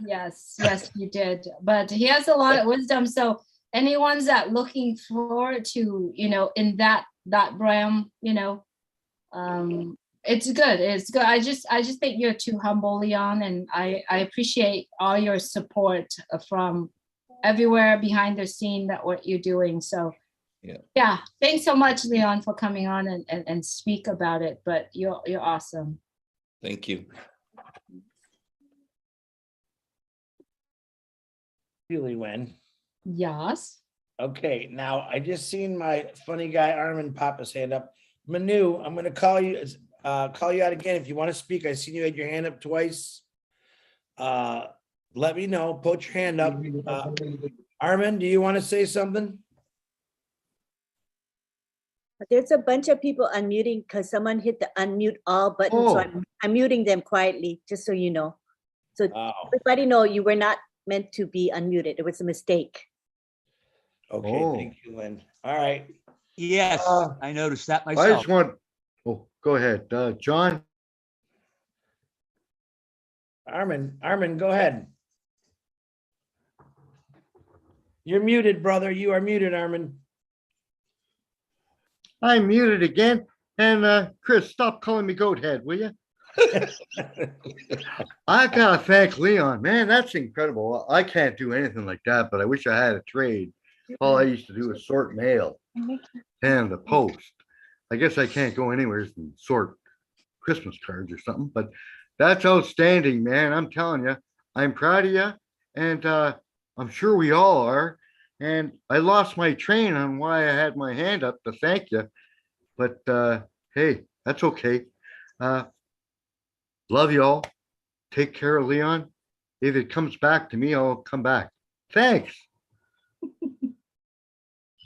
Yes, you did. But he has a lot of wisdom. So anyone's that looking forward to, in that realm, it's good. It's good. I just think you're too humble, Leon, and I appreciate all your support from everywhere behind the scene that what you're doing. So Yeah. Thanks so much, Leon, for coming on and speak about it. But you're awesome. Thank you. Julie Wen. Yes. Okay, now I just seen my funny guy Armin pop his hand up. Manu, I'm gonna call you out again if you want to speak. I seen you had your hand up twice. Let me know. Put your hand up. Armin, do you want to say something? There's a bunch of people unmuting because someone hit the unmute all button. So I'm muting them quietly, just so you know. So everybody know you were not meant to be unmuted. It was a mistake. Okay, thank you, Lynn. All right. Yes, I noticed that I myself. just want, go ahead, John. Armin, go ahead. You're muted, brother. You are muted, Armin. I'm muted again. And Chris, stop calling me goat head, will you? I gotta thank Leon, man. That's incredible. I can't do anything like that, but I wish I had a trade. All I used to do was sort mail and the post. I guess I can't go anywhere and sort Christmas cards or something, but that's outstanding, man. I'm telling you, I'm proud of you, and I'm sure we all are. And I lost my train on why I had my hand up to thank you, but hey, that's okay. Love you all. Take care of Leon. If it comes back to me, I'll come back. Thanks.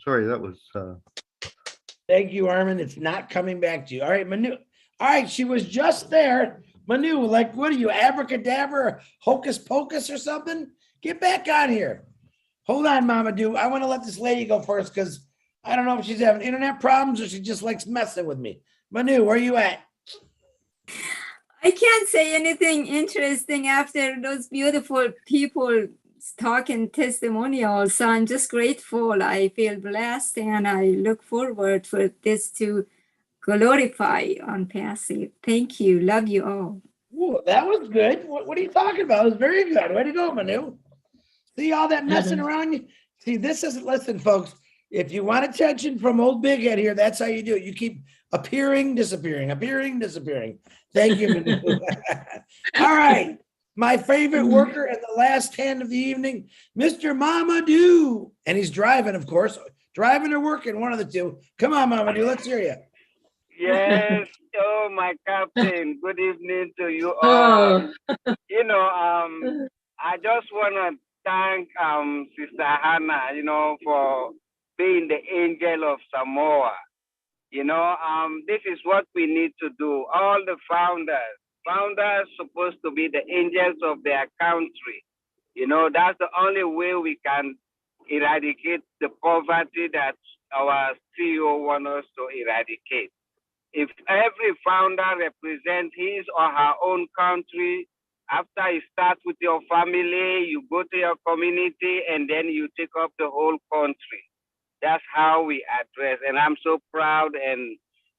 Sorry, that was Thank you, Armin. It's not coming back to you. All right, Manu. All right, she was just there. Manu, like, what are you, abracadabra, hocus pocus or something? Get back on here. Hold on, Mama Do. I want to let this lady go first because I don't know if she's having internet problems or she just likes messing with me. Manu, where you at? I can't say anything interesting after those beautiful people talking testimonials. So I'm just grateful. I feel blessed and I look forward for this to glorify ONPASSIVE. Thank you. Love you all. Ooh, that was good. What are you talking about? It was very good. Way to go, Manu. See all that messing around? See, this is, listen, folks, if you want attention from old Big Head here, that's how you do it. You keep appearing, disappearing, appearing, disappearing. Thank you, Manu. All right. My favorite worker and the last hand of the evening, Mr. Mamadou. And he's driving, of course. Driving or working, one of the two. Come on, Mamadou, let's hear you. Yes, oh my captain. Good evening to you all. You know, I just want to thank Sister Hannah, you know, for being the angel of Samoa. You know, this is what we need to do. All the founders supposed to be the angels of their country. You know, that's the only way we can eradicate the poverty that our CEO wants us to eradicate. If every founder represents his or her own country, after you start with your family, you go to your community, and then you take up the whole country. That's how we address. And I'm so proud and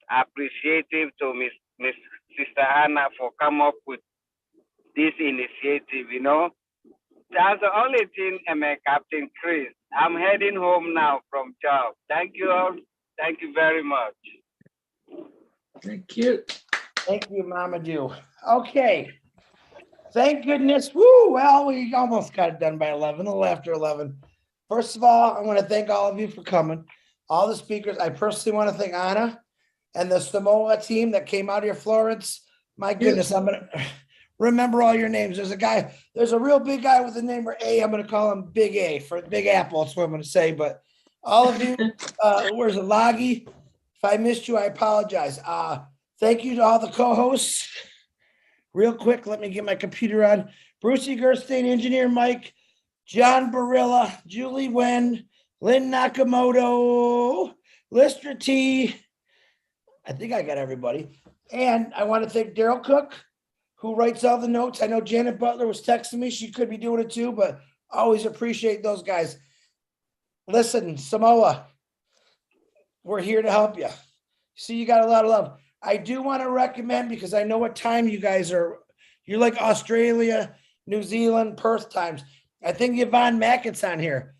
appreciative to Miss Sister Hannah for coming up with this initiative, you know. That's the only thing, Captain Chris. I'm heading home now from job. Thank you all. Thank you very much. Thank you. Thank you, Mamadou. Okay. Thank goodness. Woo, well, we almost got it done by 11, a little after 11. First of all, I want to thank all of you for coming. All the speakers. I personally want to thank Anna and the Samoa team that came out here, Florence. My goodness, I'm going to remember all your names. There's a guy, there's a real big guy with the name A. I'm going to call him Big A for Big Apple. That's what I'm going to say. But all of you, where's the Loggy? If I missed you, I apologize. Thank you to all the co-hosts. Real quick, let me get my computer on. Brucey Gerstein, Engineer Mike, John Barilla, Julie Wen, Lynn Nakamoto, Lister T. I think I got everybody. And I want to thank Daryl Cook, who writes all the notes. I know Janet Butler was texting me. She could be doing it too, but I always appreciate those guys. Listen, Samoa, we're here to help you. See, you got a lot of love. I do want to recommend, because I know what time you guys are. You're like Australia, New Zealand, Perth times. I think Yvonne Mackett's on here.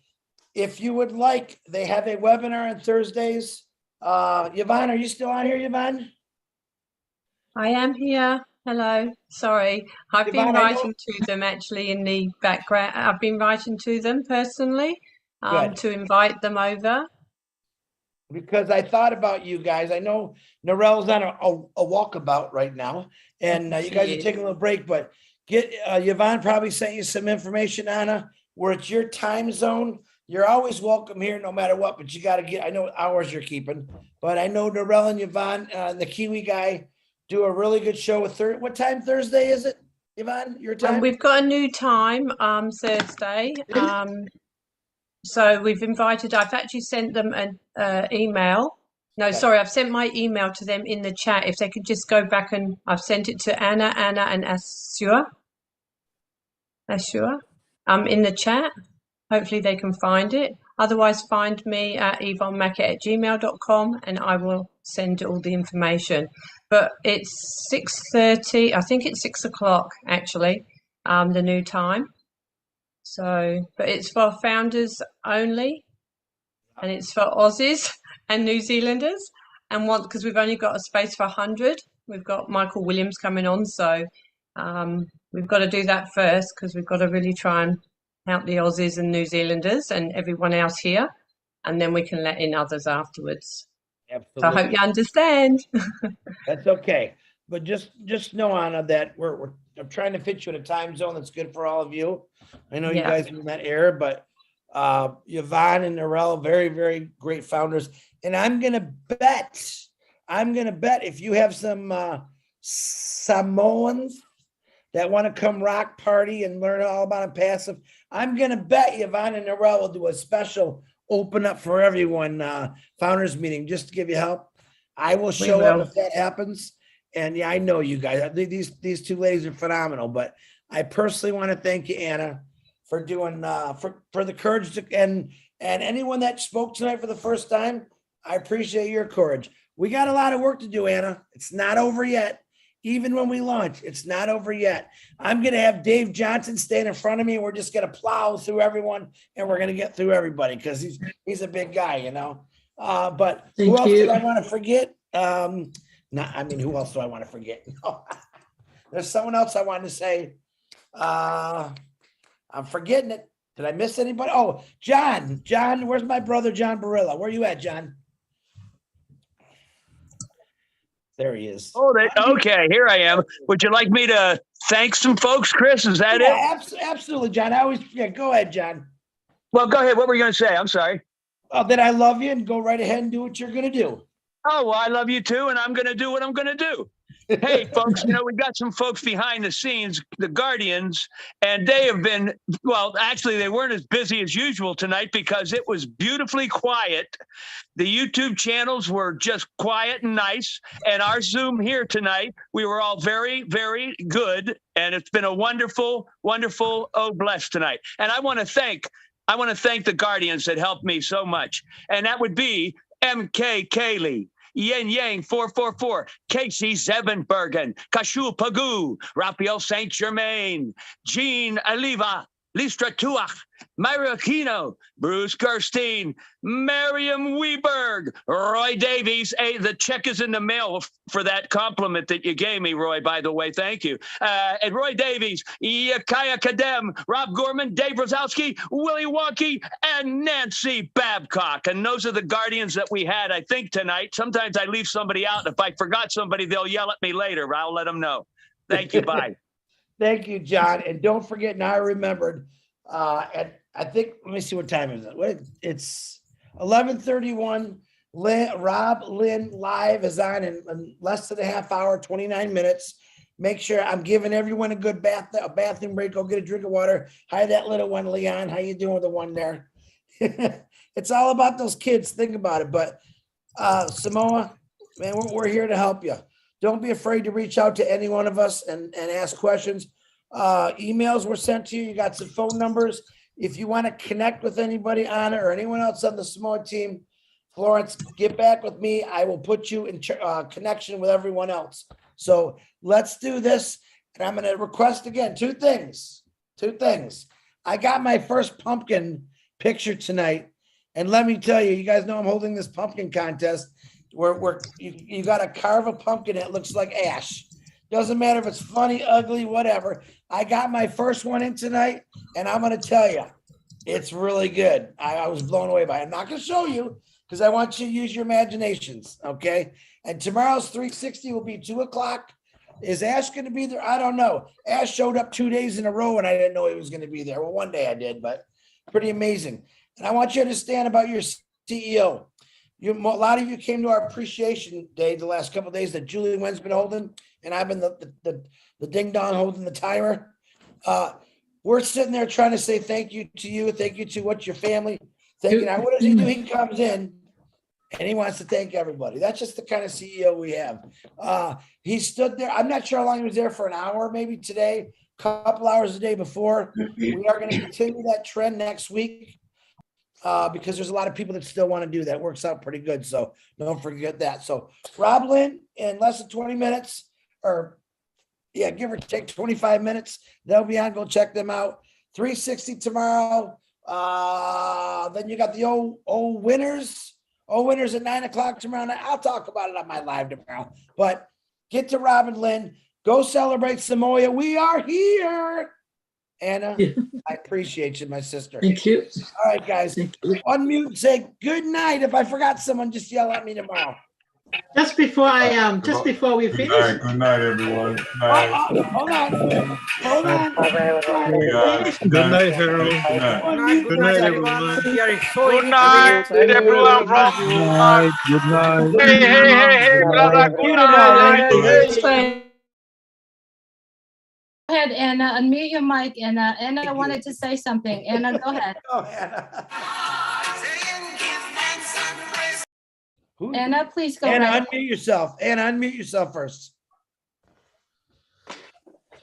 if you would like, they have a webinar on Thursdays. Yvonne, are you still on here, Yvonne? I am here. Hello. Sorry. I've been Yvonne, I know- writing to them actually in the background. I've been writing to them personally Good. to invite them over. Because I thought about you guys. I know Narelle's on a walkabout right now, and you She guys are is. taking a little break, but get Yvonne probably sent you some information, Anna, where it's your time zone. You're always welcome here no matter what, but you got to get, I know hours you're keeping, but I know Narelle and Yvonne, the Kiwi guy, do a really good show with what time Thursday is it, Yvonne, your time? We've got a new time Thursday. So we've invited, I've actually sent them an email. No, Okay. sorry, I've sent my email to them in the chat. If they could just go back, and I've sent it to Anna and Asura in the chat. Hopefully they can find it. Otherwise, find me at yvonnemackett@gmail.com and I will send all the information. But it's 6:30, I think it's 6 o'clock actually, the new time. So, but it's for founders only, and it's for Aussies and New Zealanders, and because we've only got a space for 100. We've got Michael Williams coming on, so we've got to do that first because we've got to really try and help the Aussies and New Zealanders and everyone else here, and then we can let in others afterwards. Absolutely. So I hope you understand. That's okay. But just know, Anna, that I'm trying to fit you in a time zone that's good for all of you. I know you Yeah. guys are in that era, but Yvonne and Narelle, very, very great founders. And I'm gonna bet if you have some Samoans that want to come rock party and learn all about ONPASSIVE, I'm gonna bet Yvonne and Narelle will do a special open up for everyone founders meeting just to give you help. I will show up if that happens. And yeah, I know you guys. These two ladies are phenomenal. But I personally want to thank you, Anna, for doing for the courage to and anyone that spoke tonight for the first time. I appreciate your courage. We got a lot of work to do, Anna. It's not over yet. Even when we launch, it's not over yet. I'm gonna have Dave Johnson stand in front of me, and we're just gonna plow through everyone, and we're gonna get through everybody because he's a big guy, you know. But who else do I want to forget? Who else do I want to forget? No. There's someone else I wanted to say. I'm forgetting it. Did I miss anybody? Oh, John. John, where's my brother, John Barilla? Where you at, John? There he is. Oh, okay. Here I am. Would you like me to thank some folks, Chris? Is that it? Absolutely, John. I always forget. Go ahead, John. Well, go ahead. What were you going to say? I'm sorry. That I love you and go right ahead and do what you're going to do. Oh, well, I love you too, and I'm going to do what I'm going to do. Hey, folks, we got some folks behind the scenes, the Guardians, and they have been, well, actually, they weren't as busy as usual tonight because it was beautifully quiet. The YouTube channels were just quiet and nice, and our Zoom here tonight, we were all very, very good, and it's been a wonderful, wonderful, blessed tonight. And I want to thank the Guardians that helped me so much, and that would be MK Kaylee, Yen Yang 444, Casey Zevenbergen, Kashu Pagu, Raphael St. Germain, Jean Aliva, Listra Tuach, Myra Aquino, Bruce Gerstein, Miriam Weberg, Roy Davies. Hey, the check is in the mail for that compliment that you gave me, Roy, by the way. Thank you. And Roy Davies, Yakaya Kadem, Rob Gorman, Dave Rosowski, Willie Wonky, and Nancy Babcock. And those are the Guardians that we had, I think, tonight. Sometimes I leave somebody out. If I forgot somebody, they'll yell at me later. I'll let them know. Thank you. Bye. Thank you, John. And don't forget, now I remembered, and I think, let me see what time is it. It's 11:31. Rob Lynn Live is on in less than a half hour, 29 minutes. Make sure I'm giving everyone a good bathroom break. Go get a drink of water. Hi, that little one, Leon. How you doing with the one there? It's all about those kids. Think about it. But Samoa, man, we're here to help you. Don't be afraid to reach out to any one of us and ask questions. Emails were sent to you. You got some phone numbers. If you want to connect with anybody on it or anyone else on the Samoa team, Florence, get back with me. I will put you in connection with everyone else. So let's do this. And I'm going to request again, two things. I got my first pumpkin picture tonight. And let me tell you, you guys know I'm holding this pumpkin contest where you got to carve a pumpkin that looks like ash. Doesn't matter if it's funny, ugly, whatever. I got my first one in tonight, and I'm going to tell you, it's really good. I was blown away by it. I'm not going to show you because I want you to use your imaginations, okay? And tomorrow's 360 will be 2 o'clock. Is Ash going to be there? I don't know. Ash showed up 2 days in a row, and I didn't know he was going to be there. Well, one day I did, but pretty amazing. And I want you to understand about your CEO. A lot of you came to our appreciation day the last couple of days that Julie Nguyen's been holding, and I've been the ding dong holding the timer. We're sitting there trying to say thank you to you, thank you to what's your family. Thank you. Now, what does he do? He comes in and he wants to thank everybody. That's just the kind of CEO we have. He stood there. I'm not sure how long he was there, for an hour, maybe today, a couple hours a day before. We are going to continue that trend next week. Because there's a lot of people that still want to do that. It works out pretty good. So don't forget that. So Rob Lynn, in less than 20 minutes, or give or take 25 minutes, they'll be on. Go check them out. 360 tomorrow. Then you got the old winners. Old winners at 9 o'clock tomorrow night. I'll talk about it on my live tomorrow. But get to Rob and Lynn. Go celebrate Samoa. We are here. Anna, I appreciate you, my sister. Thank you. All right, guys. Unmute and say good night. If I forgot someone, just yell at me tomorrow. Just before we finish. Good night, everyone. Good night. Hold on. Good night, everyone. Good night, everyone. Good night, everyone. Good night. Hey, brother. Good night. Go ahead, Anna, unmute your mic. Anna wanted to say something. Anna, go ahead. Anna, please go Anna, ahead. unmute yourself. Anna, unmute yourself first.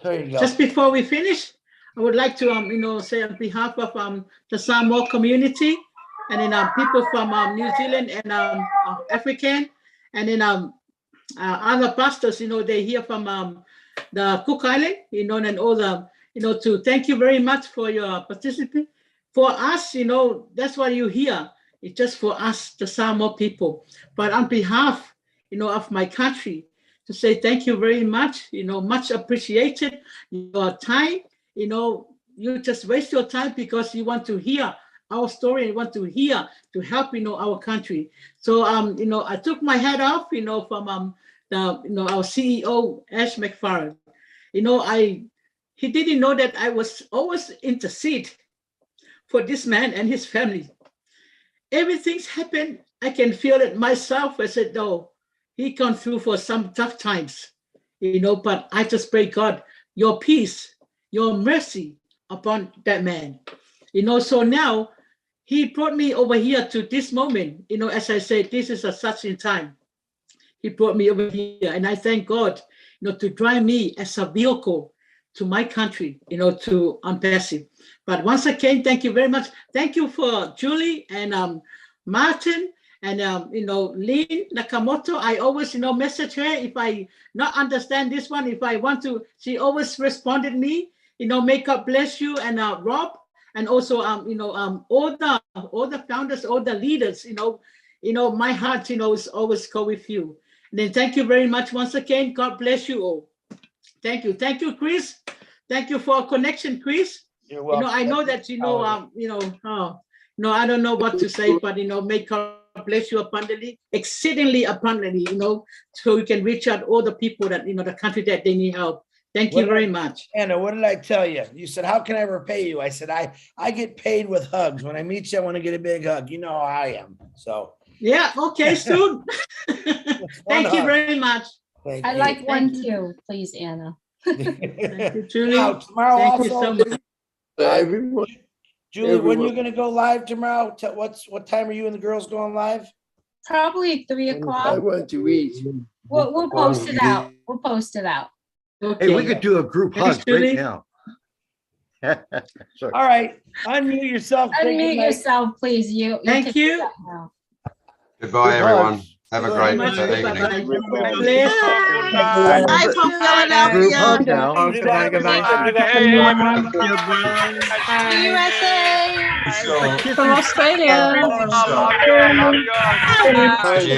There you go. Just before we finish, I would like to, say on behalf of the Samoa community, and then people from New Zealand and African, and then other pastors, they hear from the Cook Island, and all the, to thank you very much for your participation. For us, that's why you hear. It's just for us, the Samoa people. But on behalf, of my country, to say thank you very much, much appreciated. Your time, you just waste your time because you want to hear our story and want to hear to help, our country. So, I took my hat off, from our CEO, Ash McFarland. He didn't know that I was always intercede for this man and his family. Everything's happened. I can feel it myself. I said, no, he gone through for some tough times, but I just pray, God, your peace, your mercy upon that man. So now he brought me over here to this moment, as I said, this is a such in time. He brought me over here, and I thank God, to drive me as a vehicle to my country, to ONPASSIVE. But once again, thank you very much. Thank you for Julie and Martin and Lynn Nakamoto. I always message her if I not understand this one. If I want to, she always responded me. May God bless you, and Rob, and also all the founders, all the leaders. My heart is always go with you. And then thank you very much once again. God bless you all. Thank you, Chris. Thank you for a connection, Chris. You're welcome. I know that I don't know what to say, but may God bless you abundantly, exceedingly abundantly, so we can reach out all the people that the country that they need help. Thank you very much. Anna, what did I tell you? You said, how can I repay you? I said, I get paid with hugs. When I meet you, I want to get a big hug. You know how I am. So yeah, okay, soon. Thank you very much. I like one too, please, Anna. Thank you, Julie. Now, tomorrow Thank also, you so much. Everyone. Julie, when you're going to go live tomorrow? What time are you and the girls going live? Probably 3 I o'clock. want to eat. We'll post it out. We'll post it out. Hey, we could do a group hug right now. All right, unmute yourself. Unmute yourself, please. Thank can do you. that now. Goodbye, everyone. Have a great evening. Bye from Philadelphia. Group hug now. Hey, USA. From Australia. Love you all. Love you all.